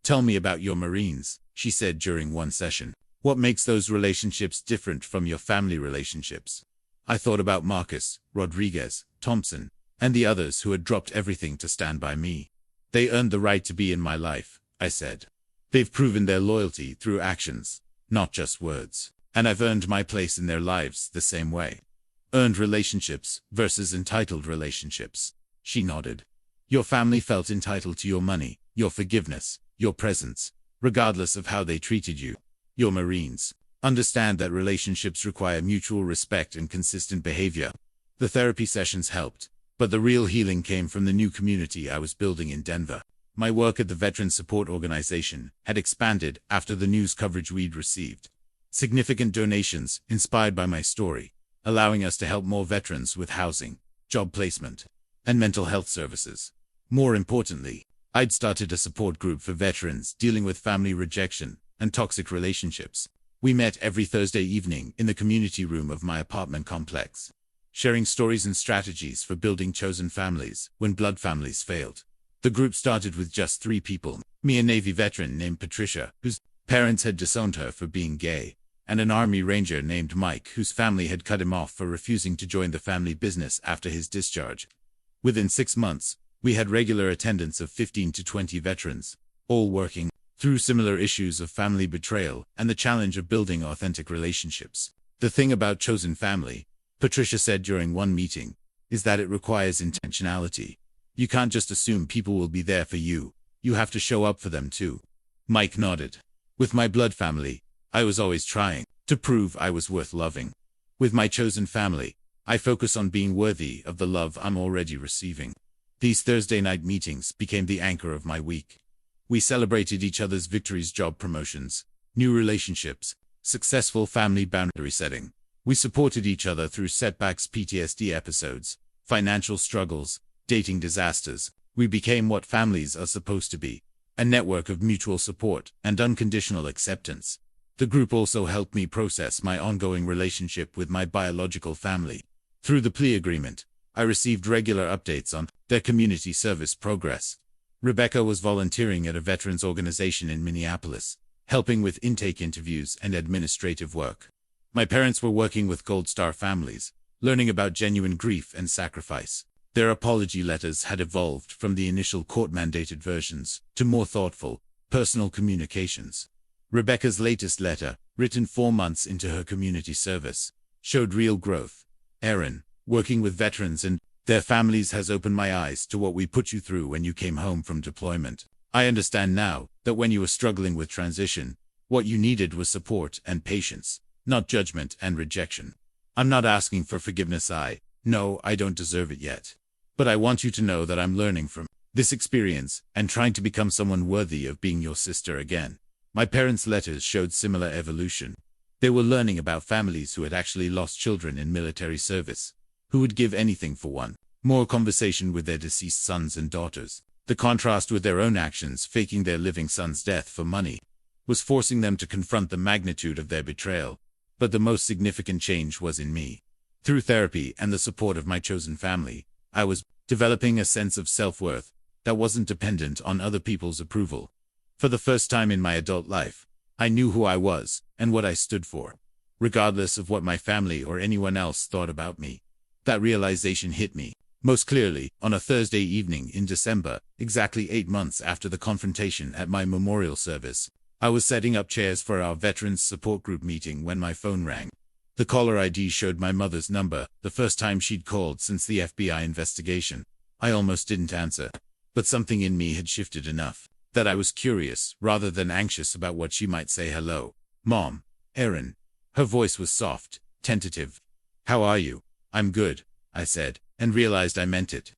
"Tell me about your Marines," she said during one session. "What makes those relationships different from your family relationships?" I thought about Marcus, Rodriguez, Thompson, and the others who had dropped everything to stand by me. "They earned the right to be in my life," I said. "They've proven their loyalty through actions, not just words. And I've earned my place in their lives the same way." "Earned relationships versus entitled relationships." She nodded. "Your family felt entitled to your money, your forgiveness, your presence, regardless of how they treated you. Your Marines understand that relationships require mutual respect and consistent behavior." The therapy sessions helped, but the real healing came from the new community I was building in Denver. My work at the Veteran Support Organization had expanded after the news coverage we'd received. Significant donations, inspired by my story, allowing us to help more veterans with housing, job placement, and mental health services. More importantly, I'd started a support group for veterans dealing with family rejection and toxic relationships. We met every Thursday evening in the community room of my apartment complex, sharing stories and strategies for building chosen families when blood families failed. The group started with just 3 people, me, a Navy veteran named Patricia, whose parents had disowned her for being gay, and an Army Ranger named Mike, whose family had cut him off for refusing to join the family business after his discharge. Within 6 months, we had regular attendance of 15 to 20 veterans, all working through similar issues of family betrayal and the challenge of building authentic relationships. "The thing about chosen family," Patricia said during one meeting, "is that it requires intentionality. You can't just assume people will be there for you. You have to show up for them too." Mike nodded. "With my blood family, I was always trying to prove I was worth loving. With my chosen family, I focus on being worthy of the love I'm already receiving." These Thursday night meetings became the anchor of my week. We celebrated each other's victories, job promotions, new relationships, successful family boundary setting. We supported each other through setbacks, PTSD episodes, financial struggles, dating disasters. We became what families are supposed to be, a network of mutual support and unconditional acceptance. The group also helped me process my ongoing relationship with my biological family. Through the plea agreement, I received regular updates on their community service progress. Rebecca was volunteering at a veterans organization in Minneapolis, helping with intake interviews and administrative work. My parents were working with Gold Star families, learning about genuine grief and sacrifice. Their apology letters had evolved from the initial court-mandated versions to more thoughtful, personal communications. Rebecca's latest letter, written 4 months into her community service, showed real growth. Aaron, working with veterans and their families has opened my eyes to what we put you through when you came home from deployment. I understand now that when you were struggling with transition, what you needed was support and patience, not judgment and rejection. I'm not asking for forgiveness. I don't deserve it yet. But I want you to know that I'm learning from this experience and trying to become someone worthy of being your sister again. My parents' letters showed similar evolution. They were learning about families who had actually lost children in military service, who would give anything for one more conversation with their deceased sons and daughters. The contrast with their own actions, faking their living son's death for money, was forcing them to confront the magnitude of their betrayal. But the most significant change was in me. Through therapy and the support of my chosen family, I was developing a sense of self-worth that wasn't dependent on other people's approval. For the first time in my adult life, I knew who I was and what I stood for, regardless of what my family or anyone else thought about me. That realization hit me most clearly on a Thursday evening in December, exactly 8 months after the confrontation at my memorial service. I was setting up chairs for our Veterans Support Group meeting when my phone rang. The caller ID showed my mother's number, the first time she'd called since the FBI investigation. I almost didn't answer, but something in me had shifted enough that I was curious rather than anxious about what she might say. "Hello, Mom, Aaron." Her voice was soft, tentative. "How are you?" "I'm good," I said, and realized I meant it.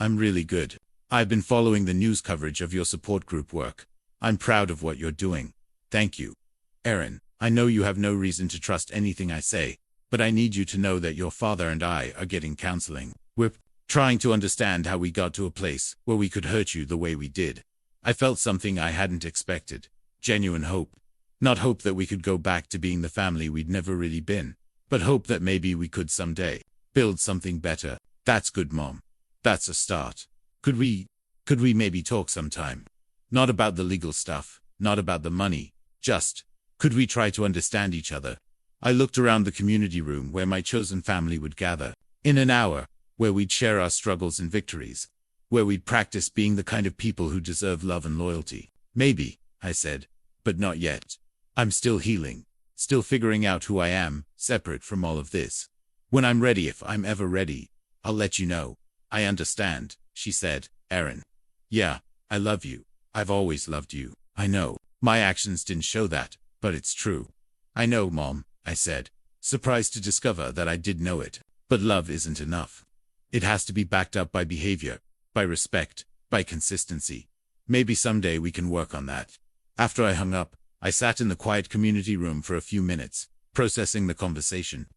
"I'm really good. I've been following the news coverage of your support group work. I'm proud of what you're doing. Thank you." "Aaron, I know you have no reason to trust anything I say, but I need you to know that your father and I are getting counseling. We're trying to understand how we got to a place where we could hurt you the way we did." I felt something I hadn't expected. Genuine hope. Not hope that we could go back to being the family we'd never really been, but hope that maybe we could someday build something better. "That's good, Mom. That's a start. Could we maybe talk sometime? Not about the legal stuff, not about the money, just, could we try to understand each other?" I looked around the community room where my chosen family would gather. In an hour, where we'd share our struggles and victories, where we'd practice being the kind of people who deserve love and loyalty. "Maybe," I said, "but not yet. I'm still healing, still figuring out who I am, separate from all of this. When I'm ready, if I'm ever ready, I'll let you know." "I understand," she said. "Aaron. Yeah, I love you. I've always loved you. I know. My actions didn't show that, but it's true." "I know, Mom," I said, surprised to discover that I did know it. "But love isn't enough. It has to be backed up by behavior, by respect, by consistency. Maybe someday we can work on that." After I hung up, I sat in the quiet community room for a few minutes, processing the conversation.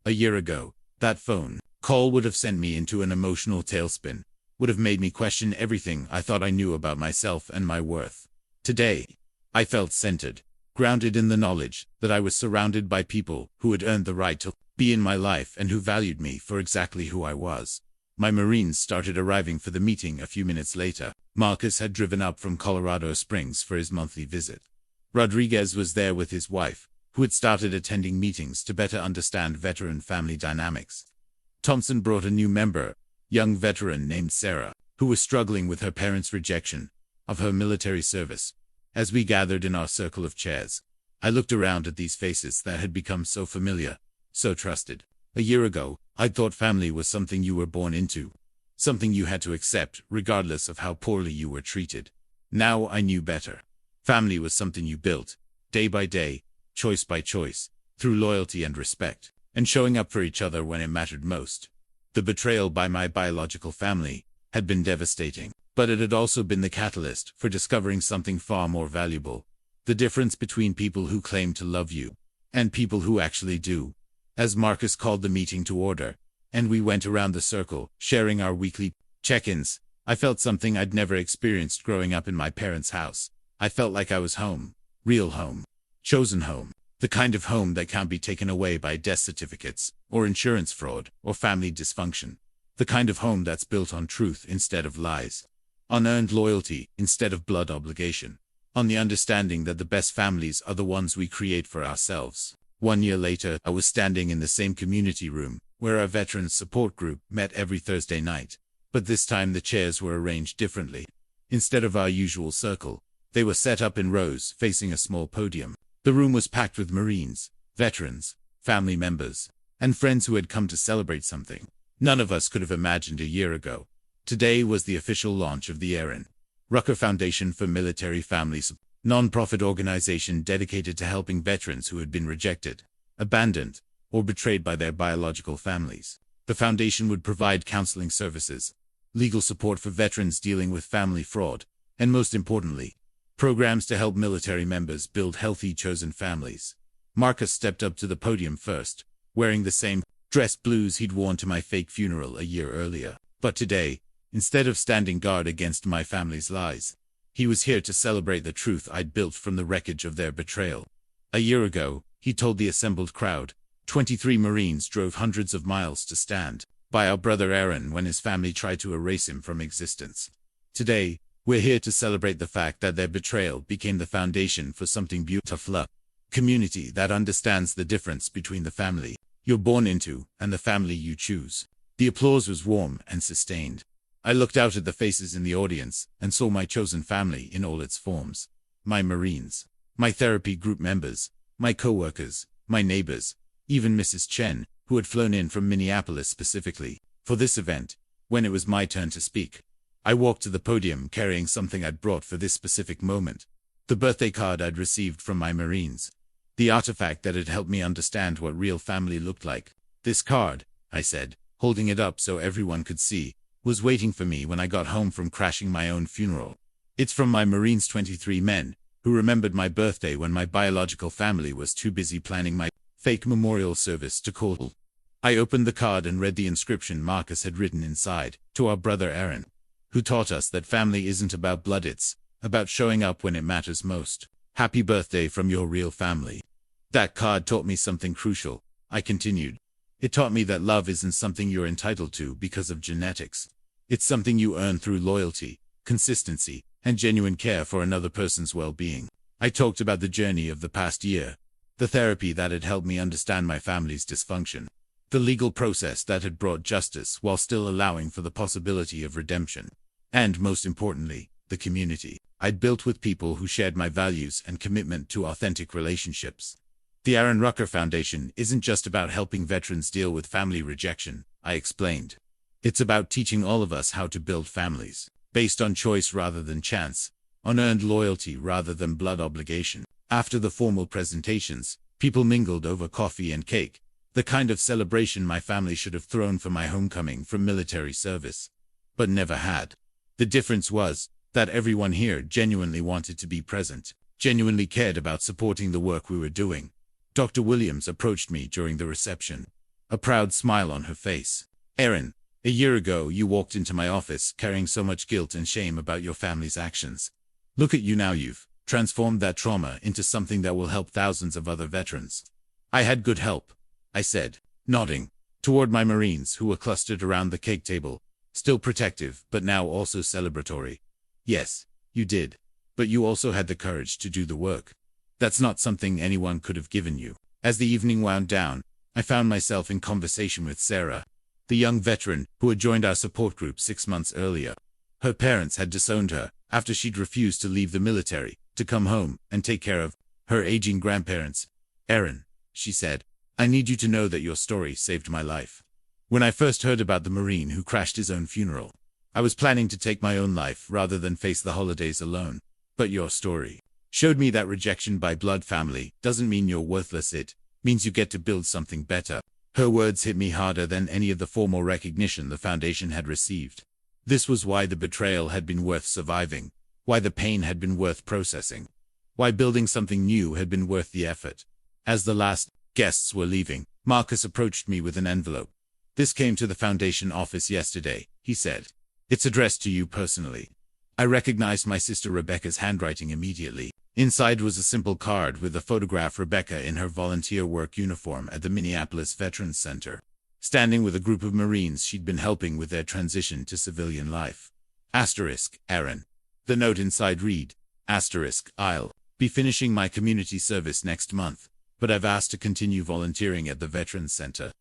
A year ago, that phone call would have sent me into an emotional tailspin, would have made me question everything I thought I knew about myself and my worth. Today, I felt centered, grounded in the knowledge that I was surrounded by people who had earned the right to be in my life and who valued me for exactly who I was. My Marines started arriving for the meeting a few minutes later. Marcus had driven up from Colorado Springs for his monthly visit. Rodriguez was there with his wife, who had started attending meetings to better understand veteran family dynamics. Thompson brought a new member, young veteran named Sarah, who was struggling with her parents' rejection of her military service. As we gathered in our circle of chairs, I looked around at these faces that had become so familiar, so trusted. A year ago, I'd thought family was something you were born into, something you had to accept regardless of how poorly you were treated. Now I knew better. Family was something you built, day by day, choice by choice, through loyalty and respect, and showing up for each other when it mattered most. The betrayal by my biological family had been devastating, but it had also been the catalyst for discovering something far more valuable: the difference between people who claim to love you and people who actually do. As Marcus called the meeting to order, and we went around the circle, sharing our weekly check-ins, I felt something I'd never experienced growing up in my parents' house. I felt like I was home. Real home. Chosen home. The kind of home that can't be taken away by death certificates, or insurance fraud, or family dysfunction. The kind of home that's built on truth instead of lies. On earned loyalty instead of blood obligation. On the understanding that the best families are the ones we create for ourselves. 1 year later, I was standing in the same community room, where our veterans support group met every Thursday night. But this time the chairs were arranged differently. Instead of our usual circle, they were set up in rows, facing a small podium. The room was packed with Marines, veterans, family members, and friends who had come to celebrate something none of us could have imagined a year ago. Today was the official launch of the Aaron Rucker Foundation for Military Families, a non-profit organization dedicated to helping veterans who had been rejected, abandoned, or betrayed by their biological families. The foundation would provide counseling services, legal support for veterans dealing with family fraud, and most importantly, programs to help military members build healthy chosen families. Marcus stepped up to the podium first, wearing the same dress blues he'd worn to my fake funeral a year earlier. But today, instead of standing guard against my family's lies, he was here to celebrate the truth I'd built from the wreckage of their betrayal. A year ago, he told the assembled crowd, 23 Marines drove hundreds of miles to stand by our brother Aaron when his family tried to erase him from existence. Today, we're here to celebrate the fact that their betrayal became the foundation for something beautiful. Community that understands the difference between the family you're born into and the family you choose. The applause was warm and sustained. I looked out at the faces in the audience and saw my chosen family in all its forms. My Marines, my therapy group members, my co-workers, my neighbors, even Mrs. Chen, who had flown in from Minneapolis specifically for this event. When it was my turn to speak, I walked to the podium carrying something I'd brought for this specific moment. The birthday card I'd received from my Marines. The artifact that had helped me understand what real family looked like. This card, I said, holding it up so everyone could see, was waiting for me when I got home from crashing my own funeral. It's from my Marines, 23 men, who remembered my birthday when my biological family was too busy planning my fake memorial service to call. I opened the card and read the inscription Marcus had written inside, to our brother Aaron, who taught us that family isn't about blood, it's about showing up when it matters most. Happy birthday from your real family. That card taught me something crucial, I continued. It taught me that love isn't something you're entitled to because of genetics. It's something you earn through loyalty, consistency, and genuine care for another person's well-being. I talked about the journey of the past year, the therapy that had helped me understand my family's dysfunction, the legal process that had brought justice while still allowing for the possibility of redemption, and most importantly, the community I'd built with people who shared my values and commitment to authentic relationships. The Aaron Rucker Foundation isn't just about helping veterans deal with family rejection, I explained. It's about teaching all of us how to build families, based on choice rather than chance, on earned loyalty rather than blood obligation. After the formal presentations, people mingled over coffee and cake, the kind of celebration my family should have thrown for my homecoming from military service, but never had. The difference was that everyone here genuinely wanted to be present, genuinely cared about supporting the work we were doing. Dr. Williams approached me during the reception, a proud smile on her face. Aaron, a year ago you walked into my office carrying so much guilt and shame about your family's actions. Look at you now, you've transformed that trauma into something that will help thousands of other veterans. I had good help, I said, nodding toward my Marines who were clustered around the cake table, still protective but now also celebratory. Yes, you did. But you also had the courage to do the work. That's not something anyone could have given you. As the evening wound down, I found myself in conversation with Sarah, the young veteran who had joined our support group 6 months earlier. Her parents had disowned her after she'd refused to leave the military to come home and take care of her aging grandparents. Aaron, she said, I need you to know that your story saved my life. When I first heard about the Marine who crashed his own funeral, I was planning to take my own life rather than face the holidays alone. But your story showed me that rejection by blood family doesn't mean you're worthless, it means you get to build something better. Her words hit me harder than any of the formal recognition the foundation had received. This was why the betrayal had been worth surviving, why the pain had been worth processing, why building something new had been worth the effort. As the last guests were leaving, Marcus approached me with an envelope. "This came to the Foundation office yesterday," he said. "It's addressed to you personally." I recognized my sister Rebecca's handwriting immediately. Inside was a simple card with a photograph of Rebecca in her volunteer work uniform at the Minneapolis Veterans Center, standing with a group of Marines she'd been helping with their transition to civilian life. Aaron. The note inside read, "I'll be finishing my community service next month, but I've asked to continue volunteering at the Veterans Center.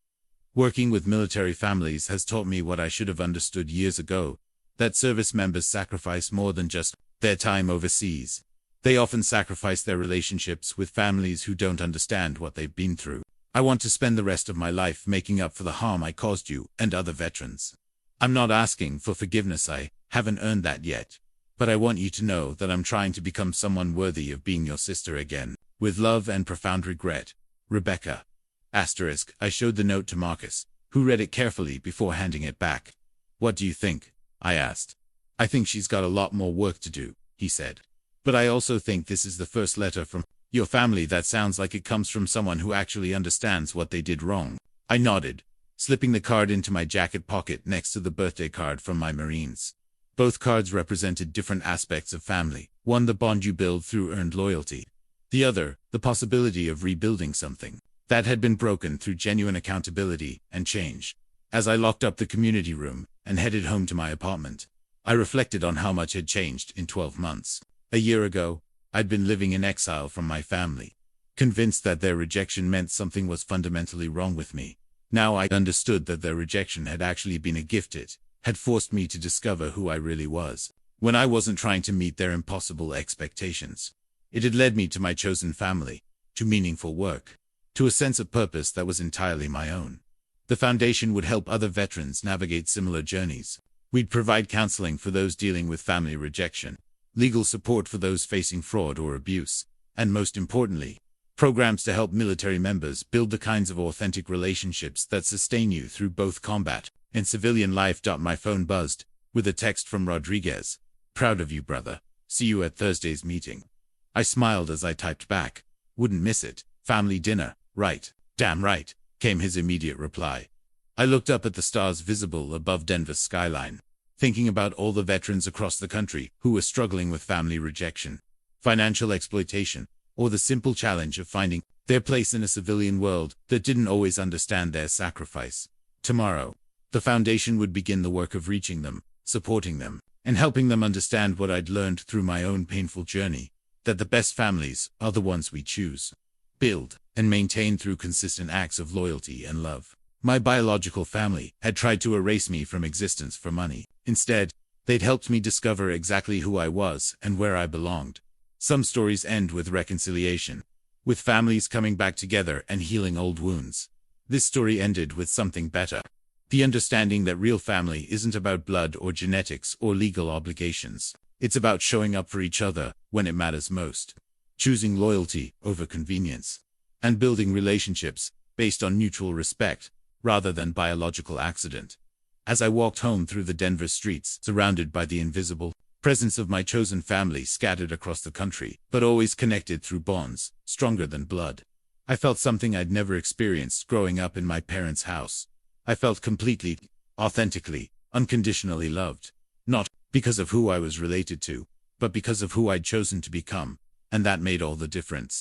Working with military families has taught me what I should have understood years ago, that service members sacrifice more than just their time overseas. They often sacrifice their relationships with families who don't understand what they've been through. I want to spend the rest of my life making up for the harm I caused you and other veterans. I'm not asking for forgiveness, I haven't earned that yet. But I want you to know that I'm trying to become someone worthy of being your sister again. With love and profound regret, Rebecca." I showed the note to Marcus, who read it carefully before handing it back. "What do you think?" I asked. "I think she's got a lot more work to do," he said. "But I also think this is the first letter from your family that sounds like it comes from someone who actually understands what they did wrong." I nodded, slipping the card into my jacket pocket next to the birthday card from my Marines. Both cards represented different aspects of family. One, the bond you build through earned loyalty. The other, the possibility of rebuilding something that had been broken through genuine accountability and change. As I locked up the community room and headed home to my apartment, I reflected on how much had changed in 12 months. A year ago, I'd been living in exile from my family, convinced that their rejection meant something was fundamentally wrong with me. Now I understood that their rejection had actually been a gift. It had forced me to discover who I really was, when I wasn't trying to meet their impossible expectations. It had led me to my chosen family, to meaningful work, to a sense of purpose that was entirely my own. The foundation would help other veterans navigate similar journeys. We'd provide counseling for those dealing with family rejection, legal support for those facing fraud or abuse, and most importantly, programs to help military members build the kinds of authentic relationships that sustain you through both combat and civilian life. My phone buzzed with a text from Rodriguez. "Proud of you, brother. See you at Thursday's meeting." I smiled as I typed back, "Wouldn't miss it. Family dinner, right?" "Damn right," came his immediate reply. I looked up at the stars visible above Denver's skyline, thinking about all the veterans across the country who were struggling with family rejection, financial exploitation, or the simple challenge of finding their place in a civilian world that didn't always understand their sacrifice. Tomorrow, the foundation would begin the work of reaching them, supporting them, and helping them understand what I'd learned through my own painful journey, that the best families are the ones we choose, build, and maintain through consistent acts of loyalty and love. My biological family had tried to erase me from existence for money. Instead, they'd helped me discover exactly who I was and where I belonged. Some stories end with reconciliation, with families coming back together and healing old wounds. This story ended with something better. The understanding that real family isn't about blood or genetics or legal obligations. It's about showing up for each other when it matters most, choosing loyalty over convenience, and building relationships based on mutual respect rather than biological accident. As I walked home through the Denver streets, surrounded by the invisible presence of my chosen family scattered across the country, but always connected through bonds stronger than blood, I felt something I'd never experienced growing up in my parents' house. I felt completely, authentically, unconditionally loved, not because of who I was related to, but because of who I'd chosen to become, and that made all the difference.